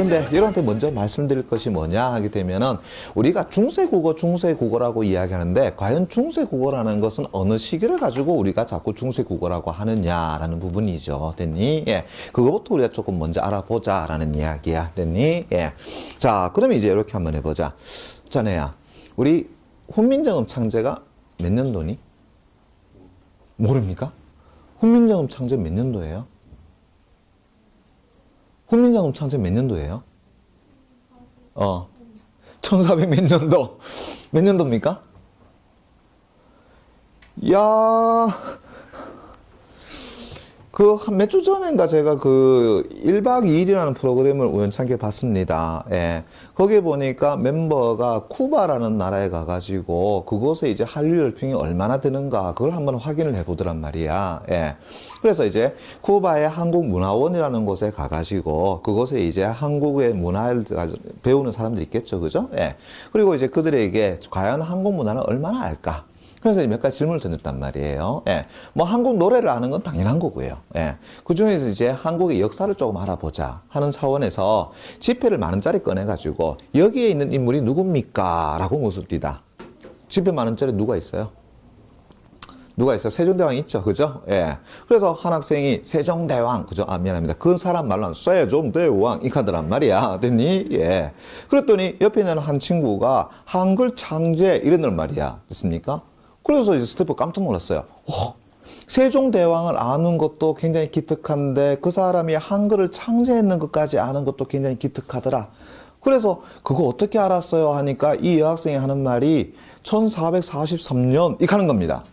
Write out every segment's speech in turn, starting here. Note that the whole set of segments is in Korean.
근데 여러분한테 먼저 말씀드릴 것이 뭐냐 하게 되면은 우리가 중세국어라고 이야기하는데 과연 중세국어라는 것은 어느 시기를 가지고 우리가 자꾸 중세국어라고 하느냐라는 부분이죠. 됐니? 예. 그거부터 우리가 조금 먼저 알아보자라는 이야기야. 됐니? 예. 자, 그러면 이제 이렇게 한번 해보자. 자네야, 우리 훈민정음 창제가 몇 년도니? 모릅니까? 훈민정음 창제 몇 년도예요? 훈민정음 창제 몇 년도예요? 1400 몇 년도? 몇 년도입니까? 야, 한 몇 주 전인가 제가 1박 2일이라는 프로그램을 우연찮게 봤습니다. 예. 거기에 보니까 멤버가 쿠바라는 나라에 가가지고 그곳에 이제 한류 열풍이 얼마나 드는가 그걸 한번 확인을 해보더란 말이야. 예. 그래서 이제 쿠바의 한국문화원이라는 곳에 가가지고 그곳에 이제 한국의 문화를 배우는 사람들이 있겠죠. 그죠? 예. 그리고 이제 그들에게 과연 한국 문화는 얼마나 알까? 그래서 몇 가지 질문을 던졌단 말이에요. 예. 뭐 한국 노래를 아는 건 당연한 거고요. 예. 그 중에서 이제 한국의 역사를 조금 알아보자 하는 차원에서 지폐를 10,000원짜리 꺼내가지고 여기에 있는 인물이 누굽니까? 라고 묻습니다. 지폐 10,000원짜리 누가 있어요? 누가 있어요? 세종대왕 있죠. 그죠? 예. 그래서 한 학생이 세종대왕, 그죠? 미안합니다. 그 사람 말로는 세종대왕, 이 카드란 말이야. 됐니? 예. 그랬더니 옆에 있는 한 친구가 한글 창제 이랬단 말이야. 됐습니까? 그래서 이제 스태프 깜짝 놀랐어요. 세종대왕을 아는 것도 굉장히 기특한데 그 사람이 한글을 창제했는 것까지 아는 것도 굉장히 기특하더라. 그래서 그거 어떻게 알았어요? 하니까 이 여학생이 하는 말이 1443년 이렇게 하는 겁니다.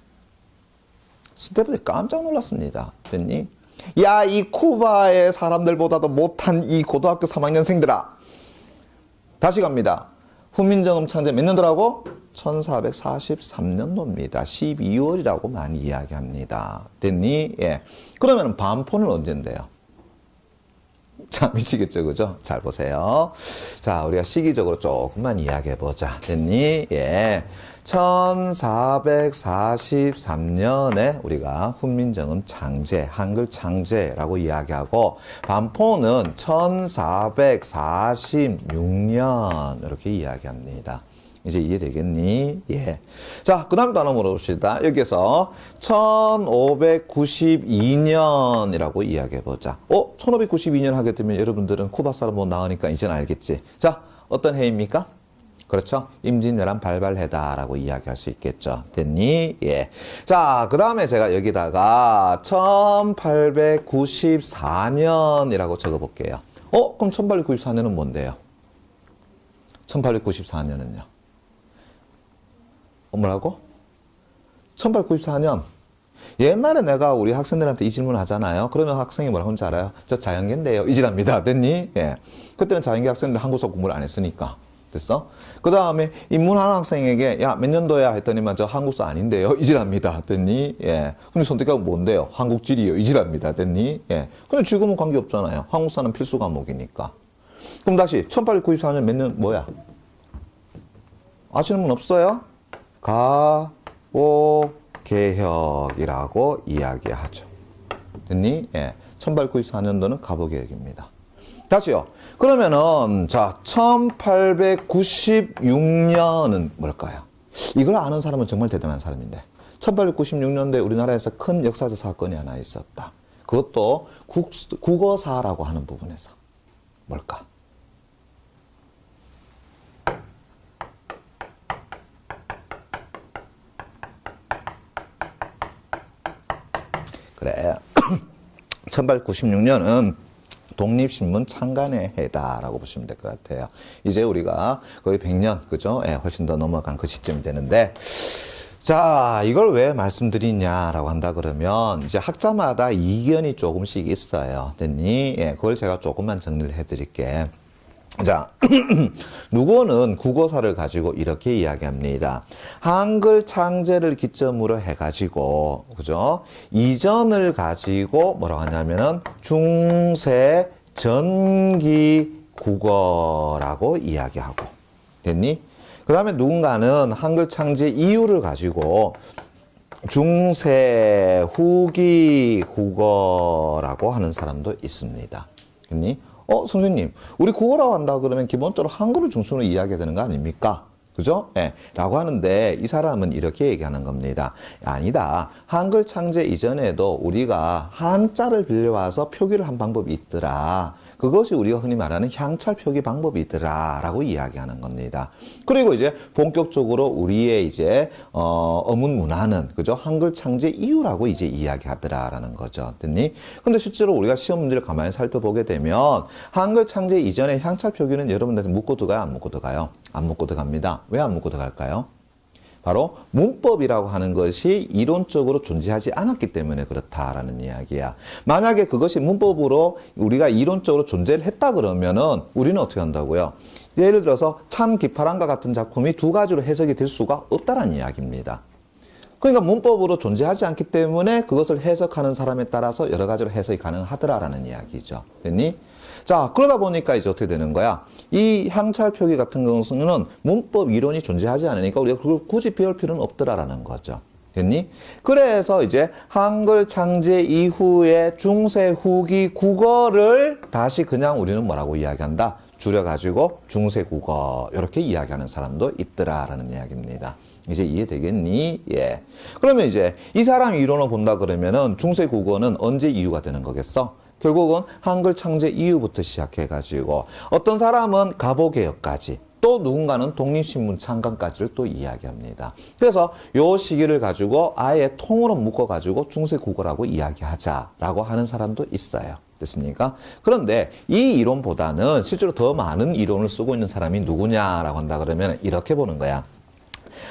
스태프들이 깜짝 놀랐습니다. 됐니? 야, 이 쿠바의 사람들보다도 못한 이 고등학교 3학년생들아. 다시 갑니다. 훈민정음 창제 몇 년도라고? 1443년도입니다. 12월이라고 많이 이야기합니다. 됐니? 예. 그러면 반포는 언젠데요? 자, 미치겠죠, 그죠? 잘 보세요. 자, 우리가 시기적으로 조금만 이야기해보자. 됐니? 예. 1443년에 우리가 훈민정음 창제, 한글 창제라고 이야기하고, 반포는 1446년, 이렇게 이야기합니다. 이제 이해되겠니? 예. 자, 그 다음 또 하나 물어봅시다. 여기서 1592년이라고 이야기해보자. 1592년 하게 되면 여러분들은 쿠바 사람 못 나오니까 이제는 알겠지. 자, 어떤 해입니까? 그렇죠? 임진왜란 발발해다라고 이야기할 수 있겠죠. 됐니? 예. 자, 그 다음에 제가 여기다가 1894년이라고 적어볼게요. 그럼 1894년은 뭔데요? 1894년은요? 뭐라고? 1894년. 옛날에 내가 우리 학생들한테 이 질문을 하잖아요. 그러면 학생이 뭐라고 하는지 알아요? 저 자연계인데요. 이지랍니다. 됐니? 예. 그때는 자연계 학생들 한국사 공부를 안 했으니까. 됐어? 그 다음에 인문하는 학생에게 야, 몇 년도야? 했더니만 저 한국사 아닌데요. 이지랍니다. 됐니? 예. 근데 선택하고 뭔데요? 한국지리요. 이지랍니다. 됐니? 예. 근데 지금은 관계없잖아요. 한국사는 필수 과목이니까. 그럼 다시 1894년 몇 년 뭐야? 아시는 분 없어요? 가보개혁이라고 이야기하죠. 됐니? 예. 1894년도는 가보개혁입니다. 다시요. 그러면은 자, 1896년은 뭘까요? 이걸 아는 사람은 정말 대단한 사람인데 1896년도에 우리나라에서 큰 역사적 사건이 하나 있었다. 그것도 국어사라고 하는 부분에서 뭘까? 그래. 1896년은 독립신문 창간의 해다라고 보시면 될 것 같아요. 이제 우리가 거의 100년, 그죠? 예, 훨씬 더 넘어간 그 시점이 되는데, 자, 이걸 왜 말씀드리냐라고 한다 그러면, 이제 학자마다 이견이 조금씩 있어요. 됐니? 예, 그걸 제가 조금만 정리를 해드릴게. 자, 누구는 국어사를 가지고 이렇게 이야기합니다. 한글 창제를 기점으로 해가지고, 그죠? 이전을 가지고 뭐라고 하냐면은 중세 전기 국어라고 이야기하고, 됐니? 그 다음에 누군가는 한글 창제 이유를 가지고 중세 후기 국어라고 하는 사람도 있습니다. 됐니? 선생님, 우리 국어라고 한다 그러면 기본적으로 한글을 중심으로 이야기해야 되는 거 아닙니까? 그죠? 예. 라고 하는데 이 사람은 이렇게 얘기하는 겁니다. 아니다. 한글 창제 이전에도 우리가 한자를 빌려와서 표기를 한 방법이 있더라. 그것이 우리가 흔히 말하는 향찰 표기 방법이 있더라. 라고 이야기하는 겁니다. 그리고 이제 본격적으로 우리의 이제, 어문 문화는, 그죠? 한글 창제 이유라고 이제 이야기하더라. 라는 거죠. 됐니? 근데 실제로 우리가 시험 문제를 가만히 살펴보게 되면 한글 창제 이전에 향찰 표기는 여러분들한테 묻고 들어가요? 안 묻고 들어가요? 안 묻고 들어갑니다. 왜 안 묻고 들어갈까요? 바로 문법이라고 하는 것이 이론적으로 존재하지 않았기 때문에 그렇다라는 이야기야. 만약에 그것이 문법으로 우리가 이론적으로 존재를 했다 그러면은 우리는 어떻게 한다고요? 예를 들어서 참 기파란과 같은 작품이 두 가지로 해석이 될 수가 없다라는 이야기입니다. 그러니까 문법으로 존재하지 않기 때문에 그것을 해석하는 사람에 따라서 여러 가지로 해석이 가능하더라라는 이야기죠. 됐니? 자, 그러다 보니까 이제 어떻게 되는 거야? 이 향찰 표기 같은 경우는 문법 이론이 존재하지 않으니까 우리가 그걸 굳이 배울 필요는 없더라라는 거죠. 됐니? 그래서 이제 한글 창제 이후에 중세 후기 국어를 다시 그냥 우리는 뭐라고 이야기한다? 줄여가지고 중세 국어 이렇게 이야기하는 사람도 있더라라는 이야기입니다. 이제 이해되겠니? 예. 그러면 이제 이 사람 이론을 본다 그러면은 중세 국어는 언제 이유가 되는 거겠어? 결국은 한글 창제 이후부터 시작해가지고 어떤 사람은 가보개혁까지 또 누군가는 독립신문 창간까지를 또 이야기합니다. 그래서 요 시기를 가지고 아예 통으로 묶어가지고 중세 국어라고 이야기하자라고 하는 사람도 있어요. 됐습니까? 그런데 이 이론보다는 실제로 더 많은 이론을 쓰고 있는 사람이 누구냐라고 한다 그러면 이렇게 보는 거야.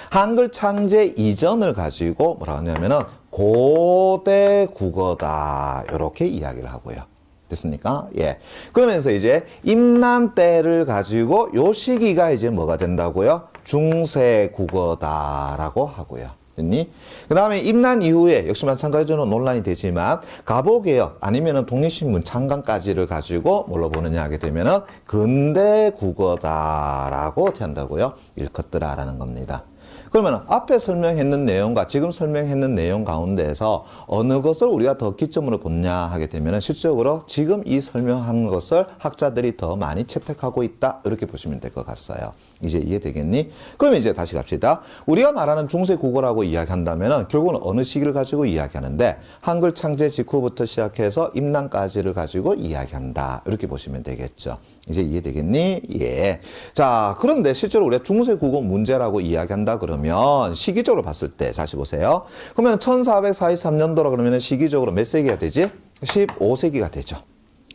한글 창제 이전을 가지고 뭐라고 하냐면은 고대 국어다 이렇게 이야기를 하고요. 됐습니까? 예. 그러면서 이제 임난 때를 가지고 요 시기가 이제 뭐가 된다고요? 중세 국어다라고 하고요. 됐니? 그 다음에 임난 이후에 역시 마찬가지로 논란이 되지만 가보개혁 아니면은 독립신문 창간까지를 가지고 뭘로 보느냐 하게 되면은 근대 국어다라고 어떻게 한다고요? 일컫더라라는 겁니다. 그러면 앞에 설명했는 내용과 지금 설명했는 내용 가운데에서 어느 것을 우리가 더 기점으로 보냐 하게 되면 실질적으로 지금 이 설명한 것을 학자들이 더 많이 채택하고 있다 이렇게 보시면 될 것 같아요. 이제 이해되겠니? 그러면 이제 다시 갑시다. 우리가 말하는 중세 국어라고 이야기한다면 결국은 어느 시기를 가지고 이야기하는데 한글 창제 직후부터 시작해서 임난까지를 가지고 이야기한다 이렇게 보시면 되겠죠. 이제 이해되겠니? 예. 자, 그런데 실제로 우리가 중세 국어 문제라고 이야기한다 그러면 시기적으로 봤을 때 다시 보세요. 그러면 1443년도라 그러면 시기적으로 몇 세기가 되지? 15세기가 되죠.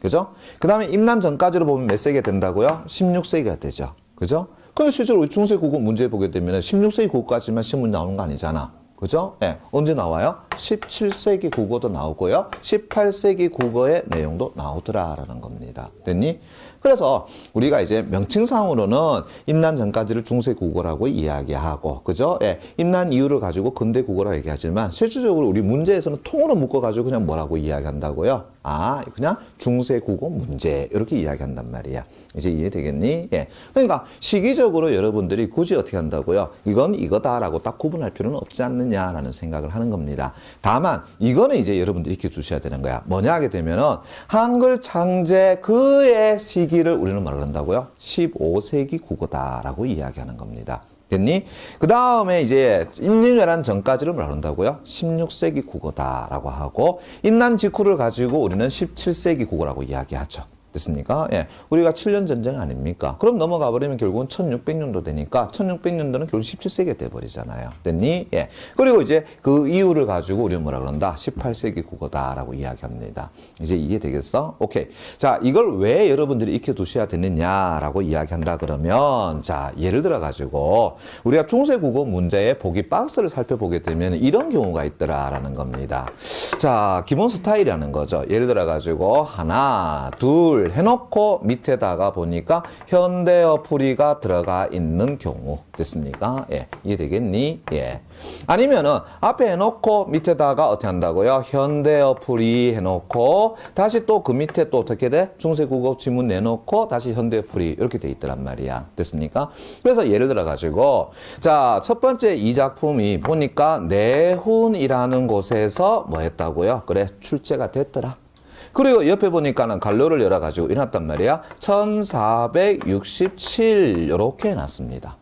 그죠? 그 다음에 임난 전까지로 보면 몇 세기가 된다고요? 16세기가 되죠. 그죠? 근데 실제로 우리 중세 국어 문제 보게 되면 16세기 국어까지만 신문 나오는 거 아니잖아. 그죠? 예. 언제 나와요? 17세기 국어도 나오고요. 18세기 국어의 내용도 나오더라라는 겁니다. 됐니? 그래서 우리가 이제 명칭상으로는 임난 전까지를 중세 국어라고 이야기하고, 그죠? 예. 임난 이후를 가지고 근대 국어라고 얘기하지만 실질적으로 우리 문제에서는 통으로 묶어가지고 그냥 뭐라고 이야기한다고요? 아, 그냥 중세 국어 문제 이렇게 이야기한단 말이야. 이제 이해되겠니? 예. 그러니까 시기적으로 여러분들이 굳이 어떻게 한다고요? 이건 이거다라고 딱 구분할 필요는 없지 않느냐라는 생각을 하는 겁니다. 다만 이거는 이제 여러분들이 익혀 주셔야 되는 거야. 뭐냐 하게 되면은 한글 창제 그의 시기를 우리는 뭐라 한다고요? 15세기 국어다라고 이야기하는 겁니다. 됐니? 그 다음에 이제 임진왜란 전까지를 뭐라 한다고요? 16세기 국어다라고 하고 임난 직후를 가지고 우리는 17세기 국어라고 이야기하죠. 됐습니까? 예. 우리가 7년 전쟁 아닙니까? 그럼 넘어가 버리면 결국은 1600년도 되니까 1600년도는 결국 17세기가 돼버리잖아요. 됐니? 예. 그리고 이제 그 이유를 가지고 우리는 뭐라 그런다? 18세기 국어다라고 이야기합니다. 이제 이해되겠어? 오케이. 자, 이걸 왜 여러분들이 익혀두셔야 되느냐라고 이야기한다 그러면 자, 예를 들어 가지고 우리가 중세 국어 문제의 보기 박스를 살펴보게 되면 이런 경우가 있더라라는 겁니다. 자, 기본 스타일이라는 거죠. 예를 들어 가지고 하나, 둘 해놓고 밑에다가 보니까 현대어 풀이가 들어가 있는 경우 됐습니까? 예, 이해되겠니? 예. 아니면은 앞에 해놓고 밑에다가 어떻게 한다고요? 현대어 풀이 해놓고 다시 또 그 밑에 또 어떻게 돼? 중세국어 지문 내놓고 다시 현대어 풀이 이렇게 돼 있더란 말이야. 됐습니까? 그래서 예를 들어 가지고 자, 첫 번째 이 작품이 보니까 내훈이라는 곳에서 뭐 했다고요? 그래, 출제가 됐더라. 그리고 옆에 보니까는 갈로를 열어가지고 이놨단 말이야. 1467 이렇게 해놨습니다.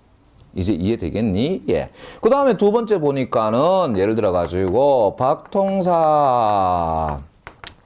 이제 이해되겠니? 예. 그 다음에 두 번째 보니까는 예를 들어가지고 박통사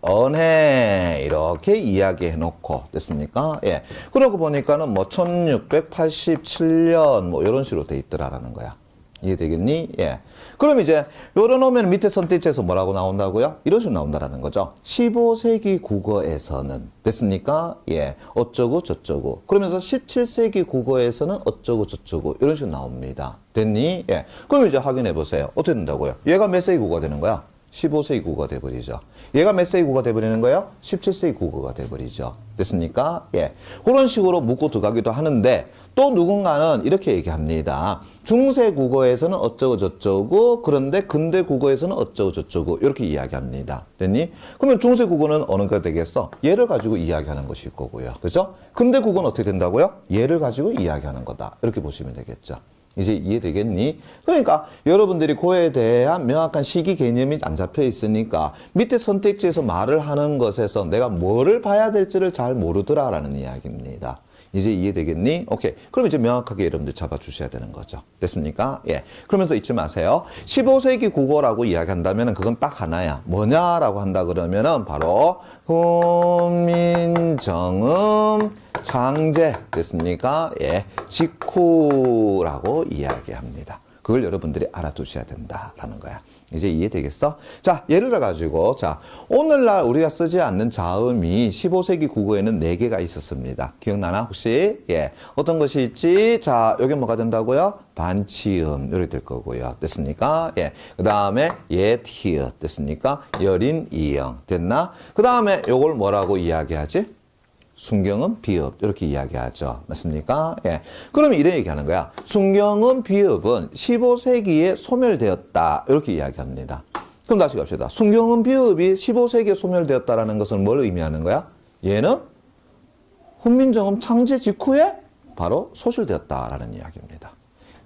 언해 이렇게 이야기해 놓고 됐습니까? 예. 그러고 보니까는 뭐 1687년 뭐 이런 식으로 돼 있더라라는 거야. 이해되겠니? 예. 그럼 이제 열어놓으면 밑에 선택지에서 뭐라고 나온다고요? 이런 식으로 나온다라는 거죠. 15세기 국어에서는 됐습니까? 예. 어쩌고 저쩌고. 그러면서 17세기 국어에서는 어쩌고 저쩌고 이런 식으로 나옵니다. 됐니? 예. 그럼 이제 확인해 보세요. 어떻게 된다고요? 얘가 몇 세기 국어가 되는 거야? 15세기 국어가 돼버리죠. 얘가 몇 세기 국어가 돼버리는 거예요? 17세기 국어가 돼버리죠. 됐습니까? 예. 그런 식으로 묻고 들어가기도 하는데 또 누군가는 이렇게 얘기합니다. 중세 국어에서는 어쩌고 저쩌고 그런데 근대 국어에서는 어쩌고 저쩌고 이렇게 이야기합니다. 됐니? 그러면 중세 국어는 어느 가 되겠어? 얘를 가지고 이야기하는 것일 거고요. 그죠? 근대 국어는 어떻게 된다고요? 얘를 가지고 이야기하는 거다. 이렇게 보시면 되겠죠. 이제 이해되겠니? 그러니까 여러분들이 그에 대한 명확한 시기 개념이 안 잡혀 있으니까 밑에 선택지에서 말을 하는 것에서 내가 뭐를 봐야 될지를 잘 모르더라라는 이야기입니다. 이제 이해되겠니? 오케이. 그럼 이제 명확하게 여러분들 잡아주셔야 되는 거죠. 됐습니까? 예. 그러면서 잊지 마세요. 15세기 국어라고 이야기한다면 그건 딱 하나야. 뭐냐라고 한다 그러면은 바로 훈민정음 창제 됐습니까? 예. 직후라고 이야기합니다. 그걸 여러분들이 알아두셔야 된다라는 거야. 이제 이해되겠어? 자, 예를 들어가지고, 자, 오늘날 우리가 쓰지 않는 자음이 15세기 국어에는 4개가 있었습니다. 기억나나, 혹시? 예. 어떤 것이 있지? 자, 여기 뭐가 된다고요? 반치음, 이렇게 될 거고요. 됐습니까? 예. 그 다음에 옛히읗, 됐습니까? 여린 이영, 됐나? 그 다음에 요걸 뭐라고 이야기하지? 순경음, 비읍 이렇게 이야기하죠. 맞습니까? 예. 그러면 이런 얘기하는 거야. 순경음, 비읍은 15세기에 소멸되었다. 이렇게 이야기합니다. 그럼 다시 갑시다. 순경음, 비읍이 15세기에 소멸되었다라는 것은 뭘 의미하는 거야? 얘는 훈민정음 창제 직후에 바로 소실되었다라는 이야기입니다.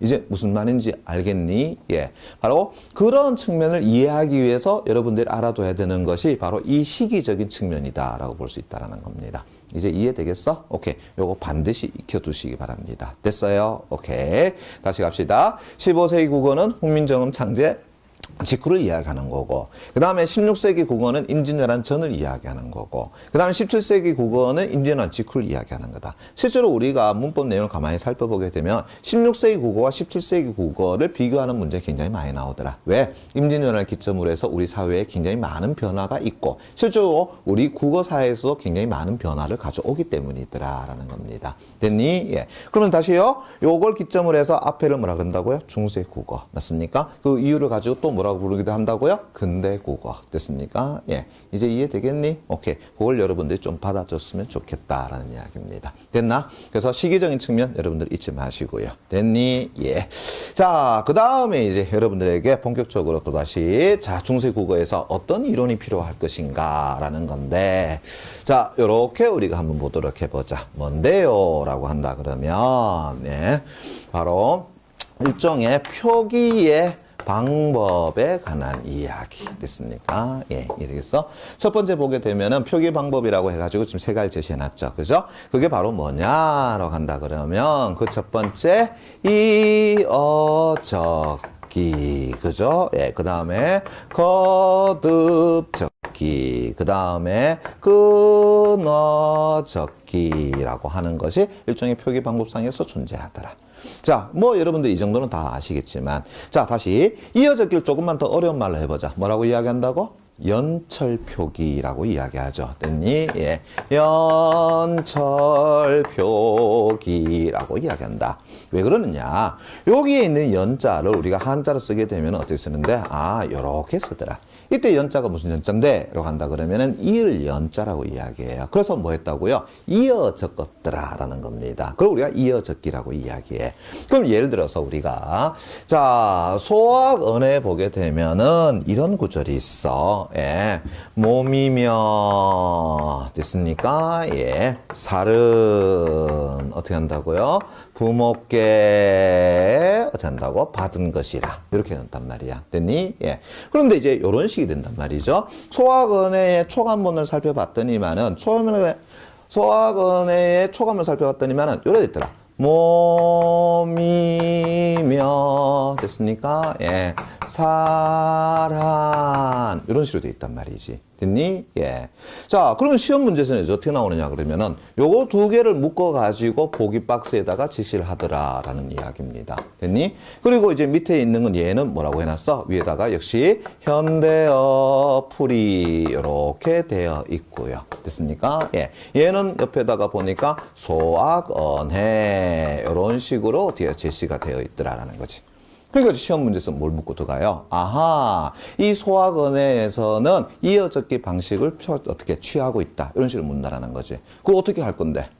이제 무슨 말인지 알겠니? 예. 바로 그런 측면을 이해하기 위해서 여러분들이 알아둬야 되는 것이 바로 이 시기적인 측면이다라고 볼 수 있다는 겁니다. 이제 이해되겠어? 오케이. 요거 반드시 익혀두시기 바랍니다. 됐어요? 오케이. 다시 갑시다. 15세기 국어는 훈민정음 창제 직후를 이야기하는 거고, 그 다음에 16세기 국어는 임진왜란 전을 이야기하는 거고, 그 다음에 17세기 국어는 임진왜란 직후를 이야기하는 거다. 실제로 우리가 문법 내용을 가만히 살펴보게 되면 16세기 국어와 17세기 국어를 비교하는 문제 굉장히 많이 나오더라. 왜? 임진왜란을 기점으로 해서 우리 사회에 굉장히 많은 변화가 있고, 실제로 우리 국어사에서도 굉장히 많은 변화를 가져오기 때문이더라라는 겁니다. 됐니? 예. 그러면 다시요. 요걸 기점으로 해서 앞에를 뭐라 그런다고요? 중세 국어. 맞습니까? 그 이유를 가지고 또 뭐라고 부르기도 한다고요? 근대 국어. 됐습니까? 예. 이제 이해되겠니? 오케이. 그걸 여러분들이 좀 받아줬으면 좋겠다라는 이야기입니다. 됐나? 그래서 시기적인 측면 여러분들 잊지 마시고요. 됐니? 예. 자, 그 다음에 이제 여러분들에게 본격적으로 또다시 자, 중세 국어에서 어떤 이론이 필요할 것인가라는 건데, 자, 요렇게 우리가 한번 보도록 해보자. 뭔데요? 라고 한다 그러면, 예. 바로 일종의 표기의 방법에 관한 이야기 됐습니까? 예, 이해되겠어? 첫 번째 보게 되면은 표기 방법이라고 해가지고 지금 3가지 제시해놨죠. 그죠? 그게 바로 뭐냐라고 한다 그러면 그 첫 번째 이어적기 그죠? 예, 그 다음에 거듭적기 그 다음에 끊어적기라고 하는 것이 일종의 표기 방법상에서 존재하더라. 자, 뭐 여러분들 이 정도는 다 아시겠지만, 자, 다시 이어적기를 조금만 더 어려운 말로 해보자. 뭐라고 이야기한다고? 연철표기라고 이야기하죠. 됐니? 예. 연철표기라고 이야기한다. 왜 그러느냐? 여기에 있는 연자를 우리가 한자로 쓰게 되면 어떻게 쓰는데? 아, 요렇게 쓰더라. 이때 연자가 무슨 연자인데? 라고 한다 그러면은 이을 연자라고 이야기해요. 그래서 뭐 했다고요? 이어 적었더라 라는 겁니다. 그걸 우리가 이어 적기라고 이야기해. 그럼 예를 들어서 우리가 자, 소학 언어에 보게 되면은 이런 구절이 있어. 예. 몸이며 됐습니까? 예. 살은 어떻게 한다고요? 부모께 어떻게 한다고? 받은 것이라. 이렇게 된단 말이야. 됐니? 예. 그런데 이제 이런 식이 된단 말이죠. 소학원의 초간본을 살펴봤더니만은, 소학원의 초간본을 살펴봤더니만은, 요래 됐더라. 몸이며, 됐습니까? 예. 사란. 이런 식으로 돼 있단 말이지. 됐니? 예. 자, 그러면 시험 문제에서는 어떻게 나오느냐 그러면은 요거 두 개를 묶어 가지고 보기 박스에다가 지시를 하더라라는 이야기입니다. 됐니? 그리고 이제 밑에 있는 건 얘는 뭐라고 해놨어? 위에다가 역시 현대어 풀이 이렇게 되어 있고요. 됐습니까? 예. 얘는 옆에다가 보니까 소학언해 이런 식으로 어떻게 제시가 되어 있더라라는 거지. 그러니까 시험 문제에서 뭘 묻고 들어가요? 아하, 이 소학언해에서는 이어적기 방식을 어떻게 취하고 있다. 이런 식으로 묻는다라는 거지. 그걸 어떻게 할 건데?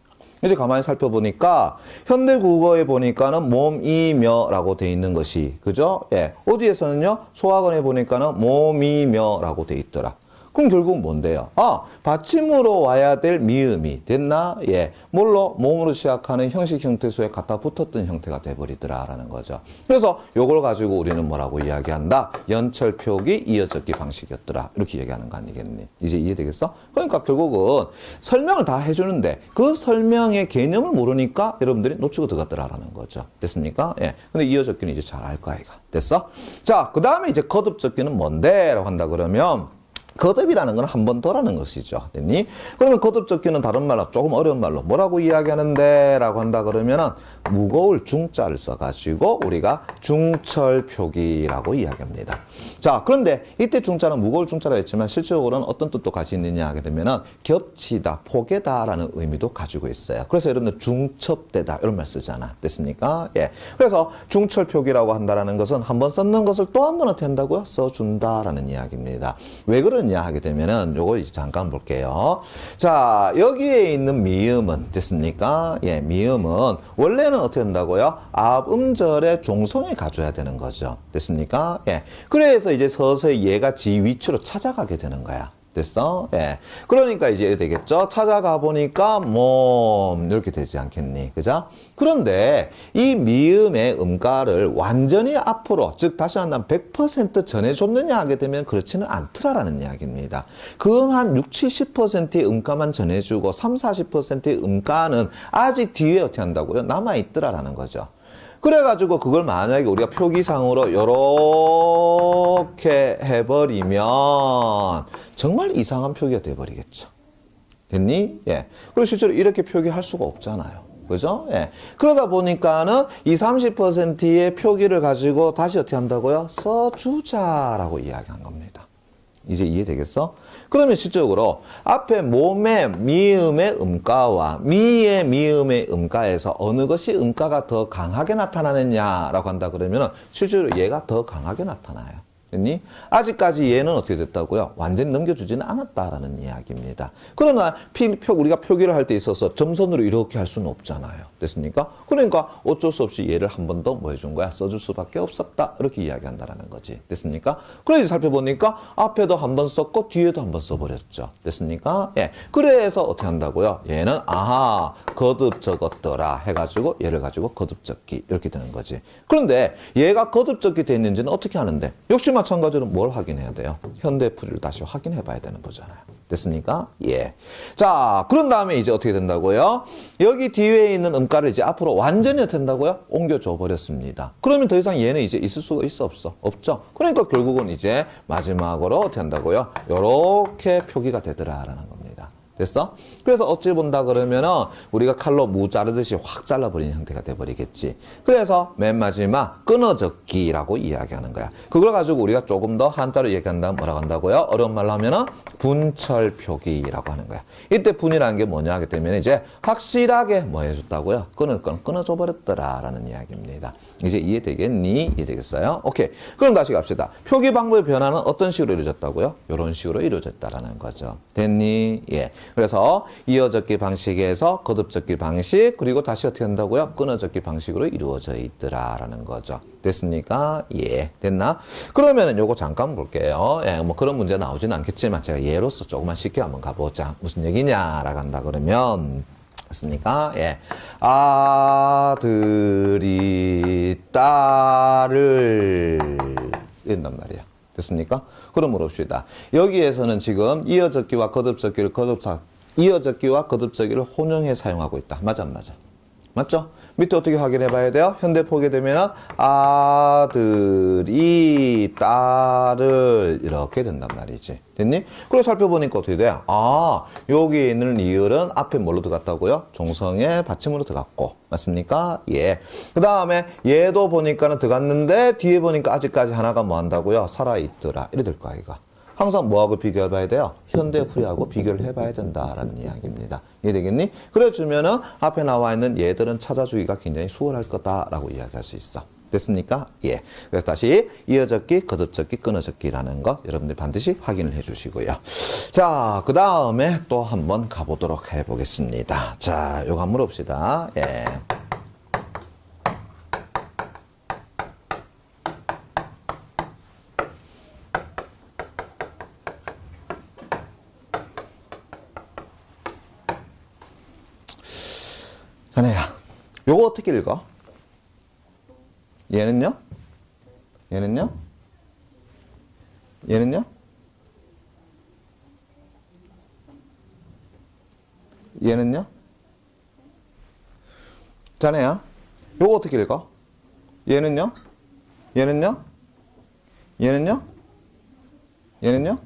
이제 가만히 살펴보니까 현대국어에 보니까는 몸이며라고 돼 있는 것이, 그죠? 예. 어디에서는요? 소학언에 보니까는 몸이며라고 돼 있더라. 그럼 결국 뭔데요? 아, 받침으로 와야 될 미음이 됐나? 예. 뭘로? 몸으로 시작하는 형식 형태소에 갖다 붙었던 형태가 돼버리더라라는 거죠. 그래서 요걸 가지고 우리는 뭐라고 이야기한다? 연철 표기 이어적기 방식이었더라. 이렇게 얘기하는 거 아니겠니? 이제 이해되겠어? 그러니까 결국은 설명을 다 해주는데 그 설명의 개념을 모르니까 여러분들이 놓치고 들어갔더라라는 거죠. 됐습니까? 예. 근데 이어적기는 이제 잘 알 거야, 이거. 됐어? 자, 그 다음에 이제 거듭적기는 뭔데? 라고 한다 그러면 거듭이라는 건 한 번 더라는 것이죠. 됐니? 그러면 거듭적기는 다른 말로 조금 어려운 말로 뭐라고 이야기하는데? 라고 한다 그러면은 무거울 중자를 써가지고 우리가 중철표기라고 이야기합니다. 자, 그런데 이때 중자는 무거울 중자라고 했지만 실질적으로는 어떤 뜻도 가지고 있느냐 하게 되면은 겹치다, 포개다라는 의미도 가지고 있어요. 그래서 여러분들 중첩되다 이런 말 쓰잖아. 됐습니까? 예. 그래서 중철표기라고 한다라는 것은 한 번 썼는 것을 또 한 번 어떻게 한다고요? 써준다라는 이야기입니다. 왜 그러냐 하게 되면은 요거 이제 잠깐 볼게요. 자, 여기에 있는 미음은 됐습니까? 예, 미음은 원래는 어떻게 한다고요? 앞 음절의 종성에 가져야 되는 거죠. 됐습니까? 예. 그래서 이제 서서히 얘가 지 위치로 찾아가게 되는 거야. 됐어? 예. 그러니까 이제 되겠죠? 찾아가 보니까 몸 이렇게 되지 않겠니? 그죠? 그런데 이 미음의 음가를 완전히 앞으로 즉 다시 한다면 100% 전해줬느냐 하게 되면 그렇지는 않더라라는 이야기입니다. 그건 한 60, 70%의 음가만 전해주고 30, 40%의 음가는 아직 뒤에 어떻게 한다고요? 남아있더라라는 거죠. 그래가지고 그걸 만약에 우리가 표기상으로 요렇게 해버리면 정말 이상한 표기가 돼버리겠죠. 됐니? 예. 그리고 실제로 이렇게 표기할 수가 없잖아요. 그죠? 예. 그러다 보니까는 이 30%의 표기를 가지고 다시 어떻게 한다고요? 써주자라고 이야기한 겁니다. 이제 이해되겠어? 그러면 실적으로 앞에 몸의 미음의 음가와 미의 미음의 음가에서 어느 것이 음가가 더 강하게 나타나느냐라고 한다 그러면 실제로 얘가 더 강하게 나타나요. 됐니? 아직까지 얘는 어떻게 됐다고요? 완전히 넘겨주지는 않았다라는 이야기입니다. 그러나 우리가 표기를 할 때 있어서 점선으로 이렇게 할 수는 없잖아요. 됐습니까? 그러니까 어쩔 수 없이 얘를 한 번 더 뭐 해준 거야? 써줄 수밖에 없었다. 이렇게 이야기한다라는 거지. 됐습니까? 그래서 살펴보니까 앞에도 한 번 썼고 뒤에도 한 번 써버렸죠. 됐습니까? 예. 그래서 어떻게 한다고요? 얘는 아하 거듭 적었더라 해가지고 얘를 가지고 거듭 적기 이렇게 되는 거지. 그런데 얘가 거듭 적기 됐는지는 어떻게 하는데? 역시 마찬가지로 뭘 확인해야 돼요? 현대풀이를 다시 확인해 봐야 되는 거잖아요. 됐습니까? 예. 자, 그런 다음에 이제 어떻게 된다고요? 여기 뒤에 있는 음가를 이제 앞으로 완전히 어떻게 된다고요? 옮겨줘 버렸습니다. 그러면 더 이상 얘는 이제 있을 수가 있어 없어? 없죠. 그러니까 결국은 이제 마지막으로 어떻게 한다고요? 요렇게 표기가 되더라라는 겁니다. 됐어? 그래서 어찌 본다 그러면은 우리가 칼로 무 자르듯이 확 잘라버리는 형태가 돼버리겠지. 그래서 맨 마지막 끊어적기라고 이야기하는 거야. 그걸 가지고 우리가 조금 더 한자로 얘기한다면 뭐라고 한다고요? 어려운 말로 하면은 분철표기라고 하는 거야. 이때 분이라는 게 뭐냐 하게 되면 이제 확실하게 뭐 해줬다고요? 끊을 건 끊어줘 버렸더라라는 이야기입니다. 이제 이해되겠니? 이해되겠어요? 오케이. 그럼 다시 갑시다. 표기 방법의 변화는 어떤 식으로 이루어졌다고요? 이런 식으로 이루어졌다라는 거죠. 됐니? 예. 그래서 이어적기 방식에서 거듭적기 방식 그리고 다시 어떻게 한다고요? 끊어적기 방식으로 이루어져 있더라라는 거죠. 됐습니까? 예. 됐나? 그러면은 요거 잠깐 볼게요. 예, 뭐 그런 문제 나오지는 않겠지만 제가 예로서 조금만 쉽게 한번 가보자. 무슨 얘기냐라고 한다 그러면 됐습니까? 예. 아들이 딸을 이런단 말이야. 됐습니까? 그럼 물읍시다. 여기에서는 지금 이어적기와 거듭적기를 이어적기와 거듭적기를 혼용해 사용하고 있다. 맞아, 안 맞아? 맞죠? 밑에 어떻게 확인해 봐야 돼요? 현대 보게 되면 아들이 딸을 이렇게 된단 말이지. 됐니? 그리고 살펴보니까 어떻게 돼요? 아, 여기 있는 리을은 앞에 뭘로 들어갔다고요? 종성의 받침으로 들어갔고. 맞습니까? 예. 그 다음에 얘도 보니까는 들어갔는데 뒤에 보니까 아직까지 하나가 뭐 한다고요? 살아있더라. 이래 될 거 아이가. 항상 뭐하고 비교해 봐야 돼요? 현대 후리하고 비교를 해봐야 된다라는 이야기입니다. 이해되겠니? 그래주면은 앞에 나와 있는 얘들은 찾아주기가 굉장히 수월할 거다라고 이야기할 수 있어. 됐습니까? 예. 그래서 다시 이어적기, 거듭적기, 끊어적기라는 거 여러분들 반드시 확인을 해 주시고요. 자, 그 다음에 또 한번 가보도록 해보겠습니다. 자, 요거 한번 물어봅시다. 예. 자네야, 요거 어떻게 읽어? 얘는요? 얘는요? 얘는요? 얘는요? 자네야, 요거 어떻게 읽어? 얘는요? 얘는요? 얘는요? 얘는요?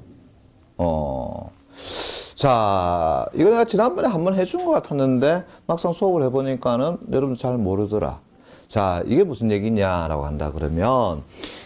자, 이거 내가 지난번에 한번 해준 것 같았는데 막상 수업을 해보니까는 여러분 잘 모르더라. 자, 이게 무슨 얘기냐라고 한다 그러면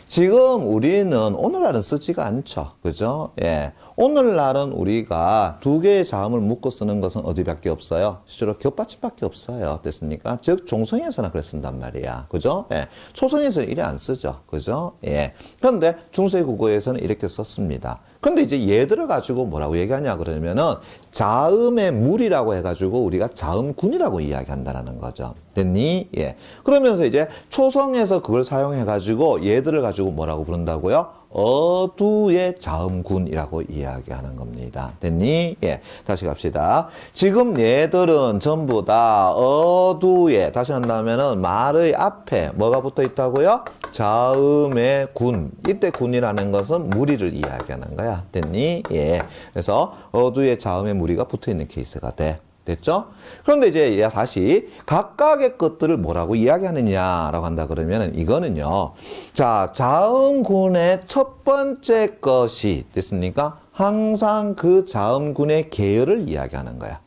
지금 우리는 오늘날은 쓰지가 않죠. 그죠? 예. 오늘날은 우리가 두 개의 자음을 묶어 쓰는 것은 어디밖에 없어요? 실제로 겹받침밖에 없어요. 됐습니까? 즉, 종성에서는 그래 쓴단 말이야. 그죠? 예. 초성에서는 이래 안 쓰죠. 그죠? 예. 그런데 중세 국어에서는 이렇게 썼습니다. 근데 이제 얘들을 가지고 뭐라고 얘기하냐 그러면은 자음의 물이라고 해가지고 우리가 자음군이라고 이야기한다는 거죠. 됐니? 예. 그러면서 이제 초성에서 그걸 사용해가지고 얘들을 가지고 뭐라고 부른다고요? 어두의 자음군이라고 이야기하는 겁니다. 됐니? 예. 다시 갑시다. 지금 얘들은 전부 다 어두의, 다시 한다면은 말의 앞에 뭐가 붙어 있다고요? 자음의 군. 이때 군이라는 것은 무리를 이야기하는 거야. 됐니? 예. 그래서 어두의 자음의 무리가 붙어 있는 케이스가 돼. 됐죠? 그런데 이제 다시 각각의 것들을 뭐라고 이야기하느냐라고 한다 그러면 이거는요. 자, 자음군의 첫 번째 것이 됐습니까? 항상 그 자음군의 계열을 이야기하는 거야.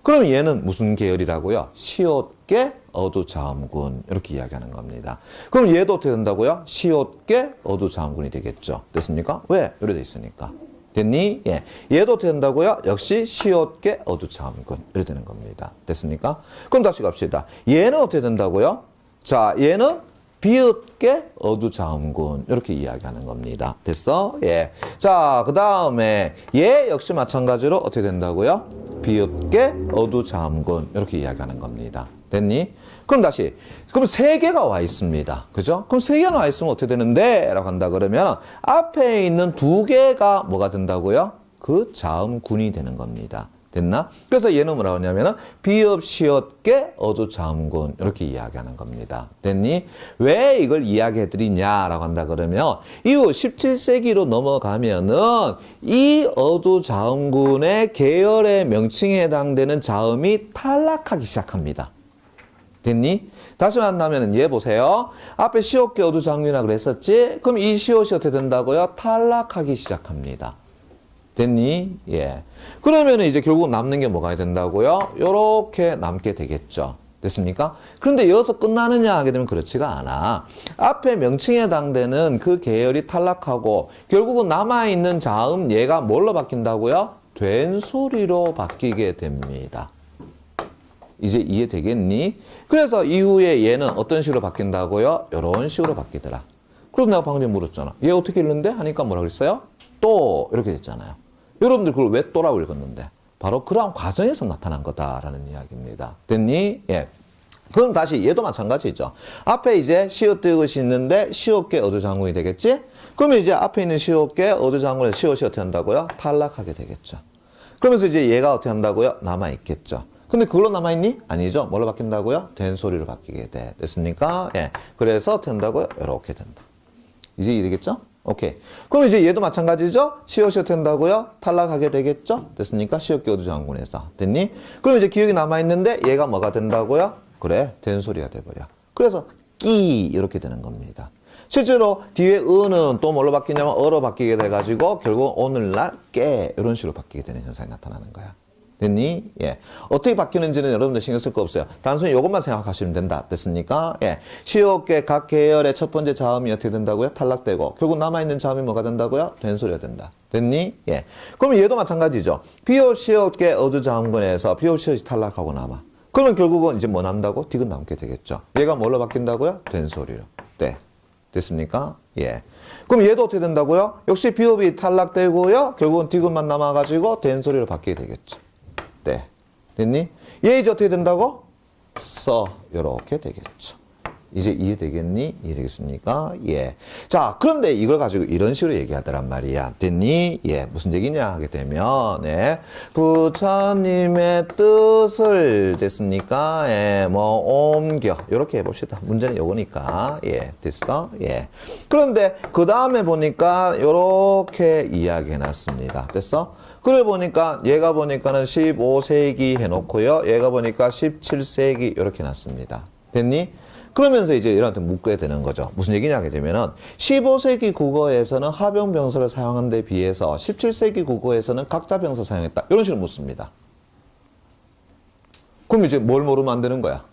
그럼 얘는 무슨 계열이라고요? 시옷계 어두자음군 이렇게 이야기하는 겁니다. 그럼 얘도 어떻게 된다고요? 시옷계 어두자음군이 되겠죠. 됐습니까? 왜? 이래 돼 있으니까. 됐니? 예. 얘도 어떻게 된다고요? 역시 시옷계 어두자음군 이렇게 되는 겁니다. 됐습니까? 그럼 다시 갑시다. 얘는 어떻게 된다고요? 자, 얘는 비읍계 어두자음군 이렇게 이야기하는 겁니다. 됐어? 예. 자, 그 다음에 얘 역시 마찬가지로 어떻게 된다고요? 비읍계 어두자음군 이렇게 이야기하는 겁니다. 됐니? 그럼 다시 그럼 세 개가 와 있습니다. 그죠? 그럼 세 개가 와 있으면 어떻게 되는데? 라고 한다 그러면 앞에 있는 두 개가 뭐가 된다고요? 그 자음군이 되는 겁니다. 됐나? 그래서 얘는 뭐라고 하냐면은 비읍 시옷계 어두자음군 이렇게 이야기하는 겁니다. 됐니? 왜 이걸 이야기해 드리냐라고 한다 그러면 이후 17세기로 넘어가면은 이 어두자음군의 계열의 명칭에 해당되는 자음이 탈락하기 시작합니다. 됐니? 다시 만나면 얘 보세요. 앞에 시옷계 어두자음군이라 그랬었지? 그럼 이 시옷이 어떻게 된다고요? 탈락하기 시작합니다. 됐니? 예. 그러면 이제 결국 남는 게 뭐가 된다고요? 요렇게 남게 되겠죠. 됐습니까? 그런데 여기서 끝나느냐 하게 되면 그렇지가 않아. 앞에 명칭에 해당되는 그 계열이 탈락하고 결국은 남아있는 자음 얘가 뭘로 바뀐다고요? 된소리로 바뀌게 됩니다. 이제 이해되겠니? 그래서 이후에 얘는 어떤 식으로 바뀐다고요? 이런 식으로 바뀌더라. 그래서 내가 방금 전에 물었잖아. 얘 어떻게 읽는데? 하니까 뭐라 그랬어요? 또 이렇게 됐잖아요. 여러분들 그걸 왜 또라고 읽었는데? 바로 그러한 과정에서 나타난 거다라는 이야기입니다. 됐니? 예. 그럼 다시 얘도 마찬가지죠. 앞에 이제 시옷 뜻이 있는데 시옷계 어두장군이 되겠지? 그러면 이제 앞에 있는 시옷계 어두장군에서 시옷이 어떻게 한다고요? 탈락하게 되겠죠. 그러면서 이제 얘가 어떻게 한다고요? 남아있겠죠. 근데 그걸로 남아있니? 아니죠. 뭘로 바뀐다고요? 된소리로 바뀌게 돼. 됐습니까? 예. 그래서 된다고요? 이렇게 된다. 이제 이해되겠죠? 오케이. 그럼 이제 얘도 마찬가지죠? 시옷시옷 된다고요? 탈락하게 되겠죠? 됐습니까? 시옷기 어두장군에서. 됐니? 그럼 이제 기억이 남아있는데 얘가 뭐가 된다고요? 그래. 된소리가 돼버려. 그래서 끼 이렇게 되는 겁니다. 실제로 뒤에 은은 또 뭘로 바뀌냐면 어로 바뀌게 돼가지고 결국 오늘날 깨 이런 식으로 바뀌게 되는 현상이 나타나는 거야. 됐니? 예. 어떻게 바뀌는지는 여러분들 신경 쓸 거 없어요. 단순히 이것만 생각하시면 된다. 됐습니까? 예. 시옷계 각 계열의 첫 번째 자음이 어떻게 된다고요? 탈락되고 결국 남아있는 자음이 뭐가 된다고요? 된소리가 된다. 됐니? 예. 그럼 얘도 마찬가지죠. 비옷 시옷계 어두 자음군에서 비옷 시옷이 탈락하고 남아. 그러면 결국은 이제 뭐 남다고? 디귿 남게 되겠죠. 얘가 뭘로 바뀐다고요? 된소리로. 네. 됐습니까? 예. 그럼 얘도 어떻게 된다고요? 역시 비읍이 탈락되고요. 결국은 디귿만 남아가지고 된소리로 바뀌게 되겠죠. 네. 됐니? 얘 이제 어떻게 된다고? 요렇게 되겠죠. 이제 이해되겠니? 이해되겠습니까? 예. 자, 그런데 이걸 가지고 이런 식으로 얘기하더란 말이야. 됐니? 예. 무슨 얘기냐 하게 되면, 네. 부처님의 뜻을, 됐습니까? 예. 옮겨. 요렇게 해봅시다. 문제는 요거니까. 예. 됐어? 예. 그런데 그 다음에 보니까 요렇게 이야기해놨습니다. 됐어? 그래 보니까 얘가 보니까는 15세기 해놓고요. 얘가 보니까 17세기 이렇게 놨습니다. 됐니? 그러면서 이제 얘한테 묻게 되는 거죠. 무슨 얘기냐 하게 되면은 15세기 국어에서는 하병병서를 사용한 데 비해서 17세기 국어에서는 각자병서 사용했다. 이런 식으로 묻습니다. 그럼 이제 뭘 모르면 안 되는 거야?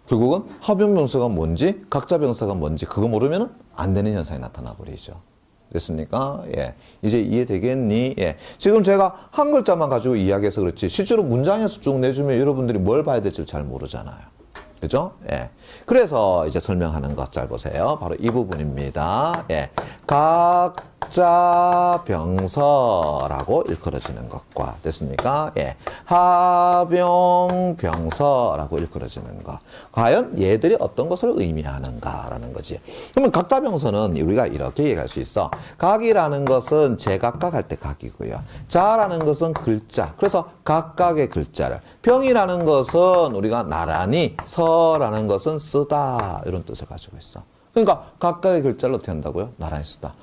결국은 하병병서가 뭔지 각자병서가 뭔지 그거 모르면 안 되는 현상이 나타나 버리죠. 됐습니까? 예. 이제 이해되겠니? 예. 지금 제가 한 글자만 가지고 이야기해서 그렇지 실제로 문장에서 쭉 내주면 여러분들이 뭘 봐야 될지 잘 모르잖아요. 그죠? 예. 그래서 이제 설명하는 것 잘 보세요. 바로 이 부분입니다. 예. 각자 병서라고 일컬어지는 것과 됐습니까? 예. 하병 병서라고 일컬어지는 것. 과연 얘들이 어떤 것을 의미하는가라는 거지. 그러면 각자 병서는 우리가 이렇게 얘기할 수 있어. 각이라는 것은 제각각 할 때 각이고요. 자라는 것은 글자. 그래서 각각의 글자를. 병이라는 것은 우리가 나란히, 서라는 것은 쓰다 이런 뜻을 가지고 있어. 그러니까 각각의 글자를 어떻게 한다고요? 나란히 쓰다.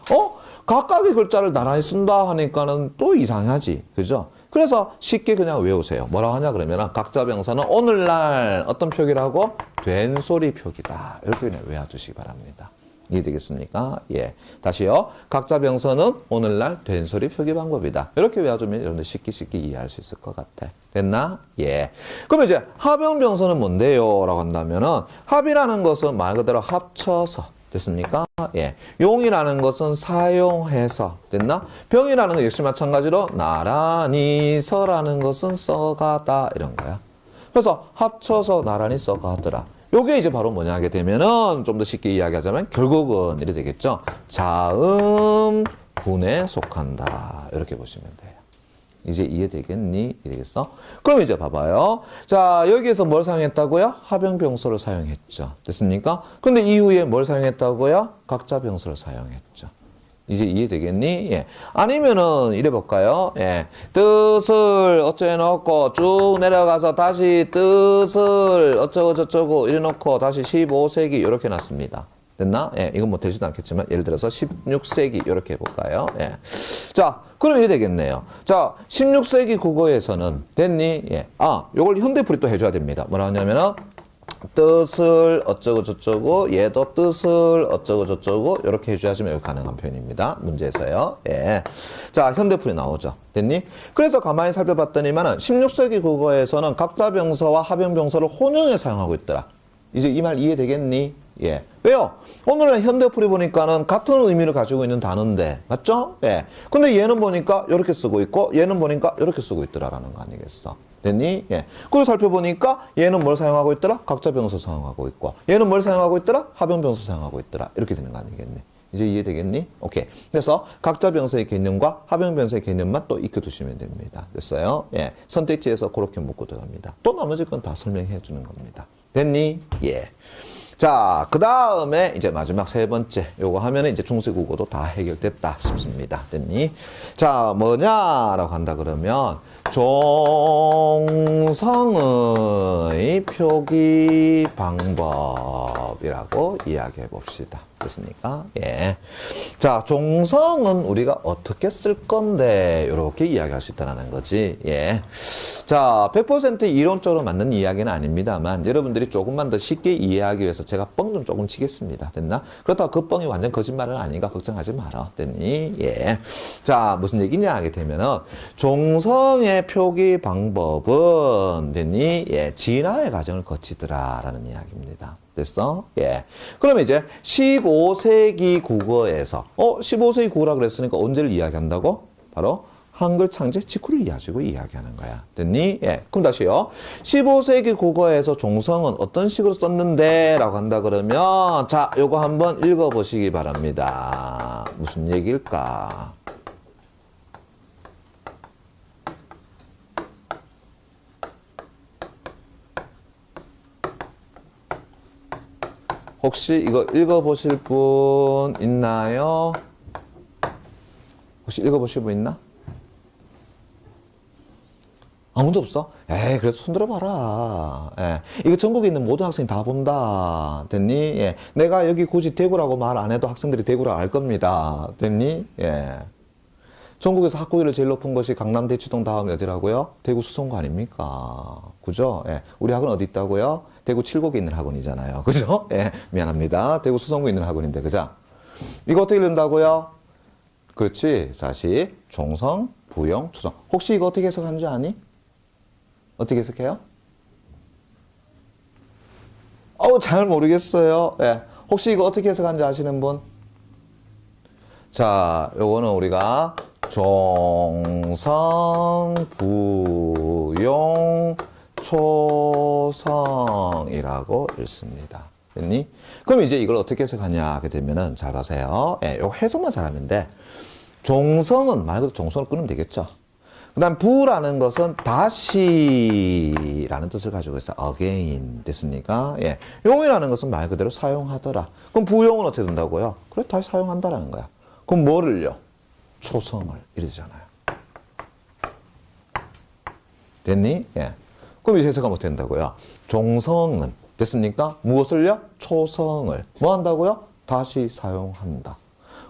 각각의 글자를 나란히 쓴다 하니까는 또 이상하지. 그죠? 그래서 쉽게 그냥 외우세요. 뭐라고 하냐 그러면 각자 병사는 오늘날 어떤 표기라고? 된소리 표기다. 이렇게 그냥 외워주시기 바랍니다. 이해되겠습니까? 예. 다시요. 각자 병서는 오늘날 된소리 표기 방법이다. 이렇게 외워주면 여러분들 쉽게 이해할 수 있을 것 같아. 됐나? 예. 그럼 이제 합병병서는 뭔데요? 라고 한다면은 합이라는 것은 말 그대로 합쳐서 됐습니까? 예. 용이라는 것은 사용해서 됐나? 병이라는 것 역시 마찬가지로 나란히 서라는 것은 써가다 이런 거야. 그래서 합쳐서 나란히 써가더라. 요게 이제 바로 뭐냐 하게 되면은 좀 더 쉽게 이야기하자면 결국은 이래 되겠죠. 자음군에 속한다. 이렇게 보시면 돼요. 이제 이해되겠니? 이해되겠어? 그럼 이제 봐봐요. 자, 여기에서 뭘 사용했다고요? 하병병서를 사용했죠. 됐습니까? 근데 이후에 뭘 사용했다고요? 각자병서를 사용했죠. 이제 이해되겠니? 예. 아니면은 이래 볼까요? 예. 뜻을 어쩌해 놓고 쭉 내려가서 다시 뜻을 어쩌고 저쩌고 이래 놓고 다시 15세기 이렇게 놨습니다. 됐나? 예. 이건 뭐 되지도 않겠지만 예를 들어서 16세기 이렇게 해볼까요? 예. 자, 그럼 이래 되겠네요. 자, 16세기 국어에서는 됐니? 예. 요걸 현대풀이 또 해줘야 됩니다. 뭐라 하냐면은 뜻을 어쩌고 저쩌고 얘도 뜻을 어쩌고 저쩌고 이렇게 해줘야지만 가능한 표현입니다. 문제에서요. 예. 자, 현대풀이 나오죠. 됐니? 그래서 가만히 살펴봤더니만은 16세기 국어에서는 각자병서와 하병병서를 혼용해 사용하고 있더라. 이제 이 말 이해되겠니? 예. 왜요? 오늘날 현대풀이 보니까는 같은 의미를 가지고 있는 단어인데, 맞죠? 예. 근데 얘는 보니까 이렇게 쓰고 있고, 얘는 보니까 이렇게 쓰고 있더라라는 거 아니겠어? 됐니? 예. 그리고 살펴보니까 얘는 뭘 사용하고 있더라? 각자병서 사용하고 있고, 얘는 뭘 사용하고 있더라? 하병병서 사용하고 있더라. 이렇게 되는 거 아니겠니? 이제 이해되겠니? 오케이. 그래서 각자병서의 개념과 하병병서의 개념만 또 익혀두시면 됩니다. 됐어요? 예. 선택지에서 그렇게 묶고 들어갑니다. 또 나머지 건 다 설명해 주는 겁니다. 됐니? 예. 자, 그 다음에 이제 마지막 세 번째. 요거 하면은 이제 중세국어도 다 해결됐다 싶습니다. 됐니? 자, 뭐냐라고 한다 그러면, 종성의 표기 방법이라고 이야기해 봅시다. 됐습니까? 예. 자, 종성은 우리가 어떻게 쓸 건데, 이렇게 이야기할 수 있다는 거지. 예. 자, 100% 이론적으로 맞는 이야기는 아닙니다만, 여러분들이 조금만 더 쉽게 이해하기 위해서 제가 뻥 좀 조금 치겠습니다. 됐나? 그렇다고 그 뻥이 완전 거짓말은 아니니까 걱정하지 마라. 됐니? 예. 자, 무슨 얘기냐 하게 되면은, 종성의 표기 방법은, 됐니? 예. 진화의 과정을 거치더라라는 이야기입니다. 됐어? 예. 그러면 이제 15세기 국어에서 15세기 국어라 그랬으니까 언제를 이야기한다고? 바로 한글 창제 직후를 가지고 이야기하는 거야. 됐니? 예. 그럼 다시요. 15세기 국어에서 종성은 어떤 식으로 썼는데? 라고 한다 그러면 자, 요거 한번 읽어보시기 바랍니다. 무슨 얘기일까? 혹시 이거 읽어보실 분 있나요? 혹시 읽어보실 분 있나? 아무도 없어? 에이, 그래도 손 들어봐라. 예. 이거 전국에 있는 모든 학생이 다 본다. 됐니? 예. 내가 여기 굳이 대구라고 말 안 해도 학생들이 대구라고 알 겁니다. 됐니? 예. 전국에서 학구율이 제일 높은 것이 강남 대치동 다음에 어디라고요? 대구 수성고 아닙니까? 그죠? 예. 우리 학원 어디 있다고요? 대구 칠곡에 있는 학원이잖아요. 그죠? 예. 미안합니다. 대구 수성구에 있는 학원인데, 그죠? 이거 어떻게 읽는다고요? 그렇지. 다시. 종성, 부용, 초성. 혹시 이거 어떻게 해석하는지 아니? 어떻게 해석해요? 잘 모르겠어요. 예. 혹시 이거 어떻게 해석하는지 아시는 분? 자, 요거는 우리가 종성, 부용, 초성이라고 읽습니다. 됐니? 그럼 이제 이걸 어떻게 해석하냐 하게 되면은 잘 보세요. 예, 요 해석만 잘하면 돼. 종성은 말 그대로 종성을 끊으면 되겠죠. 그 다음 부라는 것은 다시라는 뜻을 가지고 있어. again 됐습니까? 예. 용이라는 것은 말 그대로 사용하더라. 그럼 부용은 어떻게 된다고요? 그래, 다시 사용한다라는 거야. 그럼 뭐를요? 초성을 이러잖아요. 됐니? 예. 그럼 이제 해석하면 어떻게 된다고요? 종성은 됐습니까? 무엇을요? 초성을 뭐 한다고요? 다시 사용한다.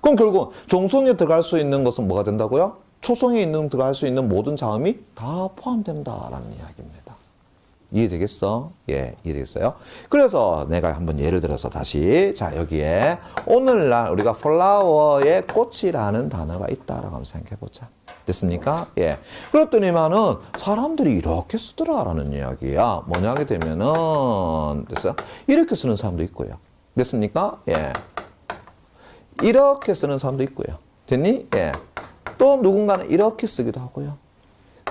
그럼 결국 종성에 들어갈 수 있는 것은 뭐가 된다고요? 초성에 들어갈 수 있는 모든 자음이 다 포함된다라는 이야기입니다. 이해되겠어? 예, 이해되겠어요? 그래서 내가 한번 예를 들어서 다시 자, 여기에 오늘날 우리가 플라워의 꽃이라는 단어가 있다라고 한번 생각해 보자. 됐습니까? 예. 그랬더니만은 사람들이 이렇게 쓰더라라는 이야기야. 뭐냐 하게 되면은 됐어요? 이렇게 쓰는 사람도 있고요. 됐습니까? 예. 이렇게 쓰는 사람도 있고요. 됐니? 예. 또 누군가는 이렇게 쓰기도 하고요.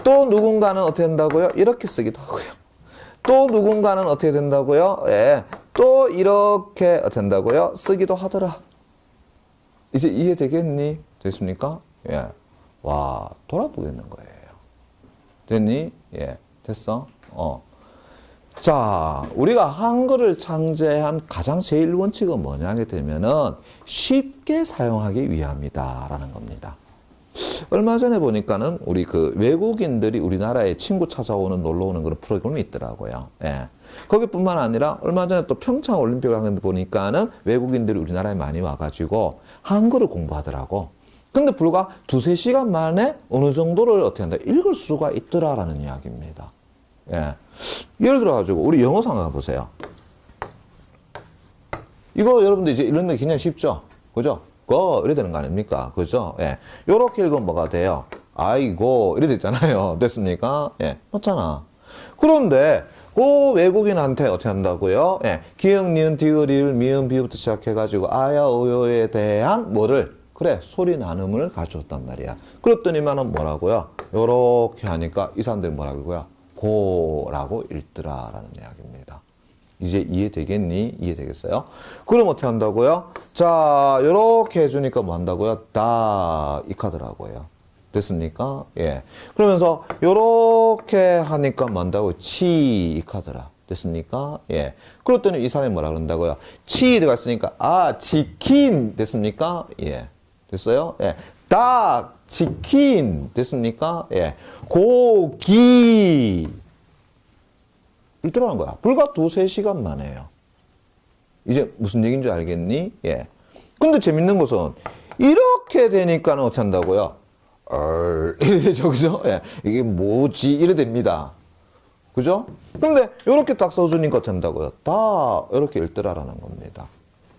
또 누군가는 어떻게 된다고요? 이렇게 쓰기도 하고요. 또 누군가는 어떻게 된다고요? 예. 또 이렇게 된다고요? 쓰기도 하더라. 이제 이해되겠니? 됐습니까? 예. 와, 돌아보겠는 거예요. 됐니? 예. 됐어? 자, 우리가 한글을 창제한 가장 제일 원칙은 뭐냐 하게 되면은 쉽게 사용하기 위함이다라는 겁니다. 얼마 전에 보니까는 우리 그 외국인들이 우리나라에 친구 찾아오는 놀러 오는 그런 프로그램이 있더라고요. 예. 거기뿐만 아니라 얼마 전에 또 평창 올림픽을 하는데 보니까는 외국인들이 우리나라에 많이 와가지고 한글을 공부하더라고. 근데 불과 2-3시간 만에 어느 정도를 어떻게 한다? 읽을 수가 있더라라는 이야기입니다. 예. 예를 들어가지고 우리 영어 상황 보세요. 이거 여러분들 이제 이런 게 굉장히 쉽죠? 그죠? go 이래 되는 거 아닙니까? 그죠? 예. 요렇게 읽으면 뭐가 돼요? I go 이래 됐잖아요. 됐습니까? 예. 맞잖아. 그런데 그 외국인한테 어떻게 한다고요? 예. 기역, 니은, 디귿, 리을, 미음, 비읍부터 시작해가지고 아야, 어요에 대한 뭐를 그래 소리 나눔을 가르쳐줬단 말이야. 그랬더니만은 뭐라고요? 요렇게 하니까 이 사람들이 뭐라고요? 고라고 읽더라라는 이야기입니다. 이제 이해되겠니? 이해되겠어요? 그럼 어떻게 한다고요? 자, 요렇게 해주니까 뭐 한다고요? 다, 익하더라고요. 됐습니까? 예. 그러면서 요렇게 하니까 뭐 한다고? 치, 익하더라. 됐습니까? 예. 그랬더니 이 사람이 뭐라 그런다고요? 치 들어갔으니까, 아, 치킨. 됐습니까? 예. 됐어요? 예. 닭, 치킨. 됐습니까? 예. 고기. 이렇더라는 거야. 불과 2-3시간 만에요. 이제 무슨 얘기인 줄 알겠니? 예. 근데 재밌는 것은, 이렇게 되니까는 어떻게 한다고요? 이래 되죠, 그죠? 예. 이게 뭐지? 이래 됩니다. 그죠? 근데 이렇게 딱 써주니까 된다고요. 다 이렇게 읽더라라는 겁니다.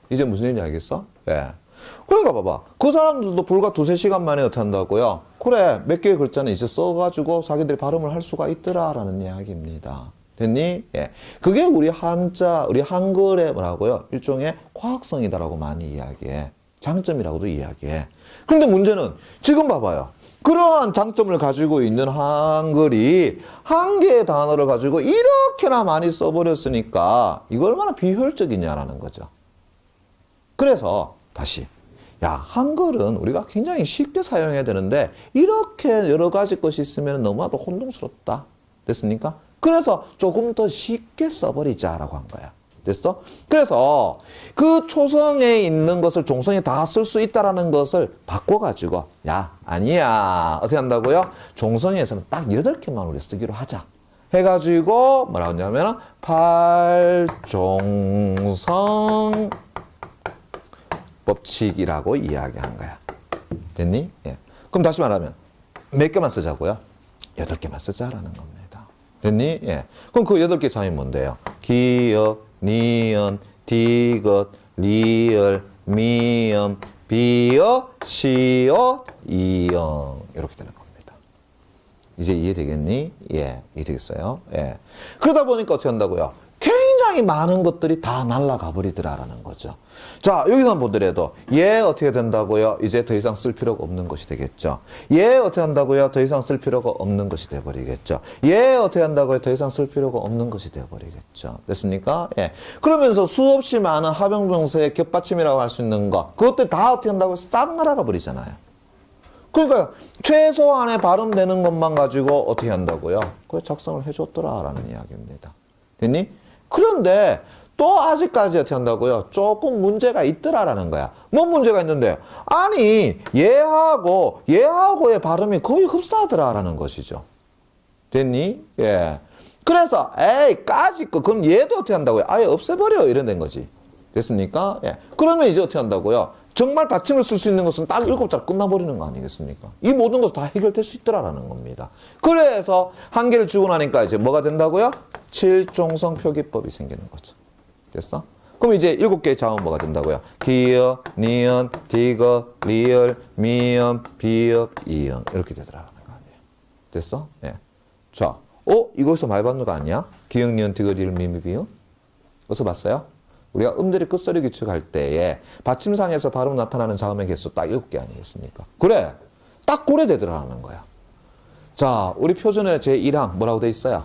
이제 무슨 얘기인지 알겠어? 예. 그러니까 봐봐. 그 사람들도 불과 2-3시간 만에 어떻게 한다고요? 그래, 몇 개의 글자는 이제 써가지고 자기들이 발음을 할 수가 있더라라는 이야기입니다. 됐니? 예. 그게 우리 한자, 우리 한글의 뭐라고요? 일종의 과학성이다라고 많이 이야기해. 장점이라고도 이야기해. 그런데 문제는 지금 봐봐요. 그러한 장점을 가지고 있는 한글이 한 개의 단어를 가지고 이렇게나 많이 써버렸으니까 이거 얼마나 비효율적이냐라는 거죠. 그래서 다시 야, 한글은 우리가 굉장히 쉽게 사용해야 되는데 이렇게 여러 가지 것이 있으면 너무나도 혼동스럽다. 됐습니까? 그래서 조금 더 쉽게 써버리자라고 한 거야. 됐어? 그래서 그 초성에 있는 것을 종성에 다 쓸 수 있다라는 것을 바꿔가지고 야, 아니야. 어떻게 한다고요? 종성에서는 딱 8개만 우리 쓰기로 하자. 해가지고 뭐라고 하냐면 팔종성 법칙이라고 이야기한 거야. 됐니? 예. 그럼 다시 말하면 몇 개만 쓰자고요? 8개만 쓰자라는 겁니다. 됐니? 예. 그럼 그 8개 참이 뭔데요? 기역, 니은, 디귿, 리을, 미음, 비어, 시어, 이영 이렇게 되는 겁니다. 이제 이해되겠니? 예, 이해되겠어요? 예. 그러다 보니까 어떻게 한다고요? 굉장히 많은 것들이 다 날아가 버리더라라는 거죠. 자, 여기서 보더라도 얘 어떻게 된다고요? 이제 더 이상 쓸 필요가 없는 것이 되겠죠. 얘 어떻게 한다고요? 더 이상 쓸 필요가 없는 것이 되어버리겠죠. 얘 어떻게 한다고요? 더 이상 쓸 필요가 없는 것이 되어버리겠죠. 됐습니까? 예. 그러면서 수없이 많은 합용명사의 겹받침이라고 할 수 있는 것, 그것들 다 어떻게 한다고요? 싹 날아가 버리잖아요. 그러니까 최소한의 발음되는 것만 가지고 어떻게 한다고요? 그걸 작성을 해줬더라라는 이야기입니다. 됐니? 그런데 또 아직까지 어떻게 한다고요? 조금 문제가 있더라라는 거야. 뭔 문제가 있는데? 아니, 얘하고의 발음이 거의 흡사하더라라는 것이죠. 됐니? 예. 그래서, 에이, 까짓 거. 그럼 얘도 어떻게 한다고요? 아예 없애버려. 이런 된 거지. 됐습니까? 예. 그러면 이제 어떻게 한다고요? 정말 받침을 쓸 수 있는 것은 딱 7자로 끝나버리는 거 아니겠습니까? 이 모든 것이 다 해결될 수 있더라라는 겁니다. 그래서 한 개를 주고 나니까 이제 뭐가 된다고요? 7종성 표기법이 생기는 거죠. 됐어? 그럼 이제 7개의 자음은 뭐가 된다고요? 기역, 니은, 디귿, 리을, 미음, 비읍, 이응 이렇게 되더라라는 거 아니에요. 됐어? 예. 자, 이거에서 많이 봤는 거 아니야? 기역, 니은, 디귿, 리을, 미음, 비읍? 어디서 봤어요? 우리가 음들이 끝소리 규칙할 때에 받침상에서 발음 나타나는 자음의 개수 딱 7개 아니겠습니까? 그래. 딱 고래 되더라는 거야. 자, 우리 표준의 제1항 뭐라고 돼 있어요?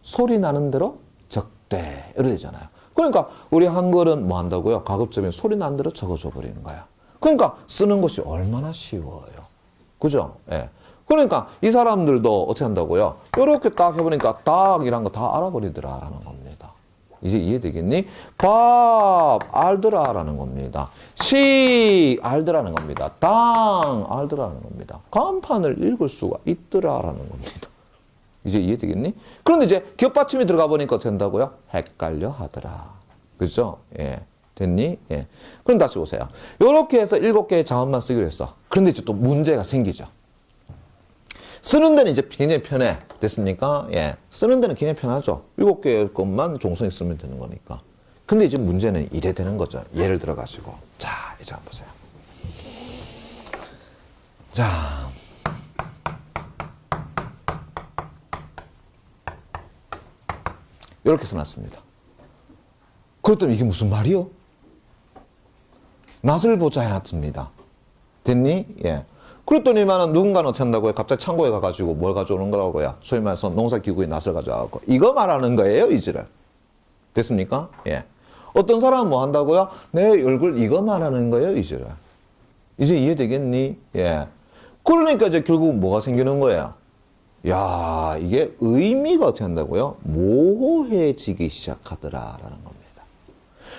소리 나는 대로 적대. 이렇게 되잖아요. 그러니까 우리 한글은 뭐 한다고요? 가급적이면 소리 나는 대로 적어줘 버리는 거야. 그러니까 쓰는 것이 얼마나 쉬워요. 그죠? 예. 그러니까 이 사람들도 어떻게 한다고요? 이렇게 딱 해보니까 딱이란 거 다 알아버리더라라는 겁니다. 이제 이해되겠니? 밥 알더라라는 겁니다. 시 알더라는 겁니다. 땅 알더라는 겁니다. 간판을 읽을 수가 있더라라는 겁니다. 이제 이해되겠니? 그런데 이제 겹받침이 들어가 보니까 된다고요? 헷갈려 하더라. 그죠? 예. 됐니? 예. 그럼 다시 보세요. 이렇게 해서 7개의 자음만 쓰기로 했어. 그런데 이제 또 문제가 생기죠. 쓰는 데는 이제 굉장히 편해. 됐습니까? 예. 쓰는 데는 굉장히 편하죠. 7개의 것만 종성에 쓰면 되는 거니까. 근데 이제 문제는 이래 되는 거죠. 예를 들어가지고. 자, 이제 한번 보세요. 자. 이렇게 써놨습니다. 그랬더니 이게 무슨 말이요? 낯을 보자 해놨습니다. 됐니? 예. 그랬더니만은 누군가는 어떻게 한다고요? 갑자기 창고에 가가지고 뭘 가져오는 거라고요? 소위 말해서 농사기구의 낫을 가져와갖고. 이거 말하는 거예요, 이제를. 됐습니까? 예. 어떤 사람은 뭐 한다고요? 내 얼굴 이거 말하는 거예요, 이제를. 이제 이해되겠니? 예. 그러니까 이제 결국 뭐가 생기는 거예요? 야, 이게 의미가 어떻게 한다고요? 모호해지기 시작하더라라는 겁니다.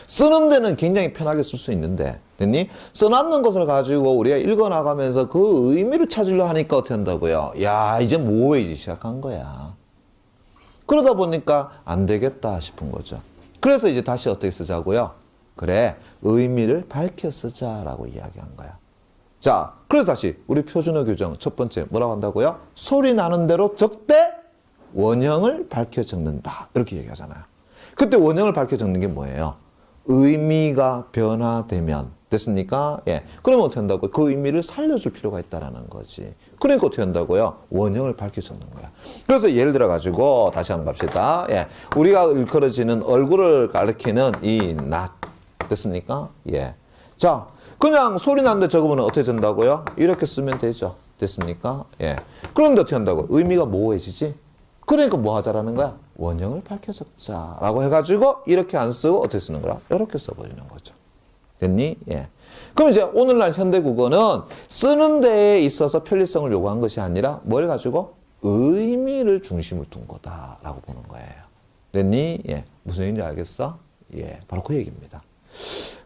쓰는 데는 굉장히 편하게 쓸 수 있는데, 됐니? 써놨는 것을 가지고 우리가 읽어나가면서 그 의미를 찾으려 하니까 어떻게 한다고요? 야, 이제 모호해지기 시작한 거야. 그러다 보니까 안 되겠다 싶은 거죠. 그래서 이제 다시 어떻게 쓰자고요? 그래, 의미를 밝혀 쓰자라고 이야기한 거야. 자, 그래서 다시 우리 표준어 규정 첫 번째 뭐라고 한다고요? 소리 나는 대로 적되 원형을 밝혀 적는다. 이렇게 얘기하잖아요. 그때 원형을 밝혀 적는 게 뭐예요? 의미가 변화되면 됐습니까? 예. 그러면 어떻게 한다고요? 그 의미를 살려줄 필요가 있다라는 거지. 그러니까 어떻게 한다고요? 원형을 밝혀 적는 거야. 그래서 예를 들어 가지고 다시 한번 갑시다. 예. 우리가 일컬어지는 얼굴을 가리키는 이 낫. 됐습니까? 예. 자, 그냥 소리 나는데 적으면 어떻게 된다고요? 이렇게 쓰면 되죠. 됐습니까? 예. 그런데 어떻게 한다고? 의미가 모호해지지? 그러니까 뭐 하자라는 거야? 원형을 밝혀 적자라고 해가지고 이렇게 안 쓰고 어떻게 쓰는 거야? 이렇게 써버리는 거죠. 됐니? 예. 그럼 이제 오늘날 현대국어는 쓰는 데에 있어서 편리성을 요구한 것이 아니라 뭘 가지고? 의미를 중심을 둔 거다라고 보는 거예요. 됐니? 예. 무슨 얘기인지 알겠어? 예. 바로 그 얘기입니다.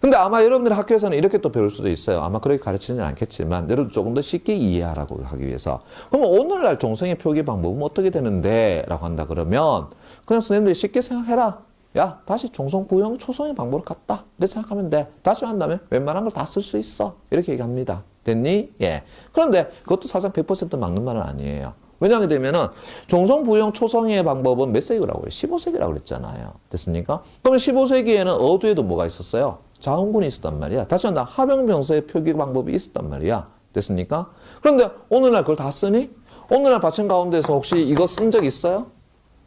근데 아마 여러분들 학교에서는 이렇게 또 배울 수도 있어요. 아마 그렇게 가르치지는 않겠지만 여러분 조금 더 쉽게 이해하라고 하기 위해서. 그러면 오늘날 종성의 표기 방법은 어떻게 되는데? 라고 한다 그러면 그냥 선생님들이 쉽게 생각해라. 야, 다시 종성, 부형, 초성의 방법으로 갔다. 이렇게 생각하면 돼. 다시 한다면 웬만한 걸 다 쓸 수 있어. 이렇게 얘기합니다. 됐니? 예. 그런데 그것도 사실 100% 맞는 말은 아니에요. 왜냐하게 되면은 종성, 부형, 초성의 방법은 몇 세기라고 해요? 15세기라고 그랬잖아요. 됐습니까? 그러면 15세기에는 어두에도 뭐가 있었어요? 자음군이 있었단 말이야. 다시 한다. 하병병서의 표기 방법이 있었단 말이야. 됐습니까? 그런데 오늘날 그걸 다 쓰니? 오늘날 받침 가운데서 혹시 이거 쓴 적 있어요?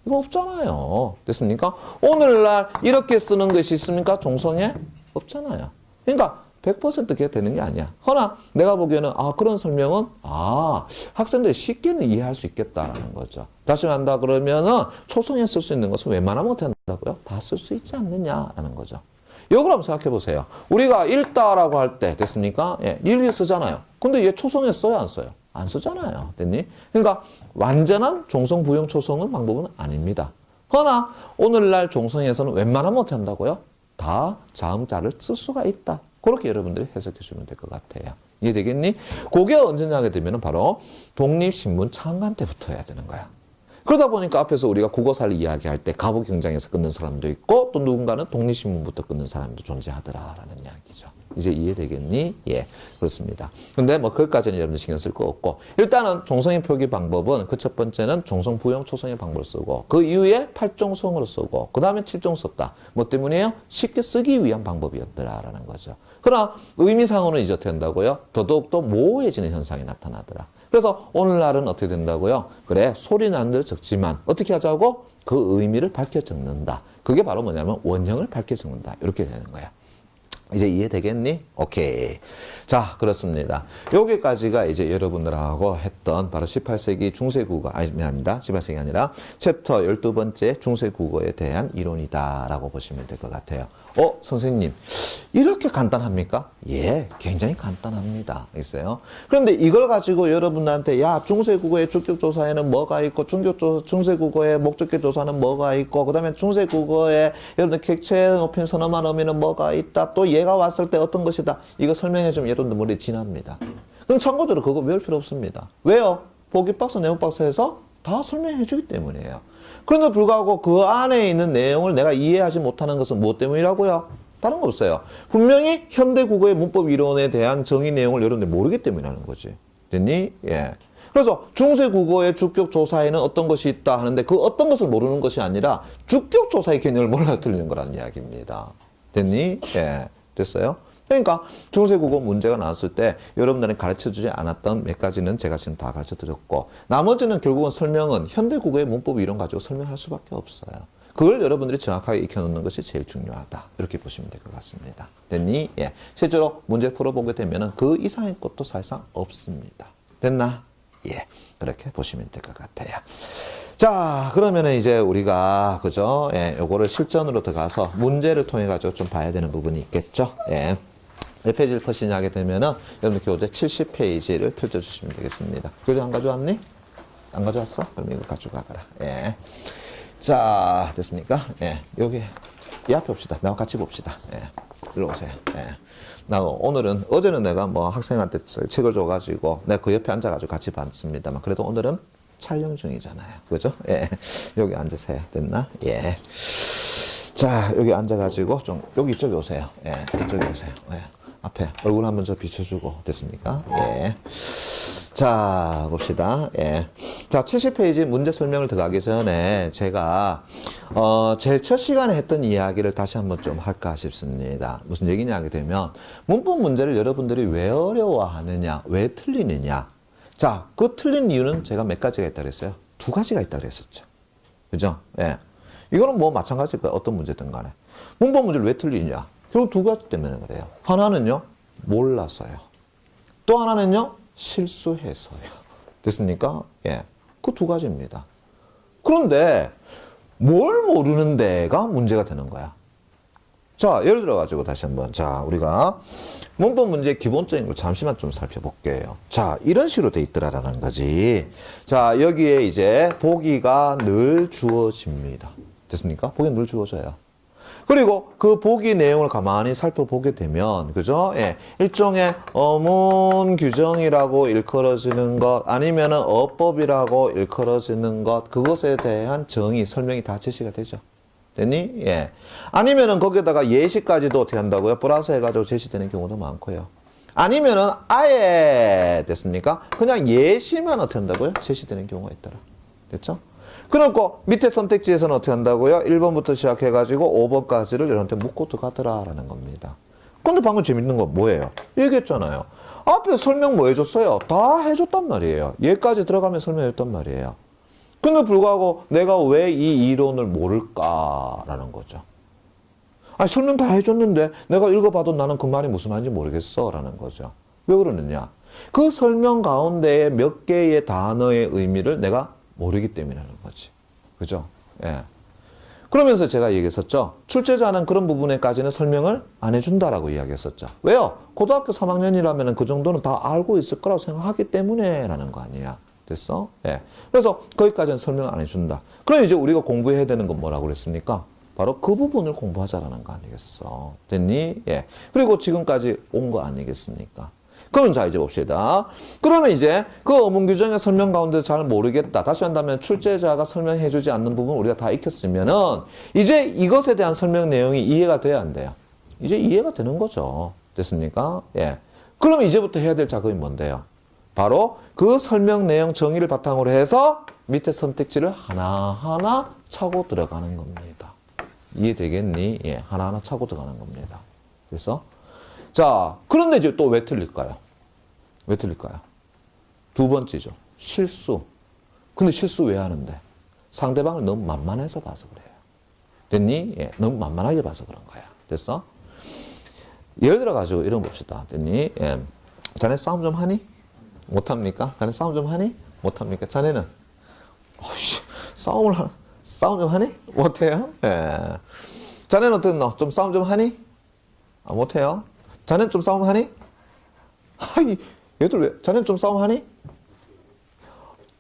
이거 없잖아요. 됐습니까? 오늘날 이렇게 쓰는 것이 있습니까? 종성에? 없잖아요. 그러니까 100% 그게 되는 게 아니야. 허나 내가 보기에는 그런 설명은 학생들이 쉽게는 이해할 수 있겠다라는 거죠. 다시 한다 그러면은 초성에 쓸 수 있는 것은 웬만하면 어떻게 한다고요? 다 쓸 수 있지 않느냐라는 거죠. 이걸 한번 생각해 보세요. 우리가 읽다라고 할 때 됐습니까? 예, 일기 쓰잖아요. 근데 얘 초성에 써요, 안 써요? 안 쓰잖아요. 됐니? 그러니까 완전한 종성, 부형, 초성은 방법은 아닙니다. 허나 오늘날 종성에서는 웬만하면 어떻게 한다고요? 다 자음자를 쓸 수가 있다. 그렇게 여러분들이 해석해 주면 될 것 같아요. 이해되겠니? 그게 언제냐 하게 되면 바로 독립신문 창간 때부터 해야 되는 거야. 그러다 보니까 앞에서 우리가 국어사를 이야기할 때 가부경장에서 끊는 사람도 있고 또 누군가는 독립신문부터 끊는 사람도 존재하더라라는 이야기죠. 이제 이해되겠니? 예, 그렇습니다. 근데 뭐 그것까지는 여러분들 신경 쓸 거 없고 일단은 종성의 표기 방법은 그 첫 번째는 종성, 부형, 초성의 방법을 쓰고 그 이후에 팔종성으로 쓰고 그 다음에 칠종 썼다. 뭐 때문이에요? 쉽게 쓰기 위한 방법이었더라라는 거죠. 그러나 의미상으로는 이제 어떻게 한다고요? 더더욱더 모호해지는 현상이 나타나더라. 그래서 오늘날은 어떻게 된다고요? 그래, 소리 나는 대로 적지만 어떻게 하자고? 그 의미를 밝혀 적는다. 그게 바로 뭐냐면 원형을 밝혀 적는다. 이렇게 되는 거야. 이제 이해되겠니? 오케이. 자, 그렇습니다. 여기까지가 이제 여러분들하고 했던 바로 18세기 중세국어, 미안합니다. 18세기 아니라 챕터 12번째 중세국어에 대한 이론이다라고 보시면 될 것 같아요. 선생님, 이렇게 간단합니까? 예, 굉장히 간단합니다. 있어요. 그런데 이걸 가지고 여러분들한테 야, 중세국어의 주격조사에는 뭐가 있고 중세국어의 목적격조사는 뭐가 있고 그 다음에 중세국어의 여러분들 객체 높임 선어만 의미는 뭐가 있다. 또 얘가 왔을 때 어떤 것이다. 이거 설명해 주면 여러분들 머리에 지납니다. 그럼 참고적으로 그거 외울 필요 없습니다. 왜요? 보기박스, 내용박스에서 다 설명해 주기 때문이에요. 그런데 불구하고 그 안에 있는 내용을 내가 이해하지 못하는 것은 무엇 때문이라고요? 다른 거 없어요. 분명히 현대국어의 문법 이론에 대한 정의 내용을 여러분들이 모르기 때문에 하는 거지. 됐니? 예. 그래서 중세국어의 주격조사에는 어떤 것이 있다 하는데 그 어떤 것을 모르는 것이 아니라 주격조사의 개념을 몰라서 틀리는 거라는 이야기입니다. 됐니? 예. 됐어요? 그러니까 중세국어 문제가 나왔을 때 여러분들은 가르쳐주지 않았던 몇 가지는 제가 지금 다 가르쳐드렸고 나머지는 결국은 설명은 현대국어의 문법 이론 가지고 설명할 수밖에 없어요. 그걸 여러분들이 정확하게 익혀놓는 것이 제일 중요하다. 이렇게 보시면 될 것 같습니다. 됐니? 예. 실제로 문제 풀어보게 되면 그 이상의 것도 사실상 없습니다. 됐나? 예. 그렇게 보시면 될 것 같아요. 자, 그러면은 이제 우리가, 그죠? 예. 요거를 실전으로 들어가서 문제를 통해가지고 좀 봐야 되는 부분이 있겠죠? 예. 몇 페이지를 펴시냐 하게 되면은 여러분들 교재 70페이지를 펼쳐주시면 되겠습니다. 교재 안 가져왔니? 안 가져왔어? 그럼 이거 가져가거라. 예. 자, 됐습니까? 예. 여기, 이 앞에 봅시다. 나와 같이 봅시다. 예. 일로 오세요. 예. 오늘은, 어제는 내가 뭐 학생한테 책을 줘가지고, 내가 그 옆에 앉아가지고 같이 봤습니다만, 그래도 오늘은 촬영 중이잖아요. 그죠? 예. 여기 앉으세요. 됐나? 예. 자, 여기 앉아가지고, 좀, 여기 이쪽에 오세요. 예. 이쪽에 오세요. 예. 앞에 얼굴 한번 저 비춰주고, 됐습니까? 예. 자, 봅시다. 예. 자, 70페이지 문제 설명을 들어가기 전에 제가, 제일 첫 시간에 했던 이야기를 다시 한번 좀 할까 싶습니다. 무슨 얘기냐 하게 되면, 문법 문제를 여러분들이 왜 어려워하느냐, 왜 틀리느냐. 자, 그 틀린 이유는 제가 몇 가지가 있다고 했어요? 두 가지가 있다고 했었죠. 그죠? 예. 이거는 뭐 마찬가지일 거예요. 어떤 문제든 간에. 문법 문제를 왜 틀리냐? 결국 두 가지 때문에 그래요. 하나는요, 몰라서요. 또 하나는요, 실수해서요. 됐습니까? 예. 그 두 가지입니다. 그런데 뭘 모르는 데가 문제가 되는 거야. 자, 예를 들어가지고 다시 한번. 자, 우리가 문법 문제 기본적인 걸 잠시만 좀 살펴볼게요. 자, 이런 식으로 돼 있더라라는 거지. 자, 여기에 이제 보기가 늘 주어집니다. 됐습니까? 보기 늘 주어져요. 그리고 그 보기 내용을 가만히 살펴보게 되면, 그죠? 예. 일종의 어문 규정이라고 일컬어지는 것, 아니면은 어법이라고 일컬어지는 것, 그것에 대한 정의, 설명이 다 제시가 되죠. 됐니? 예. 아니면은 거기다가 예시까지도 어떻게 한다고요? 플러스 해가지고 제시되는 경우도 많고요. 아니면은 아예, 됐습니까? 그냥 예시만 어떻게 한다고요? 제시되는 경우가 있더라. 됐죠? 그렇고 밑에 선택지에서는 어떻게 한다고요? 1번부터 시작해가지고 5번까지를 여러분한테 묻고 들어가더라라는 겁니다. 근데 방금 재밌는 건 뭐예요? 얘기했잖아요. 앞에 설명 뭐 해줬어요? 다 해줬단 말이에요. 얘까지 들어가면 설명했단 말이에요. 근데 불구하고 내가 왜 이 이론을 모를까라는 거죠. 아니, 설명 다 해줬는데 내가 읽어봐도 나는 그 말이 무슨 말인지 모르겠어 라는 거죠. 왜 그러느냐? 그 설명 가운데에 몇 개의 단어의 의미를 내가 모르기 때문이라는 거지. 그죠? 예. 그러면서 제가 얘기했었죠. 출제자는 그런 부분에까지는 설명을 안 해준다라고 이야기했었죠. 왜요? 고등학교 3학년이라면 그 정도는 다 알고 있을 거라고 생각하기 때문에 라는 거 아니야. 됐어? 예. 그래서 거기까지는 설명을 안 해준다. 그럼 이제 우리가 공부해야 되는 건 뭐라고 그랬습니까? 바로 그 부분을 공부하자라는 거 아니겠어. 됐니? 예. 그리고 지금까지 온 거 아니겠습니까? 그럼 자, 이제 봅시다. 그러면 이제 그 어문 규정의 설명 가운데 잘 모르겠다. 다시 한다면 출제자가 설명해주지 않는 부분 우리가 다 익혔으면은 이제 이것에 대한 설명 내용이 이해가 돼야 안 돼요? 이제 이해가 되는 거죠. 됐습니까? 예. 그러면 이제부터 해야 될 작업이 뭔데요? 바로 그 설명 내용 정의를 바탕으로 해서 밑에 선택지를 하나하나 차고 들어가는 겁니다. 이해되겠니? 예. 하나하나 차고 들어가는 겁니다. 그래서 자, 그런데 이제 또 왜 틀릴까요? 왜 틀릴까요? 두 번째죠. 실수. 근데 실수 왜 하는데? 상대방을 너무 만만해서 봐서 그래요. 됐니? 예, 너무 만만하게 봐서 그런 거야. 됐어? 예를 들어가지고 이런 거 봅시다. 됐니? 예. 자네 싸움 좀 하니? 못합니까? 자네 싸움 좀 하니? 못합니까? 자네는? 싸움 좀 하니? 못해요? 예. 자네는 어떤 너? 좀 싸움 좀 하니? 아, 못해요? 자네는 좀 싸움하니? 하이, 얘들 왜, 자네는 좀 싸움하니?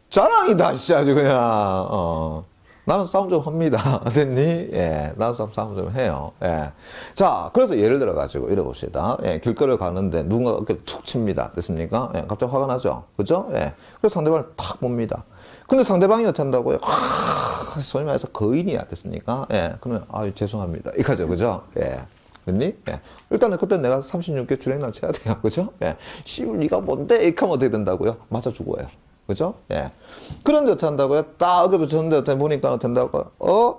자랑이다, 진짜 아주 그냥, 나는 싸움 좀 합니다. 됐니? 예, 나는 싸움 좀 해요. 예. 자, 그래서 예를 들어가지고, 이래 봅시다. 예, 길거리를 가는데 누군가 어깨를 툭 칩니다. 됐습니까? 예, 갑자기 화가 나죠? 그죠? 예. 그래서 상대방을 탁 봅니다. 근데 상대방이 어떻게 한다고요? 소위 말해서 거인이야. 됐습니까? 예. 그러면, 아유, 죄송합니다. 이거죠. 그죠? 예. 됐니? 예. 일단은 그때 내가 36개 주랭날 쳐야 돼요. 그죠? 예. 씨발, 네가 뭔데? 이렇게 하면 어떻게 된다고요? 맞아 죽어요. 그죠? 예. 그런데 어떻게 한다고요? 딱 어깨 붙였는데 어떻게 보니까 어떻게 한다고요?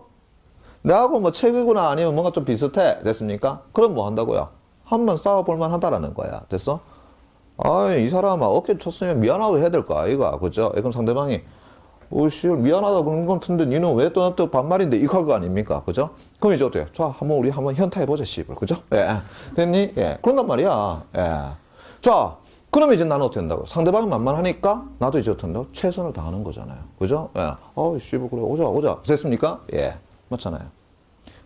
내하고 뭐 책이구나 아니면 뭔가 좀 비슷해. 됐습니까? 그럼 뭐 한다고요? 한번 싸워볼만 하다라는 거야. 됐어? 아이, 이 사람아, 어깨 쳤으면 미안하다고 해야 될 거 아이가. 그죠? 그럼 상대방이 씨발, 미안하다 그런 건 같은데 니는 왜 또 반말인데 이거 할 거 아닙니까? 그죠? 그럼 이제 어때요? 자, 우리 한번 현타해보자, 씨발. 그죠? 예. 됐니? 예. 그런단 말이야. 예. 자, 그러면 이제 나는 어떻게 한다고? 상대방이 만만하니까 나도 이제 어떻게 한다고? 최선을 다하는 거잖아요. 그죠? 예. 씨발, 그래. 오자. 됐습니까? 예. 맞잖아요.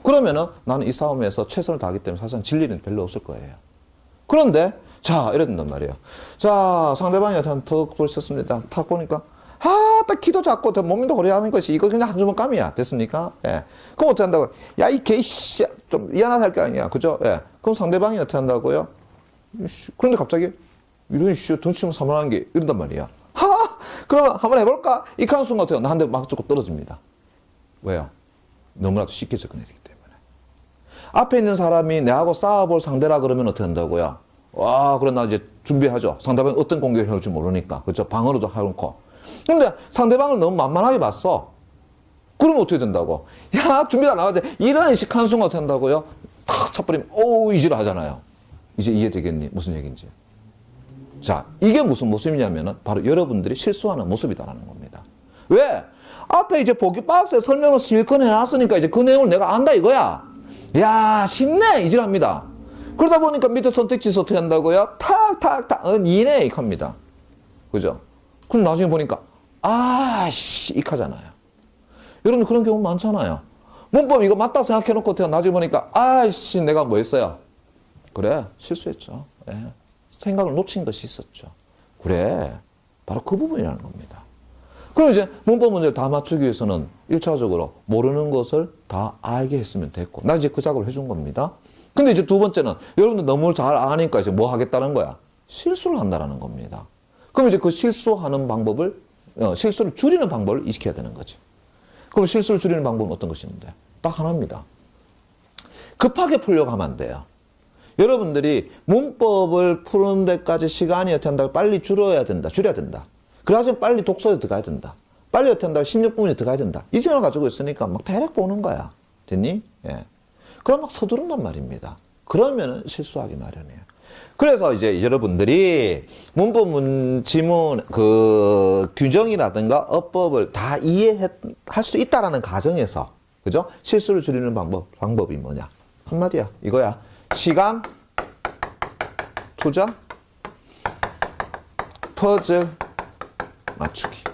그러면은 나는 이 싸움에서 최선을 다하기 때문에 사실상 질 일은 별로 없을 거예요. 그런데, 자, 이랬단 말이에요. 자, 상대방이 턱 돌쳤습니다. 탁 보니까, 딱 키도 작고 더 몸도 호려하는 것이 이거 그냥 한 주먹감이야. 됐습니까? 예. 그럼 어떻게 한다고? 야, 이 개씨, 좀 이해나 할 거 아니야. 그죠? 예. 그럼 상대방이 어떻게 한다고요? 그런데 갑자기 이런 씨 덩치면 사만한 게 이런단 말이야. 하! 그러면 한번 해볼까? 이 칸 순간 어때요? 나 한 대 막 죽고 떨어집니다. 왜요? 너무나도 쉽게 접근해야 되기 때문에. 앞에 있는 사람이 내하고 싸워볼 상대라 그러면 어떻게 한다고요? 와, 그럼 나 이제 준비하죠. 상대방이 어떤 공격을 해올지 모르니까. 그렇죠? 방어로도 해놓고. 근데 상대방을 너무 만만하게 봤어. 그러면 어떻게 된다고? 야, 준비가 나왔는데 이런 식한 순간 어떻게 한다고요? 탁 차버리면 오우 이지를 하잖아요. 이제 이해되겠니? 무슨 얘기인지. 자, 이게 무슨 모습이냐면은 바로 여러분들이 실수하는 모습이다라는 겁니다. 왜? 앞에 이제 보기 박스에 설명을 실컷 해놨으니까 이제 그 내용을 내가 안다 이거야. 야, 쉽네! 이질합니다. 그러다 보니까 밑에 선택지에서 어떻게 한다고요? 탁탁탁 이네 익합니다. 그죠? 그럼 나중에 보니까 아씨 익하잖아요. 여러분 그런 경우 많잖아요. 문법 이거 맞다 생각해놓고 나중에 보니까 아씨 내가 뭐 했어요? 그래 실수했죠. 예. 생각을 놓친 것이 있었죠. 그래 바로 그 부분이라는 겁니다. 그럼 이제 문법 문제를 다 맞추기 위해서는 1차적으로 모르는 것을 다 알게 했으면 됐고 나 이제 그 작업을 해준 겁니다. 근데 이제 두 번째는 여러분들 너무 잘 아니까 이제 뭐 하겠다는 거야? 실수를 한다라는 겁니다. 그럼 이제 그 실수하는 방법을, 실수를 줄이는 방법을 익혀야 되는 거지. 그럼 실수를 줄이는 방법은 어떤 것이 있는데? 딱 하나입니다. 급하게 풀려고 하면 안 돼요. 여러분들이 문법을 푸는 데까지 시간이 어떻게 한다고 빨리 줄여야 된다. 그래야지 빨리 독서에 들어가야 된다. 빨리 어떻게 한다고 16분에 들어가야 된다. 이 생각을 가지고 있으니까 막 대략 보는 거야. 됐니? 예. 그럼 막 서두른단 말입니다. 그러면은 실수하기 마련이에요. 그래서 이제 여러분들이 문법 지문 그 규정이라든가 어법을 다 이해할 수 있다라는 가정에서 그죠? 실수를 줄이는 방법이 뭐냐? 한마디야. 이거야. 시간, 투자, 퍼즐, 맞추기.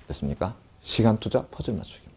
됐습니까? 시간, 투자, 퍼즐 맞추기.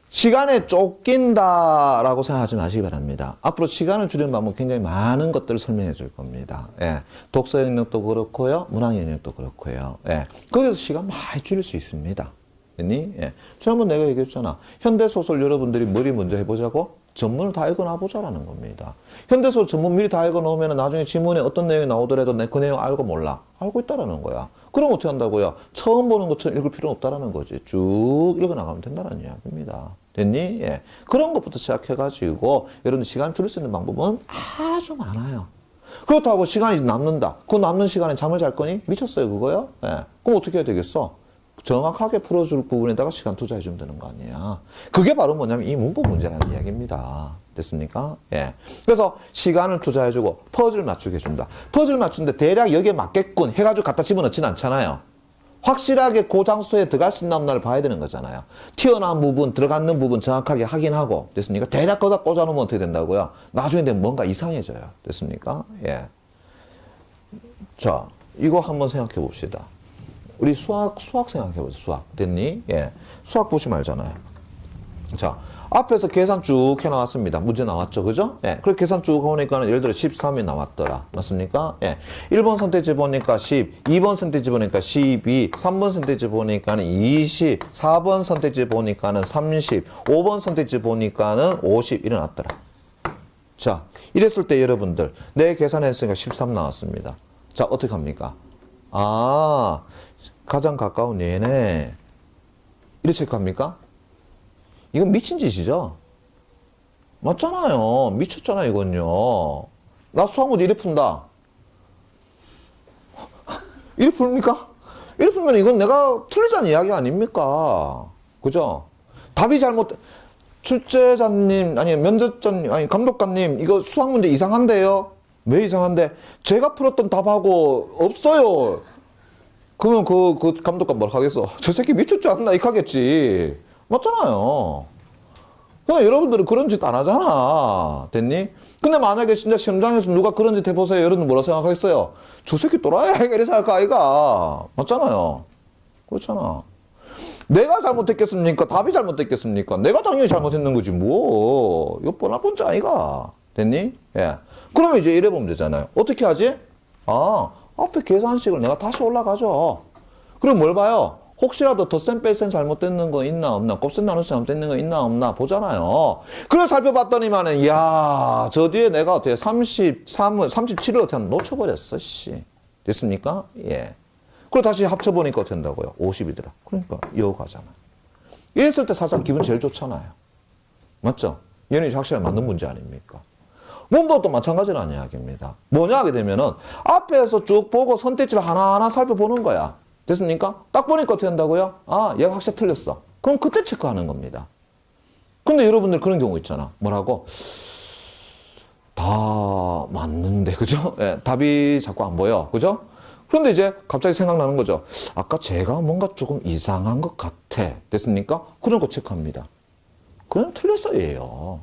시간에 쫓긴다라고 생각하지 마시기 바랍니다. 앞으로 시간을 줄이는 방법 굉장히 많은 것들을 설명해 줄 겁니다. 예. 독서 영역도 그렇고요. 문학 영역도 그렇고요. 예. 거기서 시간 많이 줄일 수 있습니다. 됐니? 예. 지난번 내가 얘기했잖아. 현대소설 여러분들이 머리 먼저 해보자고? 전문을 다 읽어놔 보자라는 겁니다. 현대소설 전문 미리 다 읽어놓으면 나중에 지문에 어떤 내용이 나오더라도 내 그 내용 알고 몰라. 알고 있다라는 거야. 그럼 어떻게 한다고요? 처음 보는 것처럼 읽을 필요는 없다라는 거지. 쭉 읽어나가면 된다는 이야기입니다. 됐니? 예. 그런 것부터 시작해가지고 여러분 시간 줄일 수 있는 방법은 아주 많아요. 그렇다고 시간이 남는다. 그 남는 시간에 잠을 잘 거니? 미쳤어요 그거요? 예. 그럼 어떻게 해야 되겠어? 정확하게 풀어줄 부분에다가 시간 투자해주면 되는 거 아니야. 그게 바로 뭐냐면 이 문법 문제라는 이야기입니다. 됐습니까? 예. 그래서 시간을 투자해주고 퍼즐 맞추게 해준다. 퍼즐 맞추는데 대략 여기에 맞겠군 해가지고 갖다 집어넣진 않잖아요. 확실하게 그 장소에 들어갈 수 있나 없나를 봐야 되는 거잖아요. 튀어나온 부분, 들어가는 부분 정확하게 확인하고 됐습니까? 대략 거기다 꽂아놓으면 어떻게 된다고요? 나중에 되면 뭔가 이상해져요. 됐습니까? 예. 자, 이거 한번 생각해 봅시다. 우리 수학 생각해보자. 수학. 됐니? 예. 수학 보시면 알잖아요. 자, 앞에서 계산 쭉 해나왔습니다. 문제 나왔죠. 그죠? 예. 그리고 계산 쭉 해오니까는 예를 들어 13이 나왔더라. 맞습니까? 예. 1번 선택지 보니까 10, 2번 선택지 보니까 12, 3번 선택지 보니까는 20, 4번 선택지 보니까는 30, 5번 선택지 보니까는 50 일어났더라. 자, 이랬을 때 여러분들, 내 계산했으니까 13 나왔습니다. 자, 어떻게 합니까? 아, 가장 가까운 얘네. 이렇게 체크합니까? 이건 미친 짓이죠? 맞잖아요. 미쳤잖아, 이건요. 나 수학 문제 이래 푼다. 이래 풉니까? 이래 풀면 이건 내가 틀리자는 이야기 아닙니까? 그죠? 답이 출제자님, 아니, 면접자님, 아니, 감독관님, 이거 수학 문제 이상한데요? 왜 이상한데? 제가 풀었던 답하고 없어요. 그러면 그 감독관 뭘 하겠어? 저 새끼 미쳤지 않나? 이렇게 하겠지. 맞잖아요. 그러니까 여러분들은 그런 짓 안 하잖아. 됐니? 근데 만약에 진짜 시험장에서 누가 그런 짓 해보세요. 여러분 뭐라 생각하겠어요? 저 새끼 또라이야. 이래 생각할 아이가. 맞잖아요. 그렇잖아. 내가 잘못했겠습니까? 답이 잘못했겠습니까? 내가 당연히 잘못했는 거지. 뭐. 이거 뻔한 번째 아이가. 됐니? 예. 그러면 이제 이래 보면 되잖아요. 어떻게 하지? 아, 앞에 계산식을 내가 다시 올라가죠. 그럼 뭘 봐요? 혹시라도 덧셈 뺄셈 잘못되는 거 있나 없나, 곱셈 나눗셈 잘못되는 거 있나 없나 보잖아요. 그래서 살펴봤더니만은 이야, 저 뒤에 내가 어떻게 37을 어떻게 놓쳐버렸어, 씨. 됐습니까? 예. 그리고 다시 합쳐보니까 어떻게 된다고요? 50이더라. 그러니까 이어가잖아. 이랬을 때 사실 기분 제일 좋잖아요. 맞죠? 연이 확실히 맞는 문제 아닙니까? 문법도 마찬가지라는 이야기입니다. 뭐냐 하게 되면은 앞에서 쭉 보고 선택지를 하나하나 살펴보는 거야. 됐습니까? 딱 보니까 어떻게 한다고요? 아, 얘가 확실히 틀렸어. 그럼 그때 체크하는 겁니다. 근데 여러분들 그런 경우 있잖아. 뭐라고? 다 맞는데, 그죠? 예, 답이 자꾸 안 보여. 그죠? 그런데 이제 갑자기 생각나는 거죠. 아까 제가 뭔가 조금 이상한 것 같아. 됐습니까? 그런 거 체크합니다. 그럼 틀렸어요, 얘요.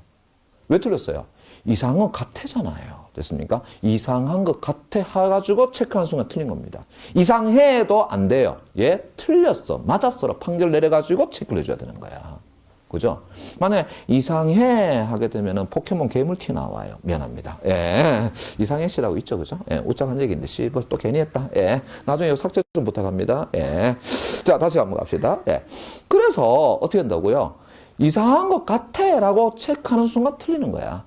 왜 틀렸어요? 이상한 것 같아잖아요. 됐습니까? 이상한 것 같아 해가지고 체크하는 순간 틀린 겁니다. 이상해도 안 돼요. 얘 틀렸어. 맞았어. 판결 내려가지고 체크를 해줘야 되는 거야. 그죠? 만약에 이상해 하게 되면은 포켓몬 괴물티 나와요. 미안합니다. 예. 이상해 씨라고 있죠. 그죠? 예. 웃장한 얘기인데 씨, 벌써 또 괜히 했다. 예. 나중에 이거 삭제 좀 부탁합니다. 예. 자, 다시 한번 갑시다. 예. 그래서 어떻게 한다고요? 이상한 것 같아 라고 체크하는 순간 틀리는 거야.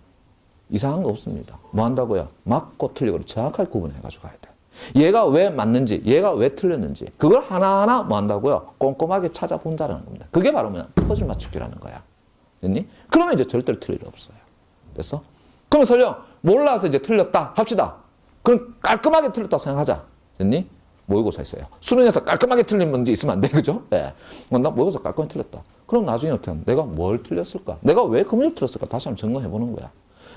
이상한 거 없습니다. 뭐 한다고요? 맞고 틀리고를 정확하게 구분해가지고 가야 돼. 얘가 왜 맞는지, 얘가 왜 틀렸는지, 그걸 하나하나 뭐 한다고요? 꼼꼼하게 찾아본다는 겁니다. 그게 바로 그냥 퍼즐 맞추기라는 거야. 됐니? 그러면 이제 절대로 틀릴 일 없어요. 됐어? 그러면 설령 몰라서 이제 틀렸다 합시다. 그럼 깔끔하게 틀렸다 생각하자. 됐니? 모의고사 있어요. 수능에서 깔끔하게 틀린 문제 있으면 안 돼. 그죠? 예. 나 모의고사 깔끔하게 틀렸다. 그럼 나중에 어떻게 하면 내가 뭘 틀렸을까? 내가 왜 그 문제를 틀렸을까? 다시 한번 점검해 보는 거야.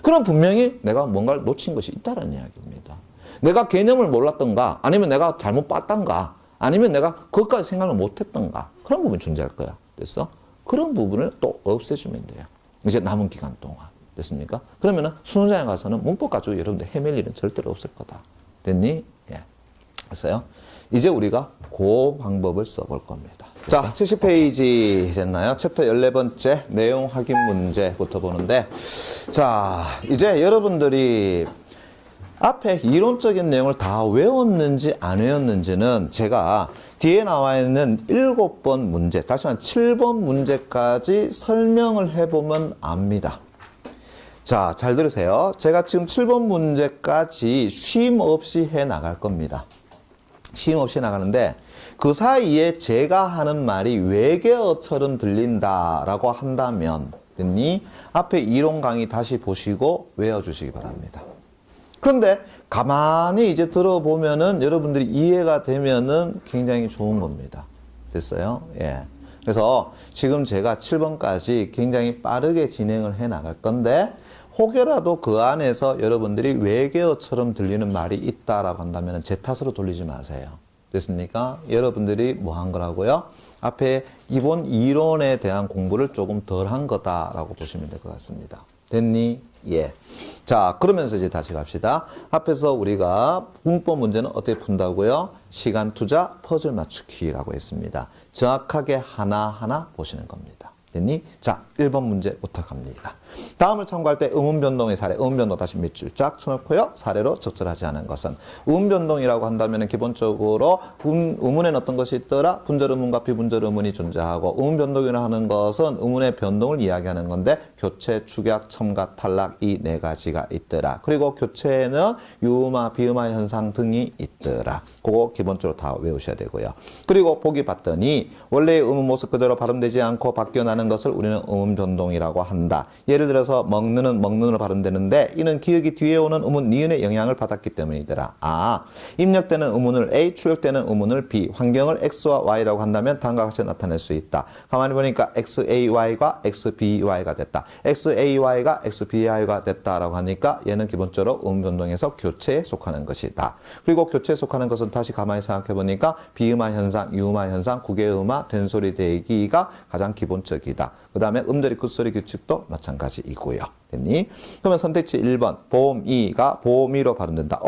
그럼 분명히 내가 뭔가를 놓친 것이 있다는 이야기입니다. 내가 개념을 몰랐던가, 아니면 내가 잘못 봤던가, 아니면 내가 그것까지 생각을 못했던가, 그런 부분이 존재할 거야. 됐어? 그런 부분을 또 없애주면 돼요. 이제 남은 기간 동안. 됐습니까? 그러면은 수능장에 가서는 문법 가지고 여러분들 헤맬 일은 절대로 없을 거다. 됐니? 예. 됐어요? 이제 우리가 그 방법을 써볼 겁니다. 자, 70페이지 됐나요? 챕터 14번째 내용 확인 문제부터 보는데, 자, 이제 여러분들이 앞에 이론적인 내용을 다 외웠는지 안 외웠는지는 제가 뒤에 나와 있는 7번 문제, 다시 말해 7번 문제까지 설명을 해보면 압니다. 자, 잘 들으세요. 제가 지금 7번 문제까지 쉼 없이 해 나갈 겁니다. 쉼 없이 나가는데 그 사이에 제가 하는 말이 외계어처럼 들린다라고 한다면 됐니? 앞에 이론 강의 다시 보시고 외워주시기 바랍니다. 그런데 가만히 이제 들어보면은 여러분들이 이해가 되면은 굉장히 좋은 겁니다. 됐어요? 예. 그래서 지금 제가 7번까지 굉장히 빠르게 진행을 해 나갈 건데 혹여라도 그 안에서 여러분들이 외계어처럼 들리는 말이 있다라고 한다면 제 탓으로 돌리지 마세요. 됐습니까? 여러분들이 뭐 한 거라고요? 앞에 기본 이론에 대한 공부를 조금 덜 한 거다라고 보시면 될 것 같습니다. 됐니? 예. 자, 그러면서 이제 다시 갑시다. 앞에서 우리가 문법 문제는 어떻게 푼다고요? 시간 투자 퍼즐 맞추기라고 했습니다. 정확하게 하나하나 보시는 겁니다. 됐니? 자, 1번 문제부터 갑니다. 다음을 참고할 때 의문변동의 사례, 의문변동 다시 밑줄 쫙 쳐놓고요. 사례로 적절하지 않은 것은 의문변동이라고 한다면 기본적으로 의문에는 어떤 것이 있더라? 분절 의문과 비분절 의문이 존재하고 의문변동이라고 하는 것은 의문의 변동을 이야기하는 건데 교체, 축약, 첨가, 탈락 이 네 가지가 있더라. 그리고 교체에는 유의마, 비의마 현상 등이 있더라. 그거 기본적으로 다 외우셔야 되고요. 그리고 보기 봤더니 원래의 의문 모습 그대로 발음되지 않고 바뀌어 나는 것을 우리는 의문변동이라고 한다. 예를 들어서 먹는은 먹는으로 발음되는데 이는 기억이 뒤에 오는 의문 니은의 영향을 받았기 때문이더라. 아, 입력되는 의문을 A, 출력되는 의문을 B, 환경을 X와 Y라고 한다면 다음과 같이 나타낼 수 있다. 가만히 보니까 XAY가 XBY가 됐다. XAY가 XBY가 됐다라고 하니까 얘는 기본적으로 의문변동에서 교체에 속하는 것이다. 그리고 교체에 속하는 것은 다시 가만히 생각해 보니까 비음화 현상, 유음화 현상, 국외음화, 된소리 대기가 가장 기본적이다. 그 다음에 음절이 굿소리 규칙도 마찬가지이고요. 됐니? 그러면 선택지 1번 보미가 보미로 발음된다.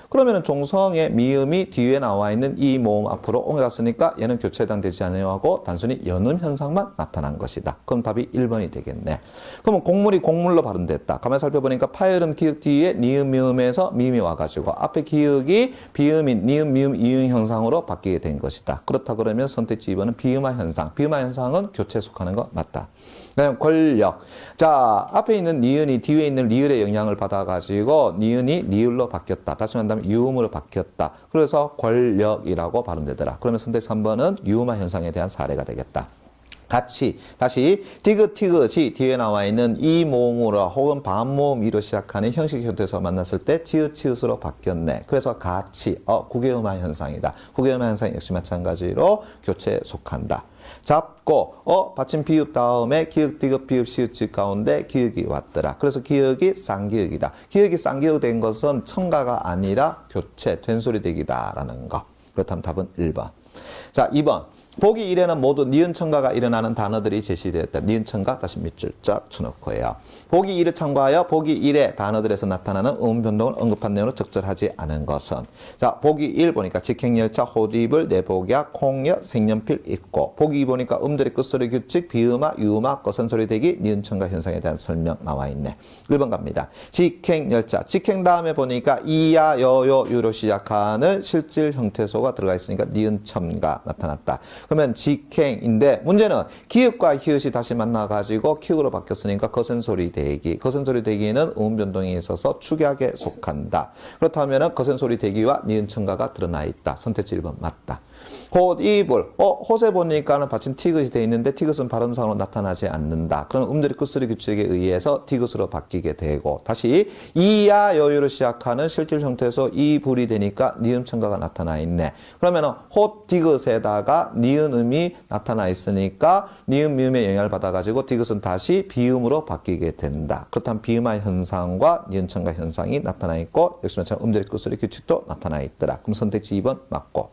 그러면은 종성의 미음이 뒤에 나와 있는 이 모음 앞으로 옮겨갔으니까 얘는 교체 해당되지 않아요 하고 단순히 연음 현상만 나타난 것이다. 그럼 답이 1번이 되겠네. 그러면 곡물이 곡물로 발음됐다. 가만히 살펴보니까 파열음 기역 뒤에 니은 미음에서 미음이 와가지고 앞에 기역이 비음인 니은 미음 이응 형상으로 바뀌게 된 것이다. 그렇다 그러면 선택지 2번은 비음화 현상. 비음화 현상은 교체에 속하는 거 맞다. 그다음 권력. 자, 앞에 있는 니은이 뒤에 있는 리을의 영향을 받아가지고 니은이 리을로 바뀌었다. 다시 말하면 유음으로 바뀌었다. 그래서 권력이라고 발음되더라. 그러면 선택 3번은 유음화 현상에 대한 사례가 되겠다. 같이 다시 디귿 뒤에 나와 있는 이 모음으로 혹은 반모음이로 시작하는 형식 형태에서 만났을 때 치읓으로 바뀌었네. 그래서 같이 국외음화 현상이다. 국외음화 현상 역시 마찬가지로 교체에 속한다. 잡고 받침 비읍 다음에 기역 디귿 비읍 시읒 가운데 기역이 왔더라. 그래서 기역이 쌍기역이다. 기역이 쌍기역 된 것은 첨가가 아니라 교체 된소리대기다라는 거. 그렇다면 답은 1번. 자, 2번. 보기 1에는 모두 니은 첨가가 일어나는 단어들이 제시되었다. 니은 첨가 다시 밑줄 쫙 쳐놓고요. 보기 1을 참고하여 보기 1의 단어들에서 나타나는 음 변동을 언급한 내용으로 적절하지 않은 것은 자, 보기 1 보니까 직행열차, 호디불, 내복약, 콩여, 색연필 있고 보기 2 보니까 음들의 끝소리 규칙, 비음화, 유음화, 거선소리 대기, 니은 첨가 현상에 대한 설명 나와 있네. 1번 갑니다. 직행열차. 직행 다음에 보니까 이야, 여요, 유로 시작하는 실질 형태소가 들어가 있으니까 니은 첨가 나타났다. 그러면 직행인데 문제는 기읍과 히읗이 다시 만나가지고 키읔으로 바뀌었으니까 거센소리 대기. 거센소리 대기는 음 변동이 있어서 축약에 속한다. 그렇다면 거센소리 대기와 니은 첨가가 드러나 있다. 선택지 1번 맞다. 호디불. 호세 보니까는 받침 티귿이 되어 있는데 티귿은 발음상으로 나타나지 않는다. 그럼 음들이 끝소리 규칙에 의해서 티귿으로 바뀌게 되고 다시 이야 여유로 시작하는 실질 형태에서 이 불이 되니까 니은 첨가가 나타나 있네. 그러면은 호 디귿에다가 니은 음이 나타나 있으니까 니은 미음의 영향을 받아가지고 디귿은 다시 비음으로 바뀌게 된다. 그렇다면 비음화 현상과 니은 첨가 현상이 나타나 있고 역시 마찬가지로 음들이 끝소리 규칙도 나타나 있더라. 그럼 선택지 2번 맞고.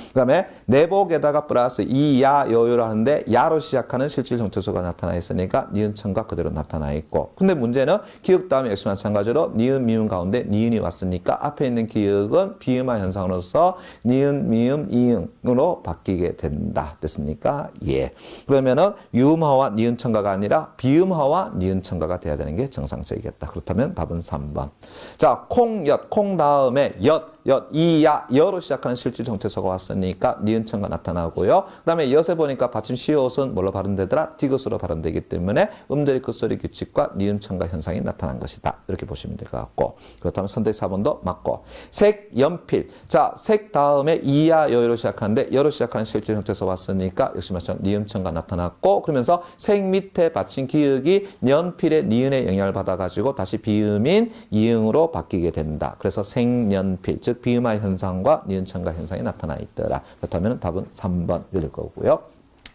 그 다음에 내복에다가 플러스 이야 여유를 하는데 야로 시작하는 실질 형태소가 나타나 있으니까 니은 첨가 그대로 나타나 있고 근데 문제는 기역 다음에 역시 마찬가지로 니은 미음 가운데 니은이 왔으니까 앞에 있는 기역은 비음화 현상으로서 니은 미음 이응으로 바뀌게 된다. 됐습니까? 예. 그러면은 유음화와 니은 첨가가 아니라 비음화와 니은 첨가가 돼야 되는 게 정상적이겠다. 그렇다면 답은 3번. 자, 콩엿 콩 다음에 엿 이야 여로 시작하는 실질 형태소가 왔으니까 니은 첨가 나타나고요. 그 다음에 엿에 보니까 받침 시옷은 뭘로 발음되더라? 디귿으로 발음되기 때문에 음절의 끝소리 규칙과 니은 첨가 현상이 나타난 것이다. 이렇게 보시면 될 것 같고 그렇다면 선택 4번도 맞고 색, 연필. 자, 색 다음에 이야 여로 시작하는데 여로 시작하는 실질 형태소 왔으니까 역시 마찬가지로 니은 첨가 나타났고 그러면서 색 밑에 받침 기역이 연필의 니은의 영향을 받아가지고 다시 비음인 이응으로 바뀌게 된다. 그래서 색연필 즉 비음화 현상과 니은 첨가 현상이 나타나 있더라. 그렇다면 답은 3번 될 거고요.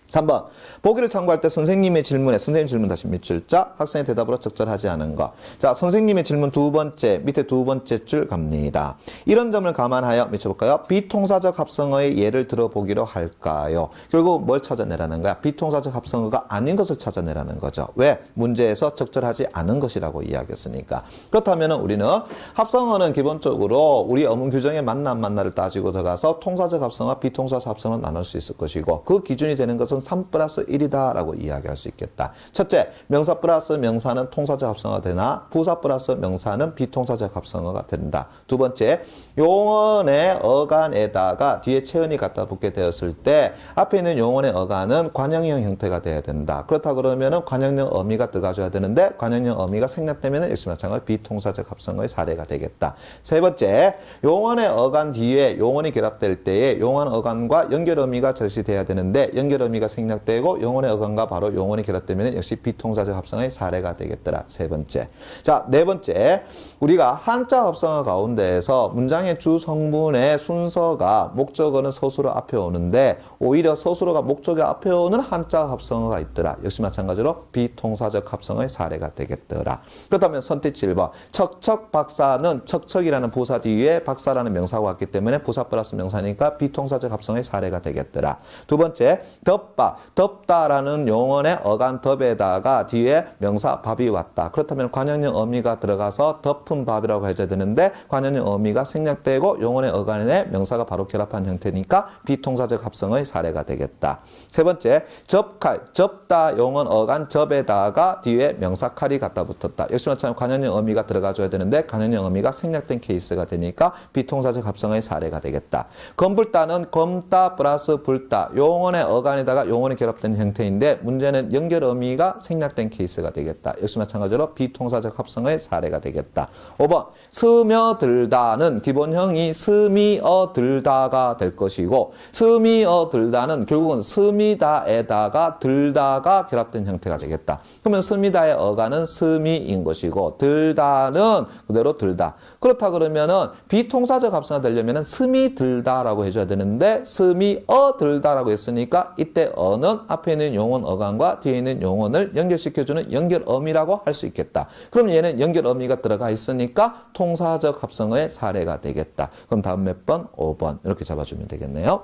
3번. 보기를 참고할 때 선생님의 질문에 선생님 질문 다시 밑줄자 학생의 대답으로 적절하지 않은 거. 자, 선생님의 질문 두 번째 밑에 두 번째 줄 갑니다. 이런 점을 감안하여 미쳐볼까요? 비통사적 합성어의 예를 들어보기로 할까요? 결국 뭘 찾아내라는 거야? 비통사적 합성어가 아닌 것을 찾아내라는 거죠. 왜? 문제에서 적절하지 않은 것이라고 이야기했으니까. 그렇다면 우리는 합성어는 기본적으로 우리 어문 규정의 맞나 안 맞나를 따지고 들어가서 통사적 합성어와 비통사적 합성어를 나눌 수 있을 것이고 그 기준이 되는 것은 3 플러스 1이다 라고 이야기할 수 있겠다. 첫째, 명사 플러스 명사는 통사적 합성어가 되나 부사 플러스 명사는 비통사적 합성어가 된다. 두 번째, 용언의 어간에다가 뒤에 체언이 갖다 붙게 되었을 때 앞에 있는 용언의 어간은 관형형 형태가 돼야 된다. 그렇다 그러면은 관형형 어미가 들어가줘야 되는데 관형형 어미가 생략되면은 역시 마찬가지로 비통사적 합성어의 사례가 되겠다. 세 번째, 용언의 어간 뒤에 용언이 결합될 때에 용언 어간과 연결 어미가 절시돼야 되는데 연결 어미가 생략되고 용언의 어간과 바로 용언이 결합되면 역시 비통사적 합성어의 사례가 되겠더라. 세 번째. 자, 네 번째. 우리가 한자 합성어 가운데에서 문장의 주 성분의 순서가 목적어는 서술어 앞에 오는데 오히려 서술어가 목적어 앞에 오는 한자 합성어가 있더라. 역시 마찬가지로 비통사적 합성어의 사례가 되겠더라. 그렇다면 선택지 1번. 척척 박사는 척척이라는 부사 뒤에 박사라는 명사가 왔기 때문에 부사 플러스 명사니까 비통사적 합성어의 사례가 되겠더라. 두 번째. 덮밥, 덮다라는 용언의 어간 덮에다가 뒤에 명사 밥이 왔다. 그렇다면 관형형 어미가 들어가서 덮은 밥이라고 해줘야 되는데 관형형 어미가 생략되고 용언의 어간에 명사가 바로 결합한 형태니까 비통사적 합성의 사례가 되겠다. 세 번째, 접칼, 접다 용언 어간 접에다가 뒤에 명사 칼이 갖다 붙었다. 역시 마찬가지로 관형형 어미가 들어가줘야 되는데 관형형 어미가 생략된 케이스가 되니까 비통사적 합성의 사례가 되겠다. 검불다는 검다 플러스 불다 용언의 어간에다가 용언이 결합된 형태인데 문제는 연결 어미가 생략된 케이스가 되겠다. 역시 마찬가지로 비통사적 합성의 사례가 되겠다. 5번 스며들다는 기본형이 스미어들다가 될 것이고 스미어들다는 결국은 스미다에다가 들다가 결합된 형태가 되겠다. 그러면 스미다의 어간은 스미인 것이고 들다는 그대로 들다. 그렇다 그러면은 비통사적 합성이 되려면은 스미들다라고 해줘야 되는데 스미어들다라고 했으니까 이때 어는 앞에 있는 용언 어간과 뒤에 있는 용언을 연결시켜주는 연결어미라고 할 수 있겠다. 그럼 얘는 연결어미가 들어가 있으니까 통사적 합성의 사례가 되겠다. 그럼 다음 몇 번? 5번 이렇게 잡아주면 되겠네요.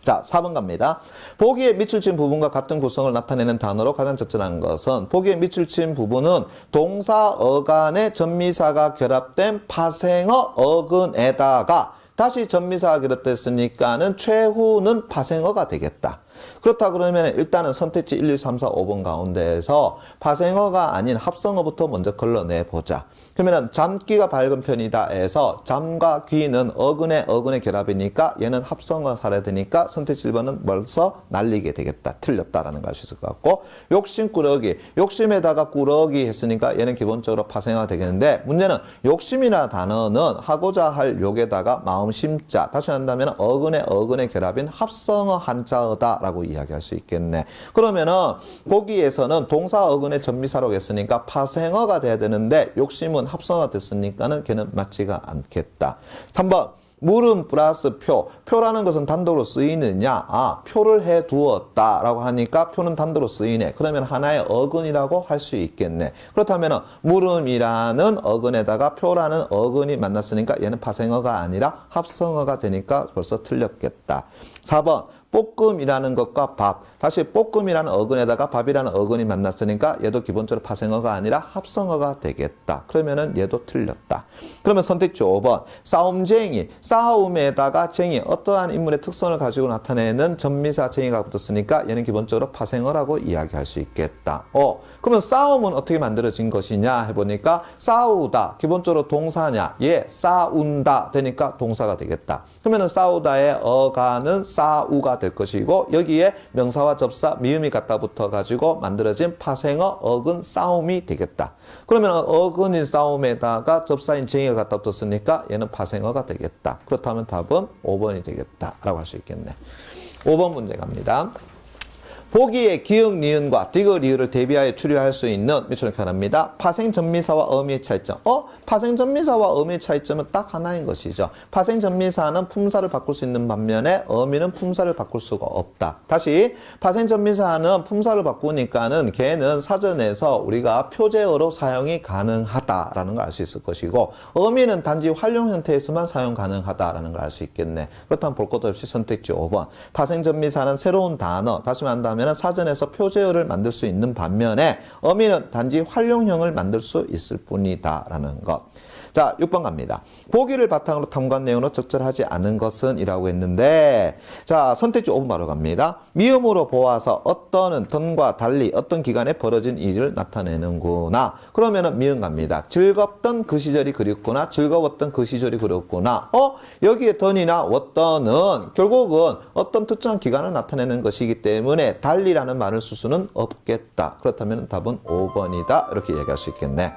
자, 4번 갑니다. 보기에 밑줄 친 부분과 같은 구성을 나타내는 단어로 가장 적절한 것은 보기에 밑줄 친 부분은 동사 어간의 전미사가 결합된 파생어 어근에다가 다시 전미사가 결합됐으니까는 최후는 파생어가 되겠다. 그렇다 그러면 일단은 선택지 1, 2, 3, 4, 5번 가운데에서 파생어가 아닌 합성어부터 먼저 걸러내보자. 그러면 잠귀가 밝은 편이다 해서 잠과 귀는 어근의 결합이니까 얘는 합성어 사례되니까 선택지 1번은 벌써 날리게 되겠다. 틀렸다라는 걸 알 수 있을 것 같고 욕심꾸러기, 욕심에다가 꾸러기 했으니까 얘는 기본적으로 파생어가 되겠는데 문제는 욕심이라는 단어는 하고자 할 욕에다가 마음심자 다시 한다면 어근의 결합인 합성어 한자어다 라고 이야기할 수 있겠네. 그러면은 보기에서는 동사 어근의 전미사로 했으니까 파생어가 돼야 되는데 욕심은 합성어가 됐으니까는 걔는 맞지가 않겠다. 3번 물음 플러스 표. 표라는 것은 단독으로 쓰이느냐? 아, 표를 해 두었다라고 하니까 표는 단독으로 쓰이네. 그러면 하나의 어근이라고 할 수 있겠네. 그렇다면 물음이라는 어근에다가 표라는 어근이 만났으니까 얘는 파생어가 아니라 합성어가 되니까 벌써 틀렸겠다. 4번 볶음이라는 것과 밥. 다시 볶음이라는 어근에다가 밥이라는 어근이 만났으니까 얘도 기본적으로 파생어가 아니라 합성어가 되겠다. 그러면은 얘도 틀렸다. 그러면 선택지 5번 싸움쟁이. 싸움에다가 쟁이. 어떠한 인물의 특성을 가지고 나타내는 전미사 쟁이가 붙었으니까 얘는 기본적으로 파생어라고 이야기할 수 있겠다. 그러면 싸움은 어떻게 만들어진 것이냐 해보니까 싸우다. 기본적으로 동사냐? 예, 싸운다. 되니까 동사가 되겠다. 그러면은 싸우다의 어간은 싸우가 될 것이고 여기에 명사와 접사 미음이 갖다 붙어 가지고 만들어진 파생어 어근 싸움이 되겠다. 그러면 어근인 싸움에다가 접사인 쟁이가 갖다 붙었으니까 얘는 파생어가 되겠다. 그렇다면 답은 5번이 되겠다라고 할 수 있겠네. 5번 문제 갑니다. 보기에 기역, 니은과 디귿, 리을을 대비하여 추려할 수 있는 밑줄을 표현합니다. 파생 전미사와 어미의 차이점. 파생 전미사와 어미의 차이점은 딱 하나인 것이죠. 파생 전미사는 품사를 바꿀 수 있는 반면에 어미는 품사를 바꿀 수가 없다. 다시 파생 전미사는 품사를 바꾸니까는 걔는 사전에서 우리가 표제어로 사용이 가능하다라는 걸 알 수 있을 것이고 어미는 단지 활용 형태에서만 사용 가능하다라는 걸 알 수 있겠네. 그렇다면 볼 것도 없이 선택지 5번. 파생 전미사는 새로운 단어, 다시 말한다면 사전에서 표제어를 만들 수 있는 반면에 어미는 단지 활용형을 만들 수 있을 뿐이다 라는 것. 자, 6번 갑니다. 보기를 바탕으로 탐구한 내용으로 적절하지 않은 것은 이라고 했는데 자, 선택지 5번 바로 갑니다. 미음으로 보아서 어떤은 던과 달리 어떤 기간에 벌어진 일을 나타내는구나. 그러면은 미음 갑니다. 즐겁던 그 시절이 그립구나. 즐거웠던 그 시절이 그립구나. 여기에 던이나 어떤은 결국은 어떤 특정한 기간을 나타내는 것이기 때문에 달리라는 말을 쓸 수는 없겠다. 그렇다면 답은 5번이다. 이렇게 얘기할 수 있겠네.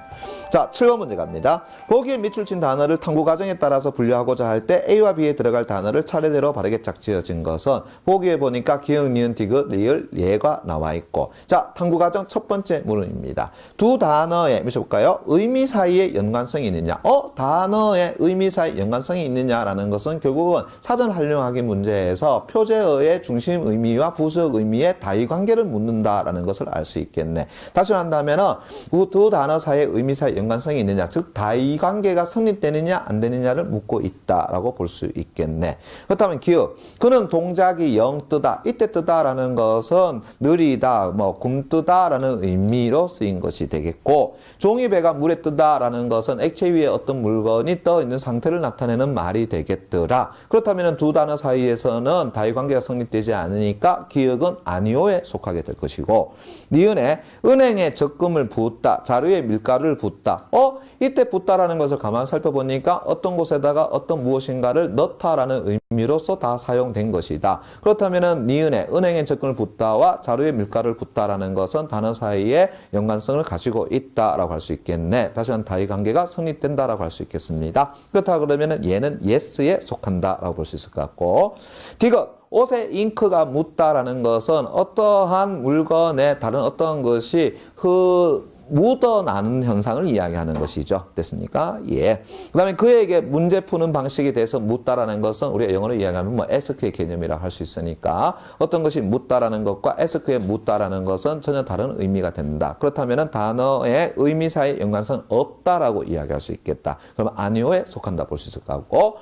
자, 7번 문제 갑니다. 보기에 밑줄 친 단어를 탐구 과정에 따라서 분류하고자 할 때 A와 B에 들어갈 단어를 차례대로 바르게 짝지어진 것은 보기에 보니까 기역, 니은, 디귿, 리을, 예가 나와 있고 자, 탐구 과정 첫 번째 물음입니다. 두 단어의 미쳐볼까요? 의미 사이에 연관성이 있느냐? 단어의 의미 사이에 연관성이 있느냐라는 것은 결국은 사전 활용하기 문제에서 표제어의 중심 의미와 부수역 의미의 다이 관계를 묻는다라는 것을 알 수 있겠네. 다시 한다면은 두 단어 사이에 의미 사이에 연관성이 있느냐? 즉 다이 관계 관계가 성립되느냐 안 되느냐를 묻고 있다라고 볼 수 있겠네. 그렇다면 기억. 그는 동작이 영 뜨다. 이때 뜨다라는 것은 느리다, 뭐 굼뜨다라는 의미로 쓰인 것이 되겠고, 종이배가 물에 뜨다라는 것은 액체 위에 어떤 물건이 떠 있는 상태를 나타내는 말이 되겠더라. 그렇다면 두 단어 사이에서는 다의 관계가 성립되지 않으니까 기억은 아니오에 속하게 될 것이고, 니은에 은행에 적금을 붓다, 자료에 밀가루를 붓다. 이때 붓다라는 것을 가만 살펴보니까 어떤 곳에다가 어떤 무엇인가를 넣다라는 의미로서 다 사용된 것이다. 그렇다면 니은에 은행에 적금을 붓다와 자료에 밀가루를 붓다라는 것은 단어 사이에 연관성을 가지고 있다라고 할 수 있겠네. 다시 한번 다의 관계가 성립된다라고 할 수 있겠습니다. 그렇다 그러면 얘는 yes에 속한다라고 볼 수 있을 것 같고, 디귿. 옷에 잉크가 묻다라는 것은 어떠한 물건에 다른 어떤 것이 묻어나는 현상을 이야기하는 것이죠. 됐습니까? 예. 그 다음에 그에게 문제 푸는 방식에 대해서 묻다라는 것은 우리가 영어로 이야기하면 뭐 ask의 개념이라고 할 수 있으니까 어떤 것이 묻다라는 것과 ask의 묻다라는 것은 전혀 다른 의미가 된다. 그렇다면 단어의 의미 사이 연관성 없다라고 이야기할 수 있겠다. 그러면 아니오에 속한다 볼 수 있을 것 같고,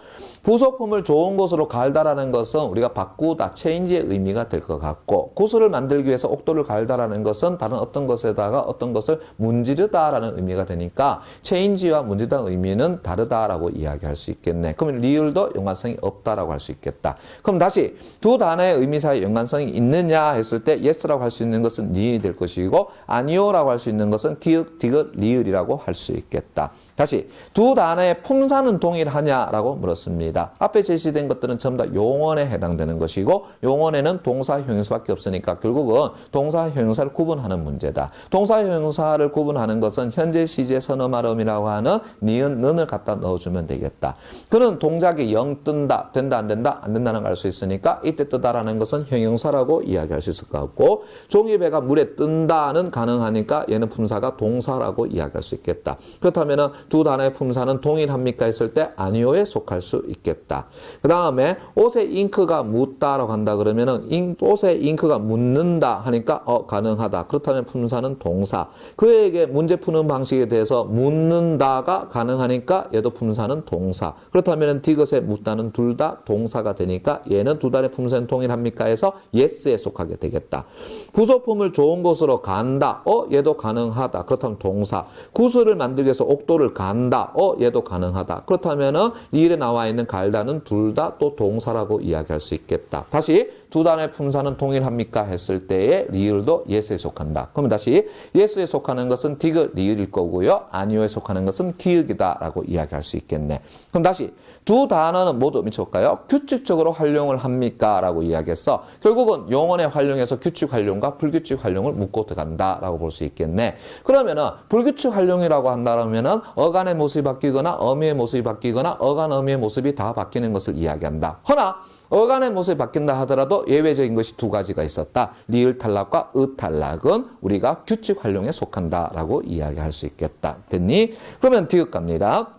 부속품을 좋은 곳으로 갈다라는 것은 우리가 바꾸다, 체인지의 의미가 될 것 같고, 구슬을 만들기 위해서 옥도를 갈다라는 것은 다른 어떤 것에다가 어떤 것을 문지르다라는 의미가 되니까 체인지와 문지르다 의미는 다르다라고 이야기할 수 있겠네. 그러면 리을도 연관성이 없다라고 할 수 있겠다. 그럼 다시 두 단어의 의미 사이 연관성이 있느냐 했을 때 yes라고 할 수 있는 것은 니은이 될 것이고, 아니오라고 할 수 있는 것은 기역, 디귿, 리을이라고 할 수 있겠다. 다시 두 단어의 품사는 동일하냐라고 물었습니다. 앞에 제시된 것들은 전부 다 용언에 해당되는 것이고, 용언에는 동사, 형용사밖에 없으니까 결국은 동사, 형용사를 구분하는 문제다. 동사, 형용사를 구분하는 것은 현재 시제 선어말음이라고 하는 니은, 는을 갖다 넣어주면 되겠다. 그는 동작이 영 뜬다, 된다, 안 된다, 안 된다는 걸 알 수 있으니까 이때 뜨다라는 것은 형용사라고 이야기할 수 있을 것 같고, 종이배가 물에 뜬다는 가능하니까 얘는 품사가 동사라고 이야기할 수 있겠다. 그렇다면 두 단어의 품사는 동일합니까 했을 때 아니오에 속할 수 있겠다. 그 다음에 옷에 잉크가 묻다라고 한다 그러면은 옷에 잉크가 묻는다 하니까 가능하다. 그렇다면 품사는 동사. 그에게 문제 푸는 방식에 대해서 묻는다가 가능하니까 얘도 품사는 동사. 그렇다면 디귿에 묻다는 둘 다 동사가 되니까 얘는 두 단어의 품사는 동일합니까 해서 yes에 속하게 되겠다. 부속품을 좋은 곳으로 간다. 얘도 가능하다. 그렇다면 동사. 구슬을 만들기 위해서 옥도를 간다. 얘도 가능하다. 그렇다면은 리을에 나와 있는 갈다는 둘 다 또 동사라고 이야기할 수 있겠다. 다시 두 단어의 품사는 동일합니까 했을 때에 리을도 yes에 속한다. 그러면 다시 yes에 속하는 것은 디귿, 리을일 거고요. 아니오에 속하는 것은 기역이다라고 이야기할 수 있겠네. 그럼 다시 두 단어는 모두 미쳐볼까요? 규칙적으로 활용을 합니까? 라고 이야기했어. 결국은 용언의 활용에서 규칙 활용과 불규칙 활용을 묶고 들어간다라고 볼 수 있겠네. 그러면은 불규칙 활용이라고 한다면은 어간의 모습이 바뀌거나 어미의 모습이 바뀌거나 어간, 어미의 모습이 다 바뀌는 것을 이야기한다. 허나 어간의 모습이 바뀐다 하더라도 예외적인 것이 두 가지가 있었다. 리을 탈락과 의 탈락은 우리가 규칙 활용에 속한다라고 이야기할 수 있겠다. 됐니? 그러면 디귿 갑니다.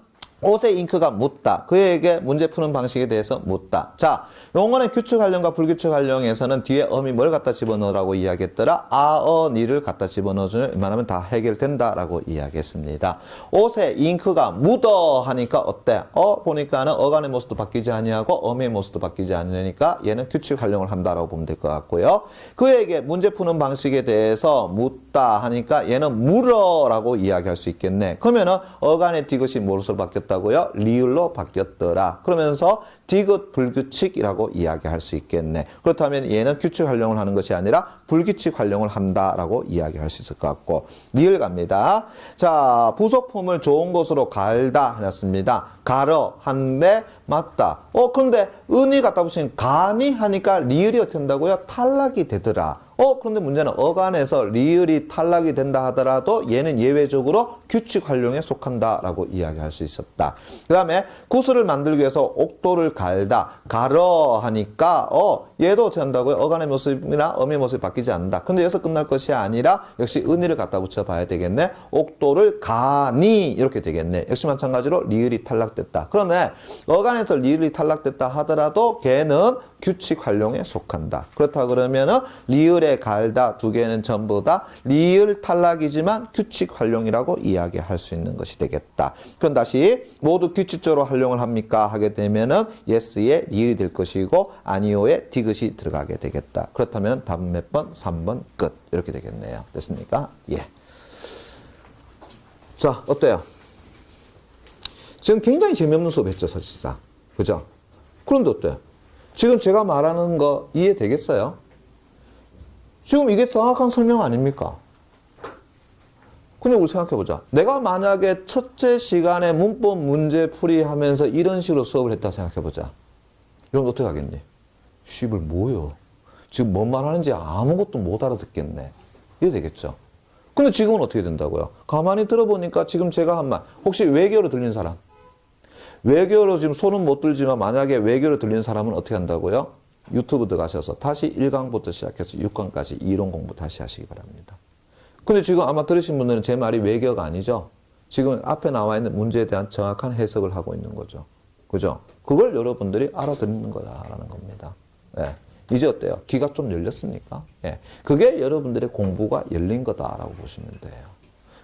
옷에 잉크가 묻다. 그에게 문제 푸는 방식에 대해서 묻다. 자, 용언의 규칙 활용과 불규칙 활용에서는 뒤에 어미 뭘 갖다 집어넣으라고 이야기했더라? 니를 갖다 집어넣어주면 웬만하면 다 해결된다라고 이야기했습니다. 옷에 잉크가 묻어 하니까 어때? 보니까는 어간의 모습도 바뀌지 아니하고 어미의 모습도 바뀌지 않으니까 얘는 규칙 활용을 한다라고 보면 될 것 같고요. 그에게 문제 푸는 방식에 대해서 묻다 하니까 얘는 물어라고 이야기할 수 있겠네. 그러면은 어간의 디귿이 무엇으로 바뀌었다? 고요 리을로 바뀌었더라. 그러면서 디귿 불규칙이라고 이야기할 수 있겠네. 그렇다면 얘는 규칙 활용을 하는 것이 아니라 불규칙 활용을 한다라고 이야기할 수 있을 것 같고, 리을 갑니다. 자, 부속품을 좋은 곳으로 갈다 해놨습니다. 가러 한데 맞다. 근데 은이 갖다 붙이면 가니 하니까 리을이 어떻게 된다고요? 탈락이 되더라. 그런데 문제는 어간에서 리을이 탈락이 된다 하더라도 얘는 예외적으로 규칙 활용에 속한다라고 이야기할 수 있었다. 그 다음에 구슬을 만들기 위해서 옥도를 갈다. 가러 하니까 얘도 어떻게 한다고요? 어간의 모습이나 어미의 모습이 바뀌지 않는다. 근데 여기서 끝날 것이 아니라 역시 은이를 갖다 붙여 봐야 되겠네. 옥도를 가니 이렇게 되겠네. 역시 마찬가지로 리을이 탈락됐다. 그런데 어간에서 리을이 탈락됐다 하더라도 걔는 규칙 활용에 속한다. 그렇다 그러면은 리을에 갈다 두 개는 전부 다 리을 탈락이지만 규칙 활용이라고 이야기할 수 있는 것이 되겠다. 그럼 다시 모두 규칙적으로 활용을 합니까? 하게 되면은 yes에 리을이 될 것이고 아니오에 디귿이 들어가게 되겠다. 그렇다면 답은 몇 번? 3번 끝. 이렇게 되겠네요. 됐습니까? 예. 자, 어때요? 지금 굉장히 재미없는 수업했죠, 사실상. 그죠? 그런데 어때요? 지금 제가 말하는 거 이해되겠어요? 지금 이게 정확한 설명 아닙니까? 근데 우리 생각해보자. 내가 만약에 첫째 시간에 문법 문제 풀이 하면서 이런 식으로 수업을 했다 생각해보자. 이러면 어떻게 하겠니? 씨발 뭐요? 지금 뭔 말하는지 아무것도 못 알아듣겠네. 이래 되겠죠? 근데 지금은 어떻게 된다고요? 가만히 들어보니까 지금 제가 한 말, 혹시 외계어로 들린 사람? 외계어로 지금 손은 못 들지만 만약에 외계어로 들린 사람은 어떻게 한다고요? 유튜브 들어가셔서 다시 1강부터 시작해서 6강까지 이론 공부 다시 하시기 바랍니다. 근데 지금 아마 들으신 분들은 제 말이 외계어가 아니죠? 지금 앞에 나와 있는 문제에 대한 정확한 해석을 하고 있는 거죠. 그죠? 그걸 여러분들이 알아듣는 거다라는 겁니다. 예. 이제 어때요? 귀가 좀 열렸습니까? 예. 그게 여러분들의 공부가 열린 거다라고 보시면 돼요.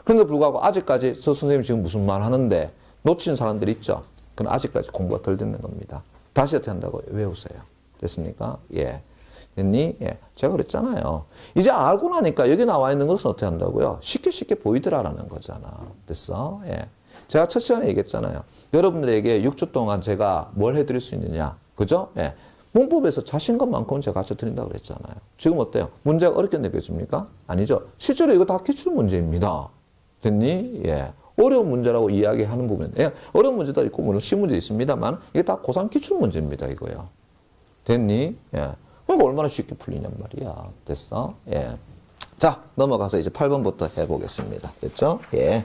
그런데 불구하고 아직까지 저 선생님 지금 무슨 말 하는데 놓친 사람들 있죠? 그럼 아직까지 공부가 덜 됐는 겁니다. 다시 어떻게 한다고요? 외우세요. 됐습니까? 예. 됐니? 예. 제가 그랬잖아요. 이제 알고 나니까 여기 나와 있는 것은 어떻게 한다고요? 쉽게 보이더라라는 거잖아. 됐어? 예. 제가 첫 시간에 얘기했잖아요. 여러분들에게 6주 동안 제가 뭘 해드릴 수 있느냐. 그죠? 예. 문법에서 자신감만큼은 제가 가르쳐 드린다고 그랬잖아요. 지금 어때요? 문제가 어렵게 느껴집니까? 아니죠. 실제로 이거 다 기출 문제입니다. 됐니? 예. 어려운 문제라고 이야기하는 부분. 예. 어려운 문제도 있고, 물론 쉬운 문제 있습니다만, 이게 다 고3 기출 문제입니다, 이거요. 됐니? 예. 그러니까 얼마나 쉽게 풀리냔 말이야. 됐어? 예. 자, 넘어가서 이제 8번부터 해보겠습니다. 됐죠? 예.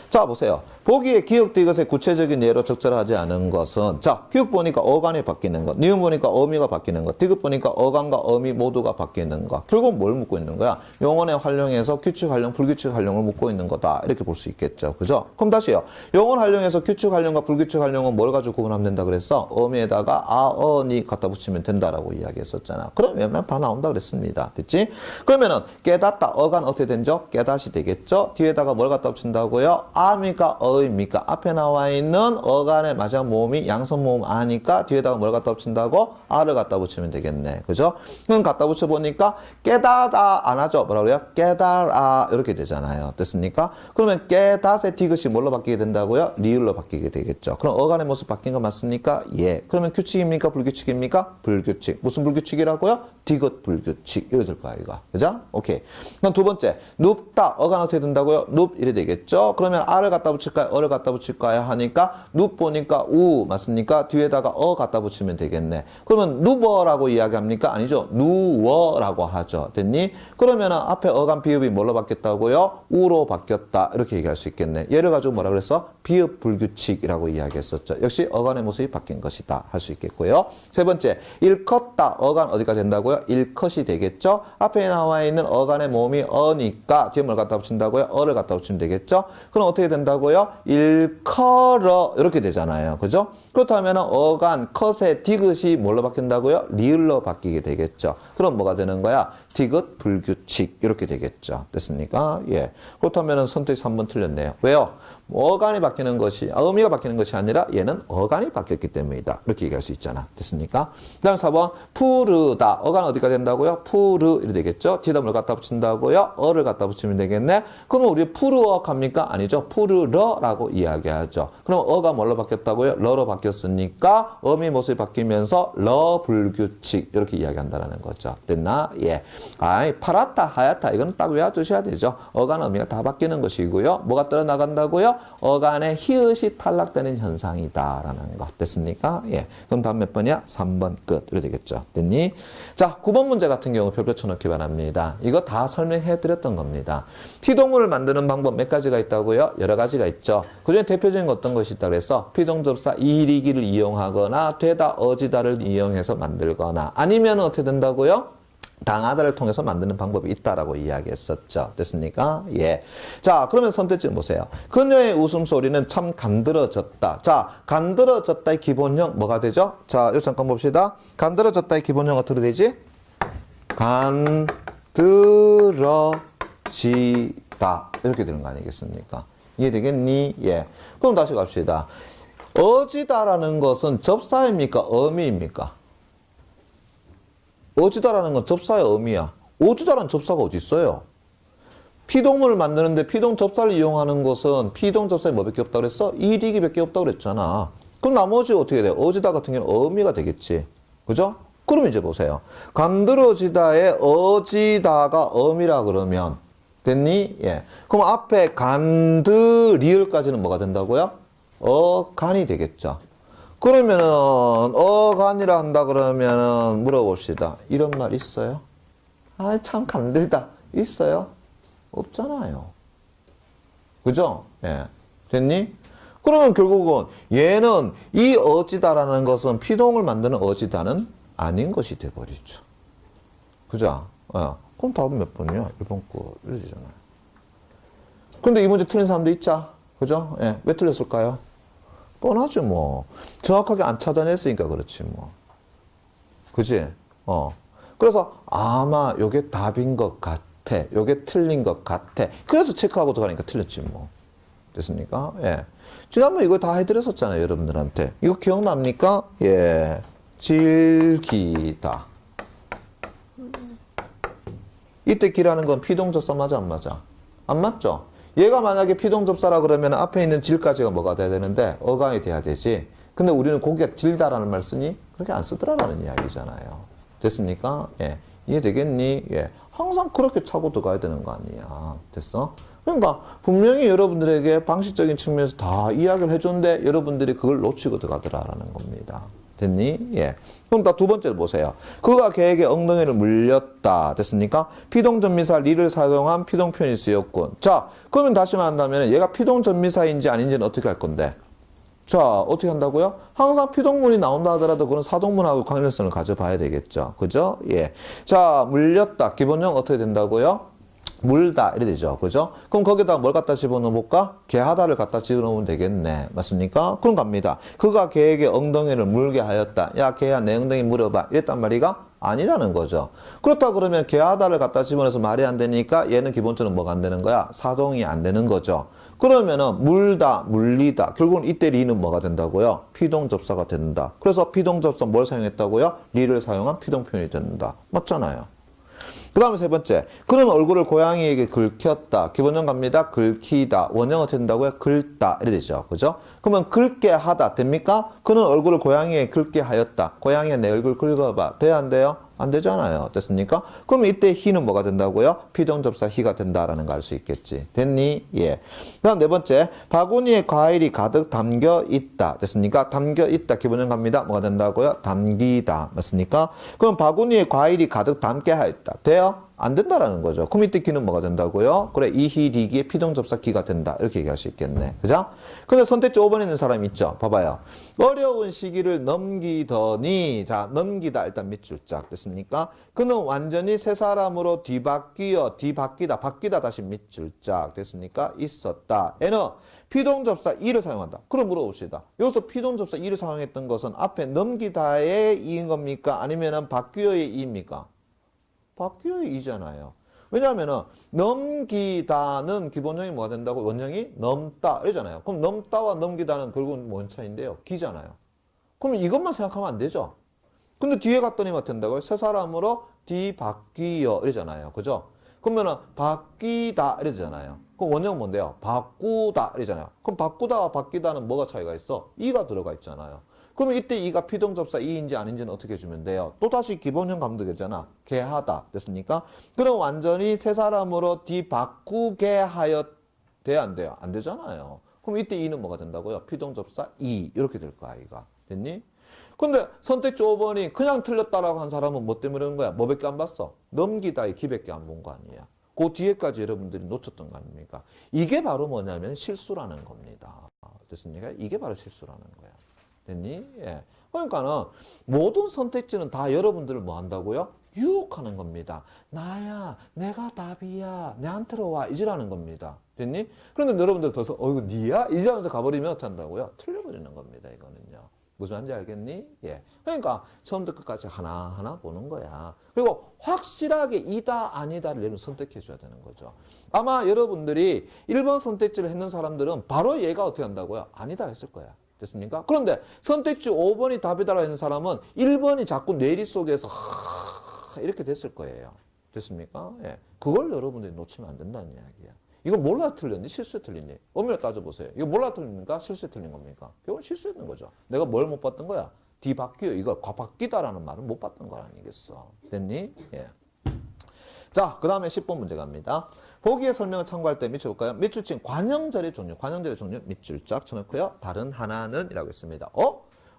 자, 보세요. 보기에 기역 디귿의 구체적인 예로 적절하지 않은 것은, 자, 기역 보니까 어간이 바뀌는 것, 니은 보니까 어미가 바뀌는 것, 디귿 보니까 어간과 어미 모두가 바뀌는 것. 결국 뭘 묻고 있는 거야? 영혼의 활용에서 규칙 활용, 불규칙 활용을 묻고 있는 거다. 이렇게 볼 수 있겠죠. 그죠? 그럼 다시요. 영혼 활용에서 규칙 활용과 불규칙 활용은 뭘 가지고 구분하면 된다 그랬어? 어미에다가 아, 어, 니 갖다 붙이면 된다라고 이야기했었잖아. 그러면 다 나온다 그랬습니다. 됐지? 그러면은 깨닫다, 어간 어떻게 된죠? 깨닫이 되겠죠? 뒤에다가 뭘 갖다 붙인다고요? 아미가 어입니까? 앞에 나와 있는 어간의 마지막 모음이 양선 모음 아니까 뒤에다가 뭘 갖다 붙인다고? 아를 갖다 붙이면 되겠네. 그죠? 그럼 갖다 붙여보니까 깨닫아 안 하죠? 뭐라고요? 깨달아 이렇게 되잖아요. 됐습니까? 그러면 깨닫의 디귿이 뭘로 바뀌게 된다고요? 리을로 바뀌게 되겠죠. 그럼 어간의 모습 바뀐 거 맞습니까? 예. 그러면 규칙입니까? 불규칙입니까? 불규칙. 무슨 불규칙이라고요? 디귿 불규칙. 이래 될 거야, 이거. 그죠? 오케이. 그럼 두 번째. 눕다. 어간 어떻게 된다고요? 눕 이래 되겠죠? 그러면 아를 갖다 붙일까요? 어를 갖다 붙일까요? 하니까 눕 보니까 우 맞습니까? 뒤에다가 어 갖다 붙이면 되겠네. 그러면 누버라고 이야기합니까? 아니죠. 누워라고 하죠. 됐니? 그러면 앞에 어간 비읍이 뭘로 바뀌었다고요? 우로 바뀌었다. 이렇게 얘기할 수 있겠네. 얘를 가지고 뭐라 그랬어? 비읍 불규칙이라고 이야기했었죠. 역시 어간의 모습이 바뀐 것이다. 할 수 있겠고요. 세 번째. 일컸다. 어간 어디가 된다고요? 일컷이 되겠죠? 앞에 나와 있는 어간의 모음이 어니까 뒤에 뭘 갖다 붙인다고요? 어를 갖다 붙이면 되겠죠? 그럼 어떻게 된다고요? 일컬어 이렇게 되잖아요. 그죠? 그렇다면 어간 컷의 디귿이 뭘로 바뀐다고요? 리을로 바뀌게 되겠죠. 그럼 뭐가 되는 거야? 디귿 불규칙 이렇게 되겠죠. 됐습니까? 예. 그렇다면 선택 3번 틀렸네요. 왜요? 어간이 바뀌는 것이 어미가 바뀌는 것이 아니라 얘는 어간이 바뀌었기 때문이다. 이렇게 얘기할 수 있잖아. 됐습니까? 그다음 4번 푸르다. 어간 어디가 된다고요? 푸르 이렇게 되겠죠. 뒤에다 뭘 갖다 붙인다고요? 어를 갖다 붙이면 되겠네. 그러면 우리 푸르어 합니까? 아니죠. 푸르러라고 이야기하죠. 그럼 어가 뭘로 바뀌었다고요? 러로 바뀌었으니까 어미 모습이 바뀌면서 러 불규칙 이렇게 이야기한다는 거죠. 됐나? 예. 아이 파랗다 하얗다 이건 딱 외워두셔야 되죠. 어간 어미가 다 바뀌는 것이고요. 뭐가 떨어나간다고요? 어간의 히읗이 탈락되는 현상이다라는 거. 됐습니까? 예. 그럼 다음 몇 번이야? 3번 끝. 이렇게 되겠죠. 됐니? 자, 9번 문제 같은 경우 별표 쳐놓기 바랍니다. 이거 다 설명해 드렸던 겁니다. 피동물을 만드는 방법 몇 가지가 있다고요? 여러 가지가 있죠. 그중에 대표적인 어떤 것이 있다고 해서 피동접사 이리기를 이용하거나 되다 어지다를 이용해서 만들거나 아니면 어떻게 된다고요? 당하다를 통해서 만드는 방법이 있다라고 이야기했었죠. 됐습니까? 예. 자, 그러면 선택지 보세요. 그녀의 웃음소리는 참 간드러졌다. 자, 간드러졌다의 기본형 뭐가 되죠? 자, 여기 잠깐 봅시다. 간드러졌다의 기본형 어떻게 되지? 간드러지다. 이렇게 되는 거 아니겠습니까? 이해되겠니? 예. 그럼 다시 갑시다. 어지다라는 것은 접사입니까? 어미입니까? 어지다라는 건 접사의 어미야. 오지다라는 접사가 어디 있어요? 피동물을 만드는데 피동 접사를 이용하는 것은 피동 접사에 뭐밖에 없다고 그랬어? 이리기밖에 없다고 그랬잖아. 그럼 나머지 어떻게 돼? 어지다 같은 경우는 어미가 되겠지. 그죠? 그럼 이제 보세요. 간드러지다의 어지다가 어미라 그러면 됐니? 예. 그럼 앞에 간드 리을까지는 뭐가 된다고요? 어간이 되겠죠. 그러면은 어간이라 한다 그러면은 물어봅시다. 이런 말 있어요? 아, 참 간들다. 있어요? 없잖아요. 그죠? 예. 됐니? 그러면 결국은 얘는 이 어지다라는 것은 피동을 만드는 어지다는 아닌 것이 돼버리죠. 그죠? 예. 그럼 답은 몇 번이야? 1번 거 이러잖아요. 근데 이 문제 틀린 사람도 있자. 그죠? 예. 왜 틀렸을까요? 뻔하죠, 뭐. 정확하게 안 찾아냈으니까 그렇지, 뭐. 그지? 그래서 아마 요게 답인 것 같아. 요게 틀린 것 같아. 그래서 체크하고 들어가니까 틀렸지, 뭐. 됐습니까? 예. 지난번에 이거 다 해드렸었잖아요, 여러분들한테. 이거 기억납니까? 예. 질기다. 이때 기라는 건 피동접사 맞아, 안 맞아? 안 맞죠? 얘가 만약에 피동접사라 그러면 앞에 있는 질까지가 뭐가 돼야 되는데 어간이 돼야 되지. 근데 우리는 고기가 질다라는 말 쓰니? 그렇게 안 쓰더라라는 이야기잖아요. 됐습니까? 예. 이해되겠니? 예. 항상 그렇게 차고 들어가야 되는 거 아니야. 됐어? 그러니까 분명히 여러분들에게 방식적인 측면에서 다 이야기를 해줬는데 여러분들이 그걸 놓치고 들어가더라라는 겁니다. 됐니? 예. 그럼 다 두 번째 보세요. 그가 걔에게 엉덩이를 물렸다. 됐습니까? 피동전미사 리를 사용한 피동표현이 쓰였군. 자, 그러면 다시 말한다면 얘가 피동전미사인지 아닌지는 어떻게 할 건데? 자, 어떻게 한다고요? 항상 피동문이 나온다 하더라도 그런 사동문하고 관련성을 가져봐야 되겠죠. 그죠? 예. 자, 물렸다. 기본형 어떻게 된다고요? 물다 이래 되죠. 그죠? 그럼 거기다 뭘 갖다 집어넣어 볼까? 개하다를 갖다 집어넣으면 되겠네. 맞습니까? 그럼 갑니다. 그가 개에게 엉덩이를 물게 하였다. 야, 개야, 내 엉덩이 물어봐. 이랬단 말이가 아니라는 거죠. 그렇다 그러면 개하다를 갖다 집어넣어서 말이 안 되니까 얘는 기본적으로 뭐가 안 되는 거야? 사동이 안 되는 거죠. 그러면은 물다, 물리다. 결국은 이때 리는 뭐가 된다고요? 피동접사가 된다. 그래서 피동접사 뭘 사용했다고요? 리를 사용한 피동표현이 된다. 맞잖아요. 그 다음에 세 번째. 그는 얼굴을 고양이에게 긁혔다. 기본형 갑니다. 긁히다. 원형 어떻게 된다고요? 긁다. 이래 되죠. 그죠? 그러면 긁게 하다. 됩니까? 그는 얼굴을 고양이에게 긁게 하였다. 고양이가 내 얼굴 긁어봐. 돼야 안 돼요? 안 되잖아요. 됐습니까? 그러면 이때 히는 뭐가 된다고요? 피동접사 히가 된다라는 거 알 수 있겠지. 됐니? 예. 그 다음 네 번째. 바구니에 과일이 가득 담겨 있다. 됐습니까? 담겨 있다. 기본형 갑니다. 뭐가 된다고요? 담기다. 맞습니까? 그럼 바구니에 과일이 가득 담게 하였다. 돼요? 안 된다라는 거죠. 그럼 이때 기는 뭐가 된다고요? 그래, 이히 리기의 피동접사 기가 된다. 이렇게 얘기할 수 있겠네. 그죠? 근데 선택지 5번에 있는 사람 있죠? 봐봐요. 어려운 시기를 넘기더니, 자, 넘기다. 일단 밑줄 짝. 됐습니까? 그는 완전히 새 사람으로 뒤바뀌다. 바뀌다. 다시 밑줄 짝. 됐습니까? 있었다. 얘는 피동접사 이를 사용한다. 그럼 물어봅시다. 여기서 피동접사 이를 사용했던 것은 앞에 넘기다의 이인 겁니까? 아니면은 바뀌어의 이입니까? 바뀌어의 이잖아요. 왜냐하면은 넘기다는 기본형이 뭐가 된다고? 원형이 넘다 이러잖아요. 그럼 넘다와 넘기다는 결국은 뭔 차이인데요? 기잖아요. 그럼 이것만 생각하면 안 되죠. 근데 뒤에 갔더니 뭐 된다고요? 새 사람으로 뒤바뀌어 이러잖아요. 그죠? 그러면은 바뀌다 이러잖아요. 그럼 원형은 뭔데요? 바꾸다 이러잖아요. 그럼 바꾸다와 바뀌다는 뭐가 차이가 있어? 이가 들어가 있잖아요. 그러면 이때 이가 피동접사 이인지 아닌지는 어떻게 해주면 돼요? 또다시 기본형 가면 되겠잖아. 개하다. 됐습니까? 그럼 완전히 새 사람으로 뒤바꾸게 하여 돼야 안 돼요? 안 되잖아요. 그럼 이때 이는 뭐가 된다고요? 피동접사 이. 이렇게 될 거야, 이가. 됐니? 근데 선택지 5번이 그냥 틀렸다라고 한 사람은 뭐 때문에 그런 거야? 뭐밖에 안 봤어? 넘기다의 기밖에 안 본 거 아니야. 그 뒤에까지 여러분들이 놓쳤던 거 아닙니까? 이게 바로 뭐냐면 실수라는 겁니다. 됐습니까? 이게 바로 실수라는 거야. 됐니? 예. 그러니까는 모든 선택지는 다 여러분들을 뭐 한다고요? 유혹하는 겁니다. 나야, 내가 답이야, 내한테로 와, 이지라는 겁니다. 됐니? 그런데 여러분들 더서, 이거 니야? 이지하면서 가버리면 어떻게 한다고요? 틀려버리는 겁니다, 이거는요. 무슨 말인지 알겠니? 예. 그러니까 처음부터 끝까지 하나하나 보는 거야. 그리고 확실하게 이다, 아니다를 여러분 선택해 줘야 되는 거죠. 아마 여러분들이 1번 선택지를 했는 사람들은 바로 얘가 어떻게 한다고요? 아니다 했을 거야. 됐습니까? 그런데 선택지 5번이 답이다라고 했는 사람은 1번이 자꾸 뇌리 속에서 이렇게 됐을 거예요. 됐습니까? 예. 그걸 여러분들이 놓치면 안 된다는 이야기야. 이거 몰라 틀렸니? 실수에 틀렸니? 엄밀히 따져보세요. 이거 몰라 틀립니까? 실수에 틀린 겁니까? 이건 실수했는 거죠. 내가 뭘 못 봤던 거야? 뒤바뀌어. 이거 바뀌다라는 말은 못 봤던 거 아니겠어. 됐니? 예. 자, 그 다음에 10번 문제 갑니다. 보기의 설명을 참고할 때 밑줄 볼까요? 밑줄친 관형절의 종류. 관형절의 종류 밑줄 쫙 쳐놓고요. 다른 하나는 이라고 했습니다.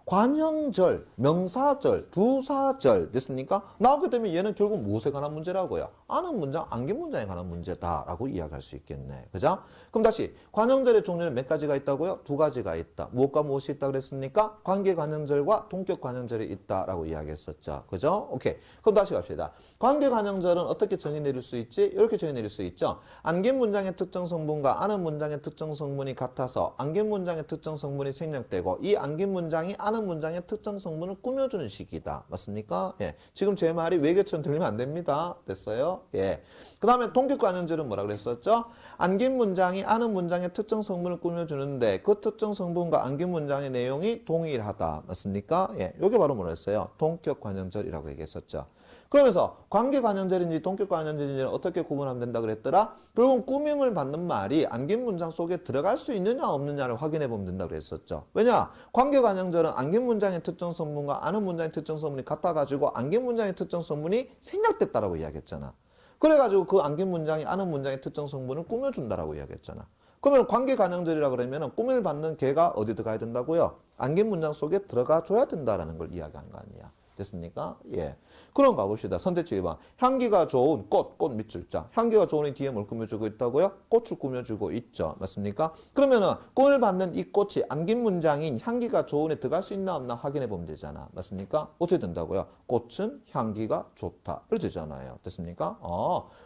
관형절, 명사절, 부사절 됐습니까? 나오기 때문에 얘는 결국 무엇에 관한 문제라고요? 아는 문장, 안긴 문장에 관한 문제다라고 이야기할 수 있겠네. 그죠? 그럼 다시 관형절의 종류는 몇 가지가 있다고요? 두 가지가 있다. 무엇과 무엇이 있다 그랬습니까? 관계 관형절과 동격 관형절이 있다라고 이야기했었죠. 그죠? 오케이. 그럼 다시 갑시다. 관계 관형절은 어떻게 정의 내릴 수 있지? 이렇게 정의 내릴 수 있죠. 안긴 문장의 특정 성분과 아는 문장의 특정 성분이 같아서 안긴 문장의 특정 성분이 생략되고 이 안긴 문장이 아는 문장의 특정 성분을 꾸며주는 식이다. 맞습니까? 예. 지금 제 말이 외계처럼 들리면 안 됩니다. 됐어요? 예. 그 다음에 동격 관형절은 뭐라 그랬었죠? 안긴 문장이 아는 문장의 특정 성분을 꾸며주는데 그 특정 성분과 안긴 문장의 내용이 동일하다. 맞습니까? 예. 요게 바로 뭐라 했어요? 동격 관형절이라고 얘기했었죠. 그러면서 관계 관형절인지 동격 관형절인지는 어떻게 구분하면 된다 그랬더라? 결국 꾸밈을 받는 말이 안긴 문장 속에 들어갈 수 있느냐 없느냐를 확인해 보면 된다 그랬었죠. 왜냐? 관계 관형절은 안긴 문장의 특정 성분과 아는 문장의 특정 성분이 같아가지고 안긴 문장의 특정 성분이 생략됐다라고 이야기했잖아. 그래가지고 그 안긴 문장이 아는 문장의 특정 성분을 꾸며준다라고 이야기했잖아. 그러면 관계 관형절이라 그러면은 꾸밈을 받는 개가 어디 들어가야 된다고요? 안긴 문장 속에 들어가 줘야 된다라는 걸 이야기한 거 아니야. 됐습니까? 예. 그럼 가봅시다. 선택지 1번. 향기가 좋은 꽃 밑줄자. 향기가 좋은 이 뒤에 뭘 꾸며주고 있다고요? 꽃을 꾸며주고 있죠. 맞습니까? 그러면은 꿀을 받는 이 꽃이 안긴 문장인 향기가 좋은에 들어갈 수 있나 없나 확인해 보면 되잖아. 맞습니까? 어떻게 된다고요? 꽃은 향기가 좋다. 이렇게 되잖아요. 됐습니까?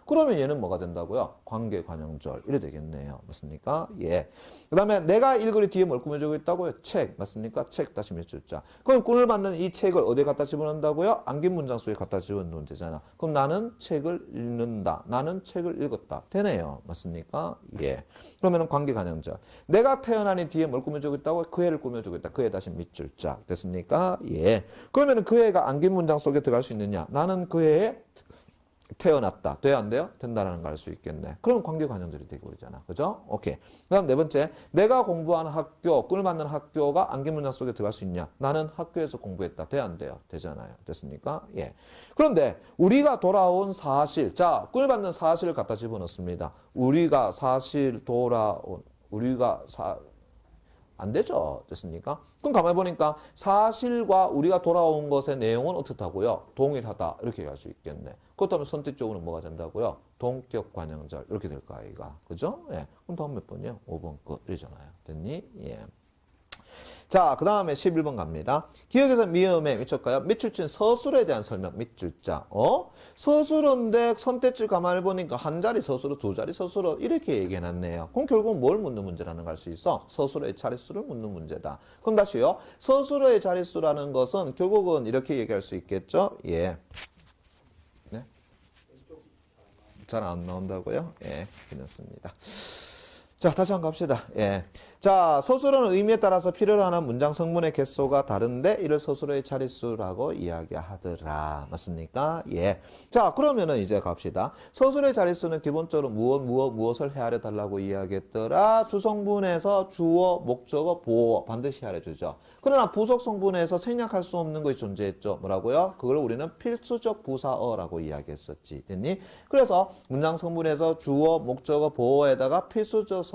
그러면 얘는 뭐가 된다고요? 관계 관형절. 이래 되겠네요. 맞습니까? 예. 그 다음에 내가 읽으리 뒤에 뭘 꾸며주고 있다고요? 책. 맞습니까? 책 다시 밑줄자. 그럼 꿀을 받는 이 책을 어디에 갖다 집어넣는다고요? 안긴 문장 속에 갖다 집어넣으면 되잖아. 그럼 나는 책을 읽는다. 나는 책을 읽었다. 되네요. 맞습니까? 예. 그러면은 관계 관형절. 내가 태어나니 뒤에 뭘 꾸며주고 있다고? 그 애를 꾸며주고 있다. 그 애 다시 밑줄 짝. 됐습니까? 예. 그러면은 그 애가 안긴 문장 속에 들어갈 수 있느냐? 나는 그 애에 태어났다. 돼야 안 돼요? 된다라는 걸 알 수 있겠네. 그럼 관계 관형절이 되고 그러잖아. 그죠? 오케이. 그 다음 네 번째. 내가 공부하는 학교, 꿀 맞는 학교가 안긴 문장 속에 들어갈 수 있냐? 나는 학교에서 공부했다. 돼야 안 돼요? 되잖아요. 됐습니까? 예. 그런데 우리가 돌아온 사실. 자, 꿀 받는 사실을 갖다 집어넣습니다. 우리가 사실 돌아온, 안 되죠. 됐습니까? 그럼 가만히 보니까 사실과 우리가 돌아온 것의 내용은 어떻다고요? 동일하다. 이렇게 얘기할 수 있겠네. 그렇다면 선택적으로 뭐가 된다고요? 동격 관형절. 이렇게 될 거 아이가. 그죠? 예. 그럼 다음 몇 번이요? 5번 끝. 이러잖아요. 됐니? 예. 자, 그 다음에 11번 갑니다. 기억에서 미음에 미쳤까요? 밑줄친 서술에 대한 설명, 밑줄자. 서술인데 선택지 가만히 보니까 한 자리 서술어, 두 자리 서술어 이렇게 얘기해놨네요. 그럼 결국 뭘 묻는 문제라는 걸 알 수 있어? 서술어의 자릿수를 묻는 문제다. 그럼 다시요. 서술어의 자릿수라는 것은 결국은 이렇게 얘기할 수 있겠죠? 예. 네? 잘 안 나온다고요? 예, 괜찮습니다. 자, 다시 한번 갑시다. 예. 자, 서술어는 의미에 따라서 필요로 하는 문장 성분의 개수가 다른데 이를 서술어의 자릿수라고 이야기하더라. 맞습니까? 예. 자, 그러면은 이제 갑시다. 서술어의 자릿수는 기본적으로 무엇을 헤아려 달라고 이야기했더라. 주성분에서 주어, 목적어, 보어 반드시 헤아려 주죠. 그러나 부속 성분에서 생략할 수 없는 것이 존재했죠. 뭐라고요? 그걸 우리는 필수적 부사어라고 이야기했었지. 됐니? 그래서 문장 성분에서 주어, 목적어, 보어에다가 필수적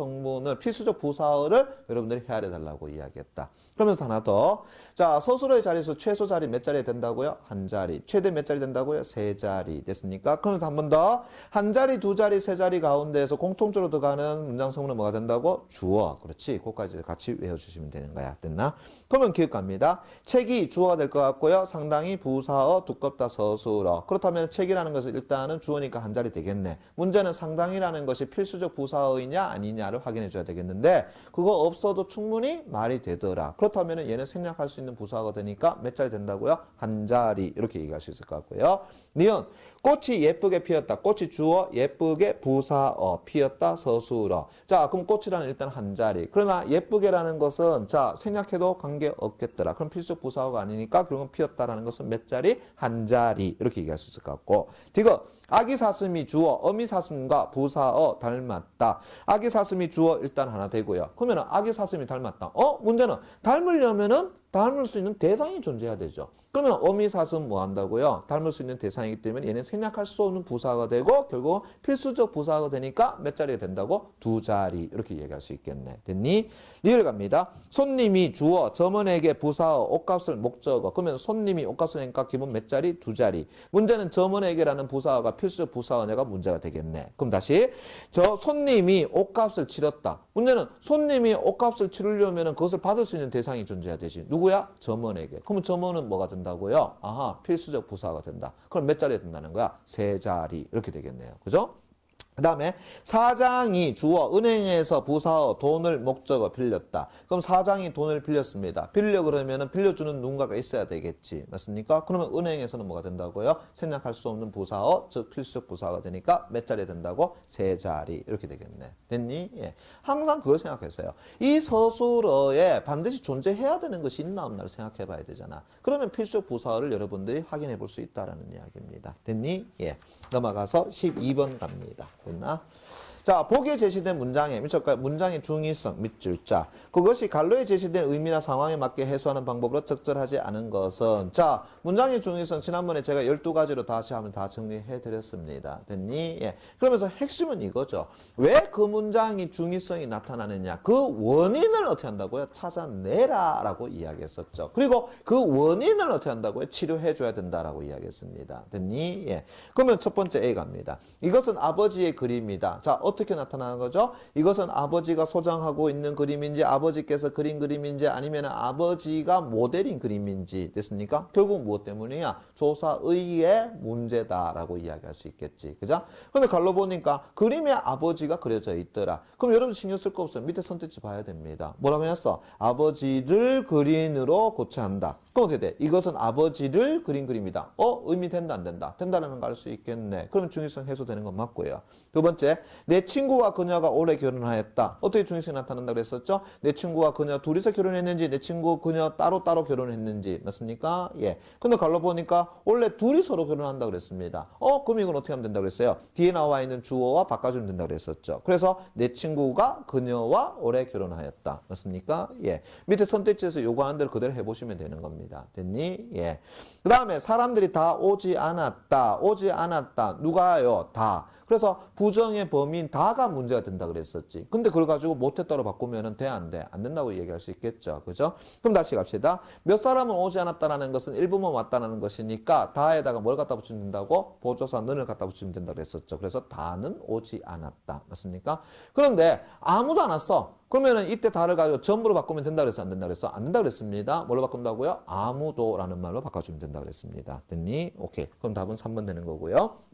부사어를 부사어를 여러분들이 헤아려 달라고 이야기했다. 그러면서 하나 더. 자, 서술어의 자리수 최소 자리 몇 자리 된다고요? 한 자리. 최대 몇 자리 된다고요? 세 자리. 됐습니까? 그러면서 한 번 더. 한 자리, 두 자리, 세 자리 가운데에서 공통적으로 들어가는 문장 성분은 뭐가 된다고? 주어. 그렇지. 그것까지 같이 외워주시면 되는 거야. 됐나? 그러면 기억합니다. 책이 주어가 될 것 같고요. 상당히 부사어, 두껍다 서술어. 그렇다면 책이라는 것은 일단은 주어니까 한 자리 되겠네. 문제는 상당히라는 것이 필수적 부사어이냐 아니냐를 확인해 줘야 되겠는데 그거 없어도 충분히 말이 되더라. 그렇다면 얘는 생략할 수 있는 부사어가 되니까 몇 자리 된다고요? 한 자리. 이렇게 얘기할 수 있을 것 같고요. 니은 꽃이 예쁘게 피었다. 꽃이 주어, 예쁘게 부사어, 피었다 서술어. 자, 그럼 꽃이라는 일단 한 자리. 그러나 예쁘게라는 것은 자, 생략해도 관계 없겠더라. 그럼 필수적 부사어가 아니니까 결국은 피었다라는 것은 몇 자리? 한 자리. 이렇게 얘기할 수 있을 것 같고. 디귿 아기 사슴이 주어, 어미 사슴과 부사어 닮았다. 아기 사슴이 주어 일단 하나 되고요. 그러면 아기 사슴이 닮았다. 문제는 닮으려면은 닮을 수 있는 대상이 존재해야 되죠. 그러면 어미 사슴 뭐 한다고요? 닮을 수 있는 대상이기 때문에 얘는 생략할 수 없는 부사가 되고 결국 필수적 부사가 되니까 몇 자리가 된다고? 두 자리. 이렇게 얘기할 수 있겠네. 됐니? 리을 갑니다. 손님이 주어, 점원에게 부사어, 옷값을 목적어. 그러면 손님이 옷값을 내니까 기본 몇 자리? 두 자리. 문제는 점원에게라는 부사어가 필수적 부사어냐가 문제가 되겠네. 그럼 다시 저 손님이 옷값을 치렀다. 문제는 손님이 옷값을 치르려면 그것을 받을 수 있는 대상이 존재해야 되지. 누구야? 점원에게. 그러면 점원은 뭐가 된다고요? 아하, 필수적 부사가 된다. 그럼 몇 자리가 된다는 거야? 세 자리. 이렇게 되겠네요. 그죠? 그 다음에 사장이 주어 은행에서 부사어 돈을 목적어 빌렸다. 그럼 사장이 돈을 빌렸습니다. 빌려 그러면은 빌려주는 누군가가 있어야 되겠지. 맞습니까? 그러면 은행에서는 뭐가 된다고요? 생략할 수 없는 부사어, 즉 필수적 부사가 되니까 몇 자리 된다고? 세 자리. 이렇게 되겠네. 됐니? 예. 항상 그걸 생각했어요. 이 서술어에 반드시 존재해야 되는 것이 있나 없나를 생각해 봐야 되잖아. 그러면 필수적 부사어를 여러분들이 확인해 볼 수 있다라는 이야기입니다. 됐니? 예. 넘어가서 12번 갑니다. 됐나? 자, 보기에 제시된 문장의 문장의 중의성, 밑줄자. 그것이 갈로에 제시된 의미나 상황에 맞게 해소하는 방법으로 적절하지 않은 것은 자, 문장의 중의성 지난번에 제가 12가지로 다시 한번 다 정리해 드렸습니다. 됐니? 예. 그러면서 핵심은 이거죠. 왜 그 문장이 중의성이 나타나느냐? 그 원인을 어떻게 한다고요? 찾아내라라고 이야기했었죠. 그리고 그 원인을 어떻게 한다고요? 치료해 줘야 된다라고 이야기했습니다. 됐니? 예. 그러면 첫 번째 A 갑니다. 이것은 아버지의 그림이다. 자, 어떻게 나타나는 거죠? 이것은 아버지가 소장하고 있는 그림인지 아버지께서 그린 그림인지 아니면 아버지가 모델인 그림인지 됐습니까? 결국 무엇 때문이야? 조사의의 문제다라고 이야기할 수 있겠지. 그죠? 근데 갈로 보니까 그림에 아버지가 그려져 있더라. 그럼 여러분 신경 쓸 거 없어요. 밑에 선택지 봐야 됩니다. 뭐라고 했어? 아버지를 그린으로 고쳐한다. 그럼 어떻게 돼? 이것은 아버지를 그린 그림이다. 의미 된다 안 된다? 된다라는 거 알 수 있겠네. 그럼 중의성 해소되는 건 맞고요. 두 번째, 내 친구와 그녀가 올해 결혼하였다. 어떻게 중의성이 나타난다 그랬었죠? 내 친구와 그녀 둘이서 결혼했는지 내 친구 그녀 따로따로 결혼했는지 맞습니까? 예. 근데 갈로 보니까 원래 둘이 서로 결혼한다 그랬습니다. 그럼 이건 어떻게 하면 된다 그랬어요? 뒤에 나와 있는 주어와 바꿔주면 된다 그랬었죠. 그래서 내 친구가 그녀와 올해 결혼하였다. 맞습니까? 예. 밑에 선택지에서 요구하는 대로 그대로 해보시면 되는 겁니다. 됐니? 예. 그 다음에 사람들이 다 오지 않았다. 오지 않았다. 누가요? 다. 그래서 부정의 범인 다가 문제가 된다 그랬었지. 근데 그걸 가지고 못했다로 바꾸면은 돼, 안 돼? 안 된다고 얘기할 수 있겠죠. 그죠? 그럼 다시 갑시다. 몇 사람은 오지 않았다라는 것은 일부만 왔다라는 것이니까 다에다가 뭘 갖다 붙이면 된다고? 보조사 는을 갖다 붙이면 된다 그랬었죠. 그래서 다는 오지 않았다. 맞습니까? 그런데 아무도 안 왔어. 그러면은 이때 다를 가지고 전부로 바꾸면 된다 그랬어? 안 된다 그랬어? 안 된다 그랬습니다. 뭘로 바꾼다고요? 아무도라는 말로 바꿔주면 된다 그랬습니다. 됐니? 오케이. 그럼 답은 3번 되는 거고요.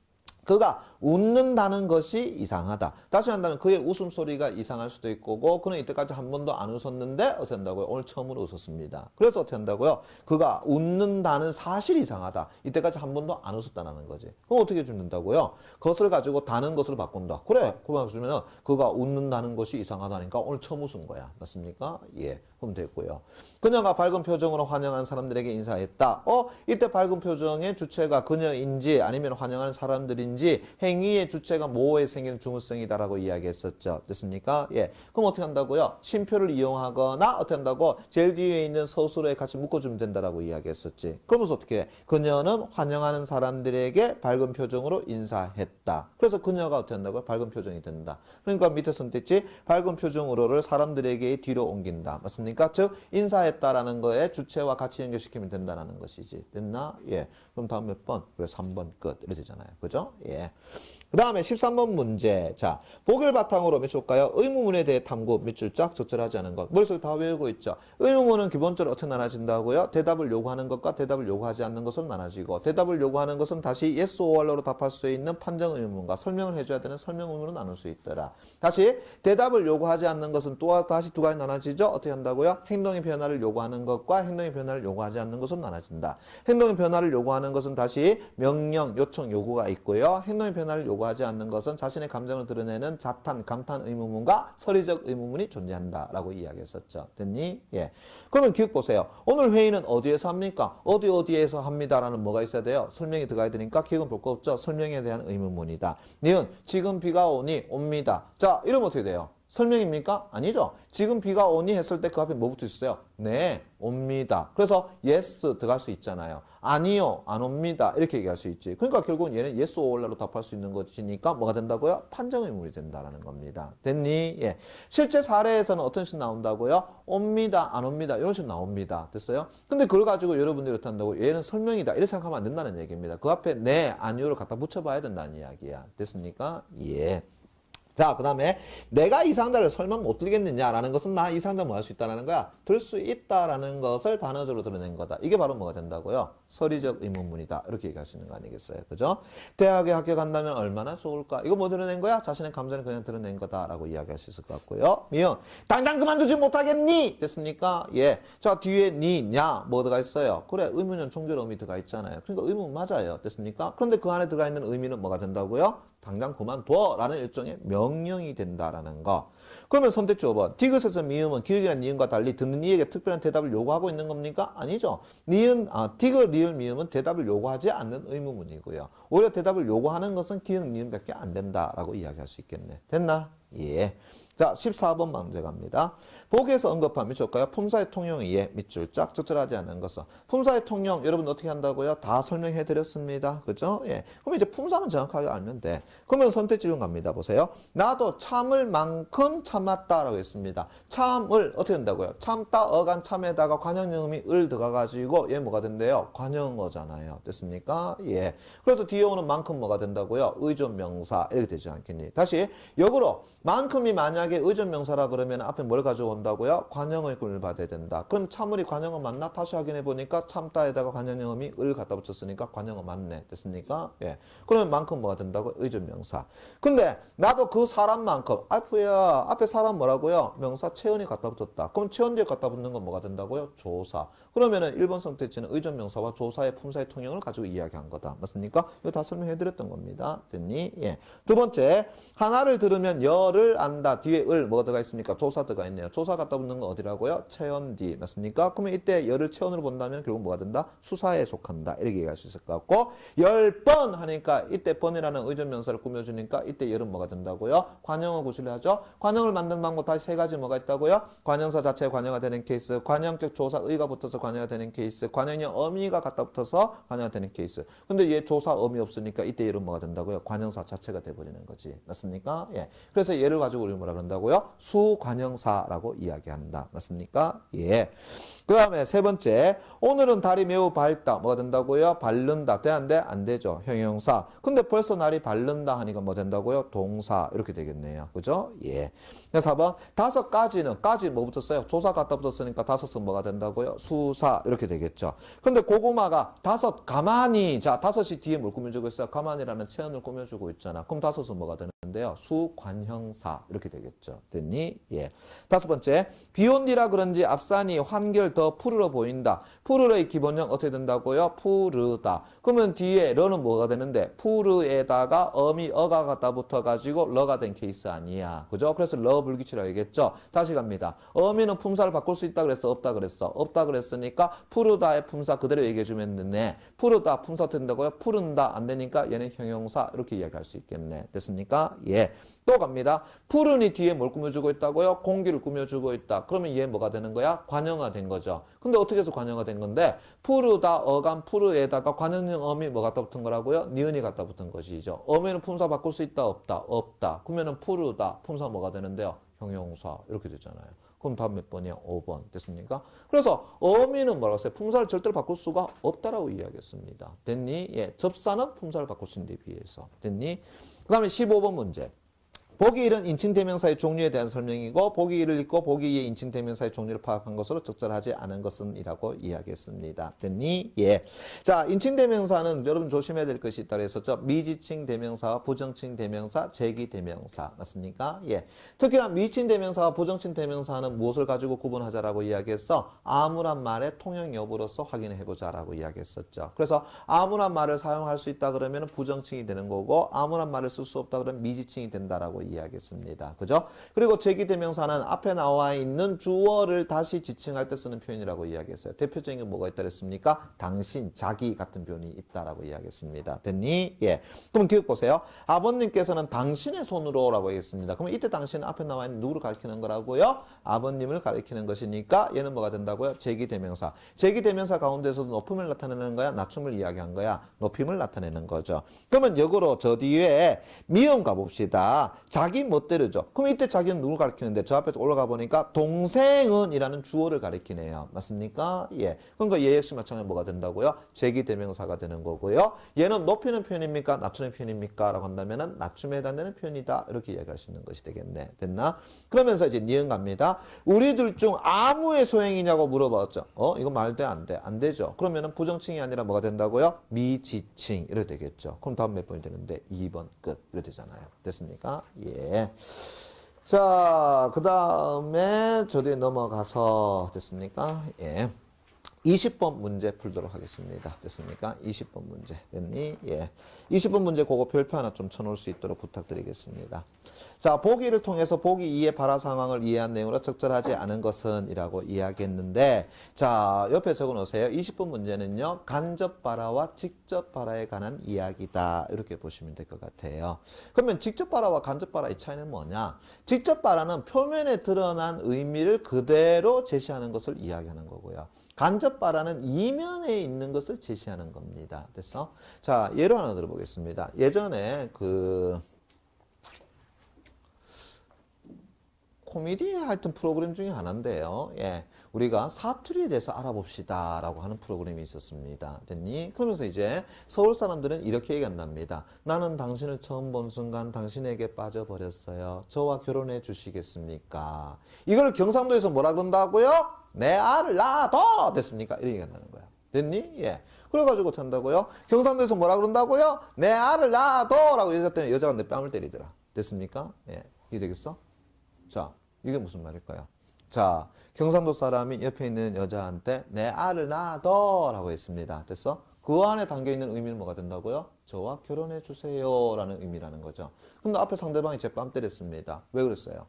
그가 웃는다는 것이 이상하다. 다시 한다면 그의 웃음소리가 이상할 수도 있고 그는 이때까지 한 번도 안 웃었는데 어떻게 한다고요? 오늘 처음으로 웃었습니다. 그래서 어떻게 한다고요? 그가 웃는다는 사실이 이상하다. 이때까지 한 번도 안 웃었다는 거지. 그럼 어떻게 해준다고요? 그것을 가지고 다는 것으로 바꾼다. 그래. 그거 바꾸면 그가 웃는다는 것이 이상하다니까 오늘 처음 웃은 거야. 맞습니까? 예. 그럼 됐고요. 그녀가 밝은 표정으로 환영하는 사람들에게 인사했다. 이때 밝은 표정의 주체가 그녀인지 아니면 환영하는 사람들인지 행위의 주체가 뭐에 생기는 중요성이다라고 이야기했었죠. 됐습니까? 예. 그럼 어떻게 한다고요? 쉼표를 이용하거나 어떻게 한다고? 제일 뒤에 있는 서술에 같이 묶어주면 된다라고 이야기했었지. 그러면서 어떻게 해? 그녀는 환영하는 사람들에게 밝은 표정으로 인사했다. 그래서 그녀가 어떻게 한다고요? 밝은 표정이 된다. 그러니까 밑에 선택지 밝은 표정으로를 사람들에게 뒤로 옮긴다. 맞습니까? 즉 인사했다라는 거에 주체와 같이 연결시키면 된다라는 것이지. 됐나? 예. 그럼 다음 몇 번? 그래 3번 끝. 이렇게 되잖아요. 그죠? 예. 그 다음에 13번 문제. 자, 보기를 바탕으로 몇 줄 볼까요? 의문문에 대해 탐구 몇 줄 쫙 적절하지 않은 것. 머릿속에 다 외우고 있죠. 의문문은 기본적으로 어떻게 나눠진다고요? 대답을 요구하는 것과 대답을 요구하지 않는 것으로 나눠지고, 대답을 요구하는 것은 다시 yes or no로 답할 수 있는 판정 의문문과 설명을 해줘야 되는 설명 의문으로 나눌 수 있더라. 다시 대답을 요구하지 않는 것은 또 다시 두 가지 나눠지죠. 어떻게 한다고요? 행동의 변화를 요구하는 것과 행동의 변화를 요구하지 않는 것으로 나눠진다. 행동의 변화를 요구하는 것은 다시 명령, 요청, 요구가 있고요. 행동의 변화를 요구하지 않는 것은 자신의 감정을 드러내는 자탄, 감탄 의문문과 서리적 의문문이 존재한다라고 이야기했었죠. 됐니? 예. 그러면 기억 보세요. 오늘 회의는 어디에서 합니까? 어디에서 합니다라는 뭐가 있어야 돼요? 설명이 들어가야 되니까 기억은 볼 거 없죠. 설명에 대한 의문문이다. 니은 지금 비가 오니 옵니다. 자, 이러면 어떻게 돼요? 설명입니까? 아니죠. 지금 비가 오니 했을 때 그 앞에 뭐 붙어 있어요? 네, 옵니다. 그래서 yes 들어갈 수 있잖아요. 아니요, 안 옵니다. 이렇게 얘기할 수 있지. 그러니까 결국은 얘는 yes or no로 답할 수 있는 것이니까 뭐가 된다고요? 판정의문이 된다라는 겁니다. 됐니? 예. 실제 사례에서는 어떤 식 나온다고요? 옵니다, 안 옵니다. 이런 식 나옵니다. 됐어요? 근데 그걸 가지고 여러분들이 이렇게 한다고 얘는 설명이다. 이렇게 생각하면 안 된다는 얘기입니다. 그 앞에 네, 아니요를 갖다 붙여봐야 된다는 이야기야. 됐습니까? 예. 자, 그 다음에 내가 이 상자를 설명 못 들겠느냐라는 것은 나 이 상자 뭐 할 수 있다라는 거야? 들 수 있다라는 것을 단어적으로 드러낸 거다. 이게 바로 뭐가 된다고요? 서리적 의문문이다. 이렇게 얘기할 수 있는 거 아니겠어요? 그죠? 대학에 합격한다면 얼마나 좋을까? 이거 뭐 드러낸 거야? 자신의 감정을 그냥 드러낸 거다라고 이야기할 수 있을 것 같고요. 미응. 당장 그만두지 못하겠니? 됐습니까? 예. 자, 뒤에 니, 냐, 뭐 들어가 있어요? 그래, 의문은 종결 의미 들어가 있잖아요. 그러니까 의문 맞아요. 됐습니까? 그런데 그 안에 들어가 있는 의미는 뭐가 된다고요? 당장 그만둬라는 일종의 명령이 된다라는 거. 그러면 선택지 5번. 디귿에서 미음은 기역이나 니은과 달리 듣는 이에게 특별한 대답을 요구하고 있는 겁니까? 아니죠. 디귿, 리을, 미음은 대답을 요구하지 않는 의무문이고요. 오히려 대답을 요구하는 것은 기역, 니은밖에 안 된다라고 이야기할 수 있겠네. 됐나? 예. 자, 14번 문제 갑니다. 보기에서 언급한 밑줄까요? 품사의 통용에 의해 밑줄 쫙 적절하지 않은 것은. 품사의 통용, 여러분 어떻게 한다고요? 다 설명해 드렸습니다. 그죠? 예. 그럼 이제 품사만 정확하게 알면 돼. 그러면 선택지로 갑니다. 보세요. 나도 참을 만큼 참았다라고 했습니다. 참을 어떻게 된다고요? 참다, 어간 참에다가 관형형음이 을 들어가가지고 얘 뭐가 된대요? 관형어잖아요. 됐습니까? 예. 그래서 뒤에 오는 만큼 뭐가 된다고요? 의존명사 이렇게 되지 않겠니? 다시 역으로 만큼이 만약에 의존명사라 그러면 앞에 뭘 가져온다고요? 관형의금을 받아야 된다. 그럼 참을이 관형어 맞나? 다시 확인해 보니까 참다에다가 관형형음이 을 갖다 붙였으니까 관형어 맞네. 됐습니까? 예. 그러면 만큼 뭐가 된다고? 의존명사. 근데 나도 그 사람만큼 앞에 사람 뭐라고요? 명사 채은이 갖다 붙었다. 그럼 채은 뒤에 갖다 붙는 건 뭐가 된다고요? 조사. 그러면은 1번 선택지는 의존명사와 조사의 품사의 통용을 가지고 이야기한 거다. 맞습니까? 이거 다 설명해 드렸던 겁니다. 됐니? 예. 두 번째, 하나를 들으면 열을 안다. 뒤에 을 뭐가 들어가 있습니까? 조사 들어가 있네요. 조사 갖다 붙는 건 어디라고요? 체언 뒤. 맞습니까? 그러면 이때 열을 체언으로 본다면 결국 뭐가 된다? 수사에 속한다. 이렇게 얘기할 수 있을 것 같고 10번 하니까 이때 번이라는 의존명사를 꾸며주니까 이때 열은 뭐가 된다고요? 관형어 구실을 하죠. 관형을 만드는 방법 다시 세 가지 뭐가 있다고요? 관형사 자체에 관형화 되는 케이스, 관형격 조사 의가 붙어서 관형화 되는 케이스, 관형형 어미가 갖다 붙어서 관형화 되는 케이스. 근데 얘 조사 어미 없으니까 이때 열은 뭐가 된다고요? 관형사 자체가 돼버리는 거지. 맞습니까? 예. 그래서 얘를 가지고 우리 뭐라 그런다고요? 수관형사라고 이야기한다. 맞습니까? 예. 그 다음에 세 번째, 오늘은 달이 매우 밝다. 뭐가 된다고요? 바른다. 되는데 안 되죠. 형용사. 근데 벌써 날이 바른다 하니까 뭐 된다고요? 동사. 이렇게 되겠네요. 그죠? 예. 4번, 5가지는, 까지 뭐 붙었어요? 조사 갖다 붙었으니까 5은 뭐가 된다고요? 수사. 이렇게 되겠죠. 근데 고구마가 5, 가만히. 자, 5이 뒤에 뭘 꾸며주고 있어요? 가만히라는 체언을 꾸며주고 있잖아. 그럼 5은 뭐가 되는데요? 수관형사. 이렇게 되겠죠. 됐니? 예. 5번째. 번째, 비온 뒤라 그런지 앞산이 한결 더 푸르러 보인다. 푸르러의 기본형 어떻게 된다고요? 푸르다. 그러면 뒤에 러는 뭐가 되는데 푸르에다가 어미 어가 갖다 붙어가지고 러가 된 케이스 아니야. 그죠? 그래서 러 불규칙이라고 얘기했죠. 다시 갑니다. 어미는 품사를 바꿀 수 있다 그랬어? 없다 그랬어? 없다 그랬으니까 푸르다의 품사 그대로 얘기해주면 되네. 푸르다 품사 된다고요? 푸른다 안 되니까 얘는 형용사 이렇게 이야기할 수 있겠네. 됐습니까? 예. 또 갑니다. 푸른이 뒤에 뭘 꾸며주고 있다고요? 공기를 꾸며주고 있다. 그러면 얘 뭐가 되는 거야? 관형화 된 거죠. 근데 어떻게 해서 관형화 된 건데 푸르다 어감 푸르에다가 관형형 어미 뭐 갖다 붙은 거라고요? 니은이 갖다 붙은 것이죠. 어미는 품사 바꿀 수 있다 없다? 없다. 그러면은 푸르다 품사 뭐가 되는데요? 형용사 이렇게 되잖아요. 그럼 답 몇 번이야? 5번 됐습니까? 그래서 어미는 뭐라고 했어요? 품사를 절대로 바꿀 수가 없다라고 이야기했습니다. 됐니? 예, 접사는 품사를 바꿀 수 있는 데 비해서. 됐니? 그 다음에 15번 문제. 보기 1은 인칭 대명사의 종류에 대한 설명이고 보기 1을 읽고 보기 2의 인칭 대명사의 종류를 파악한 것으로 적절하지 않은 것은 이라고 이야기했습니다. 됐니? 예. 자, 인칭 대명사는 여러분 조심해야 될 것이 있다고 했었죠. 미지칭 대명사와 부정칭 대명사, 제기 대명사. 맞습니까? 예. 특히나 미지칭 대명사와 부정칭 대명사는 무엇을 가지고 구분하자라고 이야기했어? 아무란 말의 통용 여부로서 확인해 보자라고 이야기했었죠. 그래서 아무란 말을 사용할 수 있다 그러면 부정칭이 되는 거고 아무란 말을 쓸 수 없다 그러면 미지칭이 된다라고 이야기했습니다. 그죠? 그리고 제기대명사는 앞에 나와 있는 주어를 다시 지칭할 때 쓰는 표현이라고 이야기했어요. 대표적인 게 뭐가 있다 그랬습니까? 당신, 자기 같은 표현이 있다라고 이야기했습니다. 됐니? 예. 그럼 기억 보세요. 아버님께서는 당신의 손으로 라고 얘기했습니다. 그러면 이때 당신은 앞에 나와 있는 누구를 가리키는 거라고요? 아버님을 가리키는 것이니까 얘는 뭐가 된다고요? 제기대명사. 제기대명사 가운데서도 높음을 나타내는 거야? 낮춤을 이야기한 거야? 높임을 나타내는 거죠. 그러면 역으로 저 뒤에 미음 가봅시다. 자기 멋대로죠. 그럼 이때 자기는 누굴 가리키는데 저 앞에 올라가 보니까 동생은 이라는 주어를 가리키네요. 맞습니까? 예. 그러니까 얘 역시 마찬가지로 뭐가 된다고요? 제기대명사가 되는 거고요. 얘는 높이는 표현입니까? 낮추는 표현입니까? 라고 한다면은 낮춤에 해당되는 표현이다. 이렇게 이야기할 수 있는 것이 되겠네. 됐나? 그러면서 이제 니은 갑니다. 우리들 중 아무의 소행이냐고 물어봤죠. 이거 말돼 안 돼? 안 되죠. 그러면은 부정칭이 아니라 뭐가 된다고요? 미지칭. 이렇게 되겠죠. 그럼 다음 몇 번이 되는데 2번 끝. 이렇게 되잖아요. 됐습니까? 예. 자, 그 다음에 저 뒤에 넘어가서 됐습니까? 예. 20번 문제 풀도록 하겠습니다. 됐습니까? 20번 문제. 됐니? 예. 20번 문제 그거 별표 하나 좀 쳐놓을 수 있도록 부탁드리겠습니다. 자, 보기를 통해서 보기 2의 발화 상황을 이해한 내용으로 적절하지 않은 것은 이라고 이야기했는데, 자, 옆에 적어 놓으세요. 20번 문제는요, 간접 발화와 직접 발화에 관한 이야기다. 이렇게 보시면 될 것 같아요. 그러면 직접 발화와 간접 발화의 차이는 뭐냐? 직접 발화는 표면에 드러난 의미를 그대로 제시하는 것을 이야기하는 거고요. 간접 발화는 이면에 있는 것을 제시하는 겁니다. 됐어? 자, 예로 하나 들어보겠습니다. 예전에 코미디 하여튼 프로그램 중에 하나인데요. 예. 우리가 사투리에 대해서 알아봅시다 라고 하는 프로그램이 있었습니다. 됐니? 그러면서 이제 서울 사람들은 이렇게 얘기한답니다. 나는 당신을 처음 본 순간 당신에게 빠져버렸어요. 저와 결혼해 주시겠습니까? 이걸 경상도에서 뭐라 그런다고요? 내 알을 낳아둬! 됐습니까? 이렇게 얘기한다는 거야. 됐니? 예. 그래가지고 된다고요? 경상도에서 뭐라 그런다고요? 내 알을 낳아둬! 라고 여자가 내 뺨을 때리더라. 됐습니까? 예. 이게 되겠어? 자, 이게 무슨 말일까요? 자, 경상도 사람이 옆에 있는 여자한테 내 알을 낳아둬! 라고 했습니다. 됐어? 그 안에 담겨있는 의미는 뭐가 된다고요? 저와 결혼해 주세요. 라는 의미라는 거죠. 근데 앞에 상대방이 제 뺨 때렸습니다. 왜 그랬어요?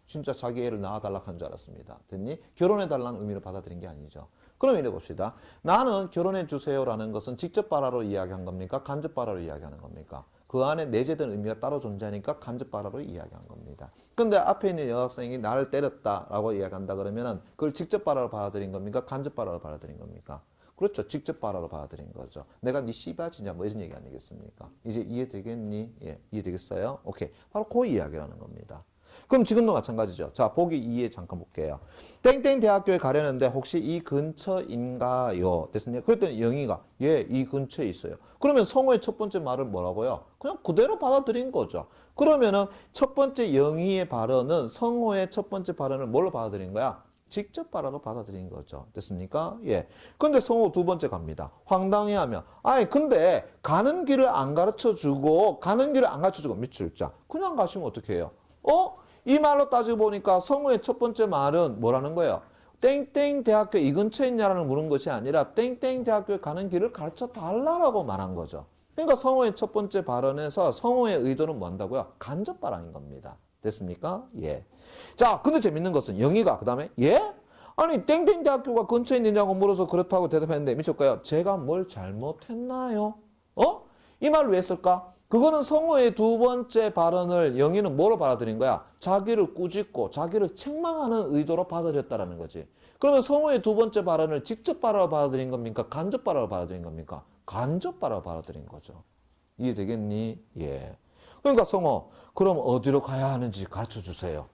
진짜 자기 애를 낳아달라고 한 줄 알았습니다. 됐니? 결혼해달라는 의미로 받아들인 게 아니죠. 그럼 이래 봅시다. 나는 결혼해주세요라는 것은 직접 발화로 이야기한 겁니까? 간접 발화로 이야기하는 겁니까? 그 안에 내재된 의미가 따로 존재하니까 간접 발화로 이야기한 겁니다. 근데 앞에 있는 여학생이 나를 때렸다라고 이야기한다 그러면은 그걸 직접 발화로 받아들인 겁니까? 간접 발화로 받아들인 겁니까? 그렇죠. 직접 발화로 받아들인 거죠. 내가 네 씨바지냐 뭐 이런 얘기 아니겠습니까? 이제 이해되겠니? 예, 이해되겠어요? 오케이. 바로 그 이야기라는 겁니다. 그럼 지금도 마찬가지죠. 자, 보기 2에 잠깐 볼게요. 땡땡 대학교에 가려는데 혹시 이 근처인가요? 됐습니까? 그랬더니 영희가 예, 이 근처에 있어요. 그러면 성우의 첫 번째 말을 뭐라고요? 그냥 그대로 받아들인 거죠. 그러면은 첫 번째 영희의 발언은 성우의 첫 번째 발언을 뭘로 받아들인 거야? 직접 발화로 받아들인 거죠. 됐습니까? 예. 근데 성우 두 번째 갑니다. 황당해하며 아니 근데 가는 길을 안 가르쳐 주고 가는 길을 안 가르쳐 주고 밑줄자 그냥 가시면 어떻게 해요? 이 말로 따지고 보니까 성우의 첫 번째 말은 뭐라는 거예요? 땡땡 대학교 이 근처에 있냐라는 물은 것이 아니라 땡땡 대학교에 가는 길을 가르쳐 달라라고 말한 거죠. 그러니까 성우의 첫 번째 발언에서 성우의 의도는 뭐 한다고요? 간접 발언인 겁니다. 됐습니까? 예. 자, 근데 재밌는 것은 영희가 그 다음에 예? 아니 땡땡 대학교가 근처에 있느냐고 물어서 그렇다고 대답했는데 미쳤까요? 제가 뭘 잘못했나요? 이 말을 왜 했을까? 그거는 성우의 두 번째 발언을 영희는 뭐로 받아들인 거야? 자기를 꾸짖고 자기를 책망하는 의도로 받아들였다라는 거지. 그러면 성우의 두 번째 발언을 직접 발언으로 받아들인 겁니까? 간접 발언으로 받아들인 겁니까? 간접 발언으로 받아들인 거죠. 이해되겠니? 예. 그러니까 성우, 그럼 어디로 가야 하는지 가르쳐 주세요.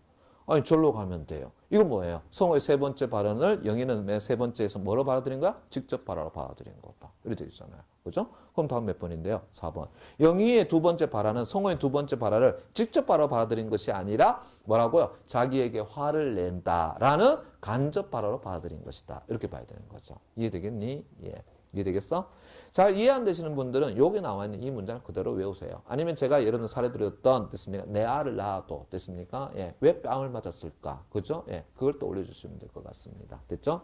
아니, 절로 가면 돼요. 이건 뭐예요? 성우의 세 번째 발언을 영희는 세 번째에서 뭐로 받아들인 거야? 직접 발언으로 받아들인 거다. 이렇게 되어 있잖아요. 그죠? 그럼 다음 몇 번인데요? 4번. 영희의 두 번째 발언은 성우의 두 번째 발언을 직접 발언으로 받아들인 것이 아니라 뭐라고요? 자기에게 화를 낸다라는 간접 발언으로 받아들인 것이다. 이렇게 봐야 되는 거죠. 이해되겠니? 예. 이해되겠어? 잘 이해 안 되시는 분들은 여기 나와 있는 이 문장을 그대로 외우세요. 아니면 제가 예를 들어 사례 드렸던 됐습니까? 내 알을 낳아도 됐습니까? 예. 왜 뺨을 맞았을까? 그죠? 예. 그걸 또 올려주시면 될 것 같습니다. 됐죠?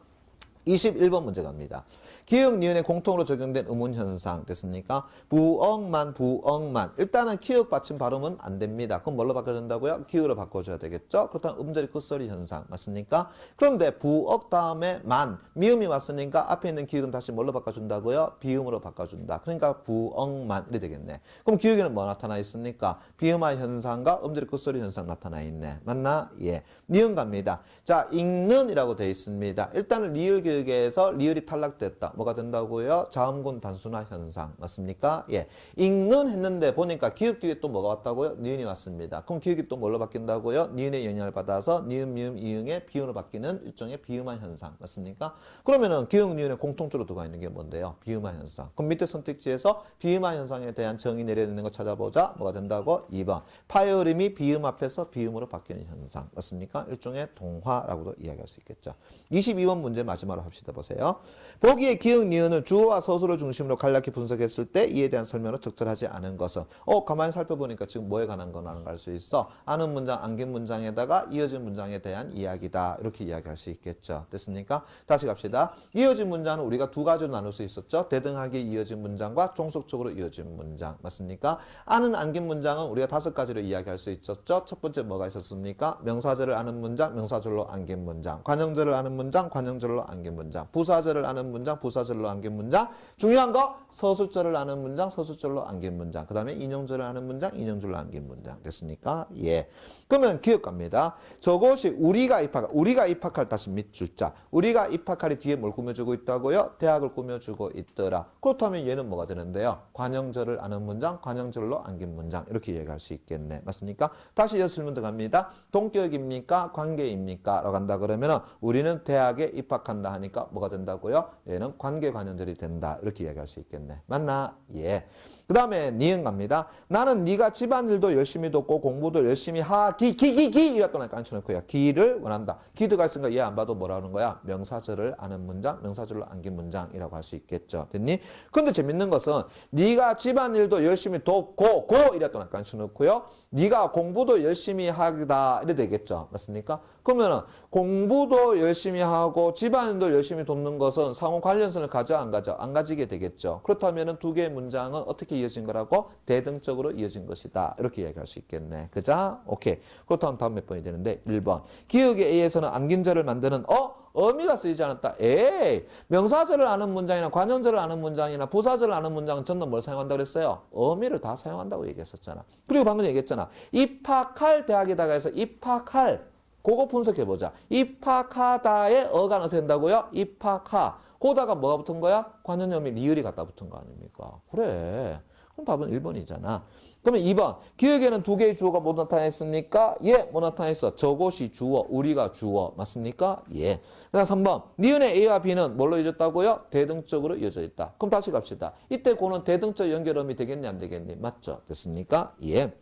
21번 문제 갑니다. 기역, 니은에 공통으로 적용된 의문 현상 됐습니까? 부엉만, 부엉만. 일단은 기역 받침 발음은 안 됩니다. 그럼 뭘로 바꿔준다고요? 기역으로 바꿔줘야 되겠죠? 그렇다면 음절이 끝소리 현상 맞습니까? 그런데 부억 다음에 만, 미음이 왔으니까 앞에 있는 기역은 다시 뭘로 바꿔준다고요? 비음으로 바꿔준다. 그러니까 부엉만 이래 되겠네. 그럼 기역에는 뭐 나타나 있습니까? 비음화 현상과 음절이 끝소리 현상 나타나 있네. 맞나? 예. 니은 갑니다. 자, 읽는이라고 되어 있습니다. 일단은 리을 기역에서 리을이 탈락됐다. 뭐가 된다고요? 자음군 단순화 현상. 맞습니까? 예. 읽는 했는데 보니까 기역 뒤에 또 뭐가 왔다고요? 니은이 왔습니다. 그럼 기역이 또 뭘로 바뀐다고요? 니은의 영향을 받아서 니은, 미음, 이응의 비음으로 바뀌는 일종의 비음화 현상. 맞습니까? 그러면은 기역, 니은의 공통적으로 들어가 있는 게 뭔데요? 비음화 현상. 그럼 밑에 선택지에서 비음화 현상에 대한 정의 내려있는 거 찾아보자. 뭐가 된다고? 2번. 파열음이 비음 앞에서 비음으로 바뀌는 현상. 맞습니까? 일종의 동화라고도 이야기할 수 있겠죠. 22번 문제 마지막으로 합시다. 보세요. 보기의 기역, 니은을 주어와 서술을 중심으로 간략히 분석했을 때 이에 대한 설명은 적절하지 않은 것은 가만히 살펴보니까 지금 뭐에 관한 거라는 걸 알 수 있어. 아는 문장, 안긴 문장에다가 이어진 문장에 대한 이야기다. 이렇게 이야기할 수 있겠죠. 됐습니까? 다시 갑시다. 이어진 문장은 우리가 두 가지로 나눌 수 있었죠. 대등하게 이어진 문장과 종속적으로 이어진 문장. 맞습니까? 아는 안긴 문장은 우리가 다섯 가지로 이야기할 수 있었죠. 첫 번째 뭐가 있었습니까? 명사절을 아는 문장, 명사절로 안긴 문장. 관형절을 아는 문장, 관형절로 안긴 문장. 부사절을 아는 문장, 부사절로 안긴 문장. 중요한 거 서술절을 아는 문장, 서술절로 안긴 문장. 그 다음에 인용절을 아는 문장, 인용절로 안긴 문장. 됐습니까? 예. 그러면 기억 갑니다. 저것이 우리가 입학할 다시 밑줄자. 우리가 입학할이 뒤에 뭘 꾸며주고 있다고요? 대학을 꾸며주고 있더라. 그렇다면 얘는 뭐가 되는데요? 관형절을 아는 문장, 관형절로 안긴 문장. 이렇게 얘기할 수 있겠네. 맞습니까? 다시 이어서 질문 들어갑니다. 동격입니까? 관계입니까? 라고 한다 그러면은 우리는 대학에 입학한다 하니까 뭐가 된다고요? 얘는 관계 관형절이 된다. 이렇게 이야기할 수 있겠네. 맞나? 예. 그 다음에 니은 갑니다. 나는 네가 집안일도 열심히 돕고 공부도 열심히 이랬더니 깐쳐놓고요. 기를 원한다. 기드가 있으니까 얘 안 봐도 뭐라는 거야? 명사절을 아는 문장, 명사절로 안긴 문장이라고 할 수 있겠죠. 됐니? 근데 재밌는 것은 네가 집안일도 열심히 돕고 이랬더니 깐쳐놓고요. 네가 공부도 열심히 하다 이래 되겠죠. 맞습니까? 그러면은 공부도 열심히 하고 집안일도 열심히 돕는 것은 상호 관련성을 가져 안 가져? 안 가지게 되겠죠. 그렇다면은 두 개의 문장은 어떻게 이어진 거라고? 대등적으로 이어진 것이다. 이렇게 얘기할 수 있겠네. 그죠? 오케이. 그렇다면 다음 몇 번이 되는데 1번. 기역의 A에서는 안긴절을 만드는 어미가 쓰이지 않았다. 에이, 명사절을 아는 문장이나 관형절을 아는 문장이나 부사절을 아는 문장은 전부 뭘 사용한다고 그랬어요? 어미를 다 사용한다고 얘기했었잖아. 그리고 방금 얘기했잖아. 입학할 대학에다가 해서 입학할 그거 분석해보자. 입학하다의 어가 어떻게 된다고요? 입학하. 고다가 뭐가 붙은 거야? 관형염이 리을이 갖다 붙은 거 아닙니까? 그래. 그럼 답은 1번이잖아. 그러면 2번. 기역에는 두 개의 주어가 뭐 나타나 있습니까? 예, 뭐 나타나 있어? 저것이 주어, 우리가 주어. 맞습니까? 예. 그 다음 3번. 니은의 A와 B는 뭘로 이어졌다고요? 대등적으로 이어져 있다. 그럼 다시 갑시다. 이때 고는 대등적 연결음이 되겠니? 안 되겠니? 맞죠? 됐습니까? 예.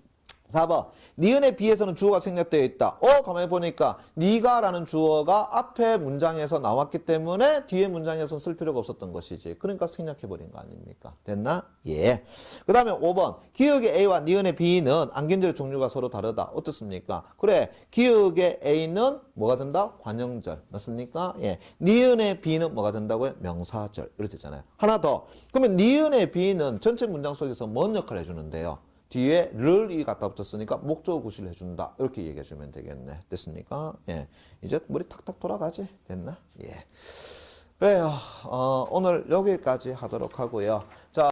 4번. 니은에 비해서는 주어가 생략되어 있다. 가만히 보니까 니가라는 주어가 앞에 문장에서 나왔기 때문에 뒤에 문장에서는 쓸 필요가 없었던 것이지. 그러니까 생략해버린 거 아닙니까? 됐나? 예. 그 다음에 5번. 기역의 A와 니은의 B는 안견절 종류가 서로 다르다. 어떻습니까? 그래. 기역의 A는 뭐가 된다? 관형절. 맞습니까? 예. 니은의 B는 뭐가 된다고요? 명사절. 이렇게 되잖아요. 하나 더. 그러면 니은의 B는 전체 문장 속에서 뭔 역할을 해주는데요? 뒤에 를 갖다 붙었으니까 목적어 구실을 해준다. 이렇게 얘기해 주면 되겠네. 됐습니까? 예. 이제 머리 탁탁 돌아가지? 됐나? 예. 그래요. 오늘 여기까지 하도록 하고요. 자.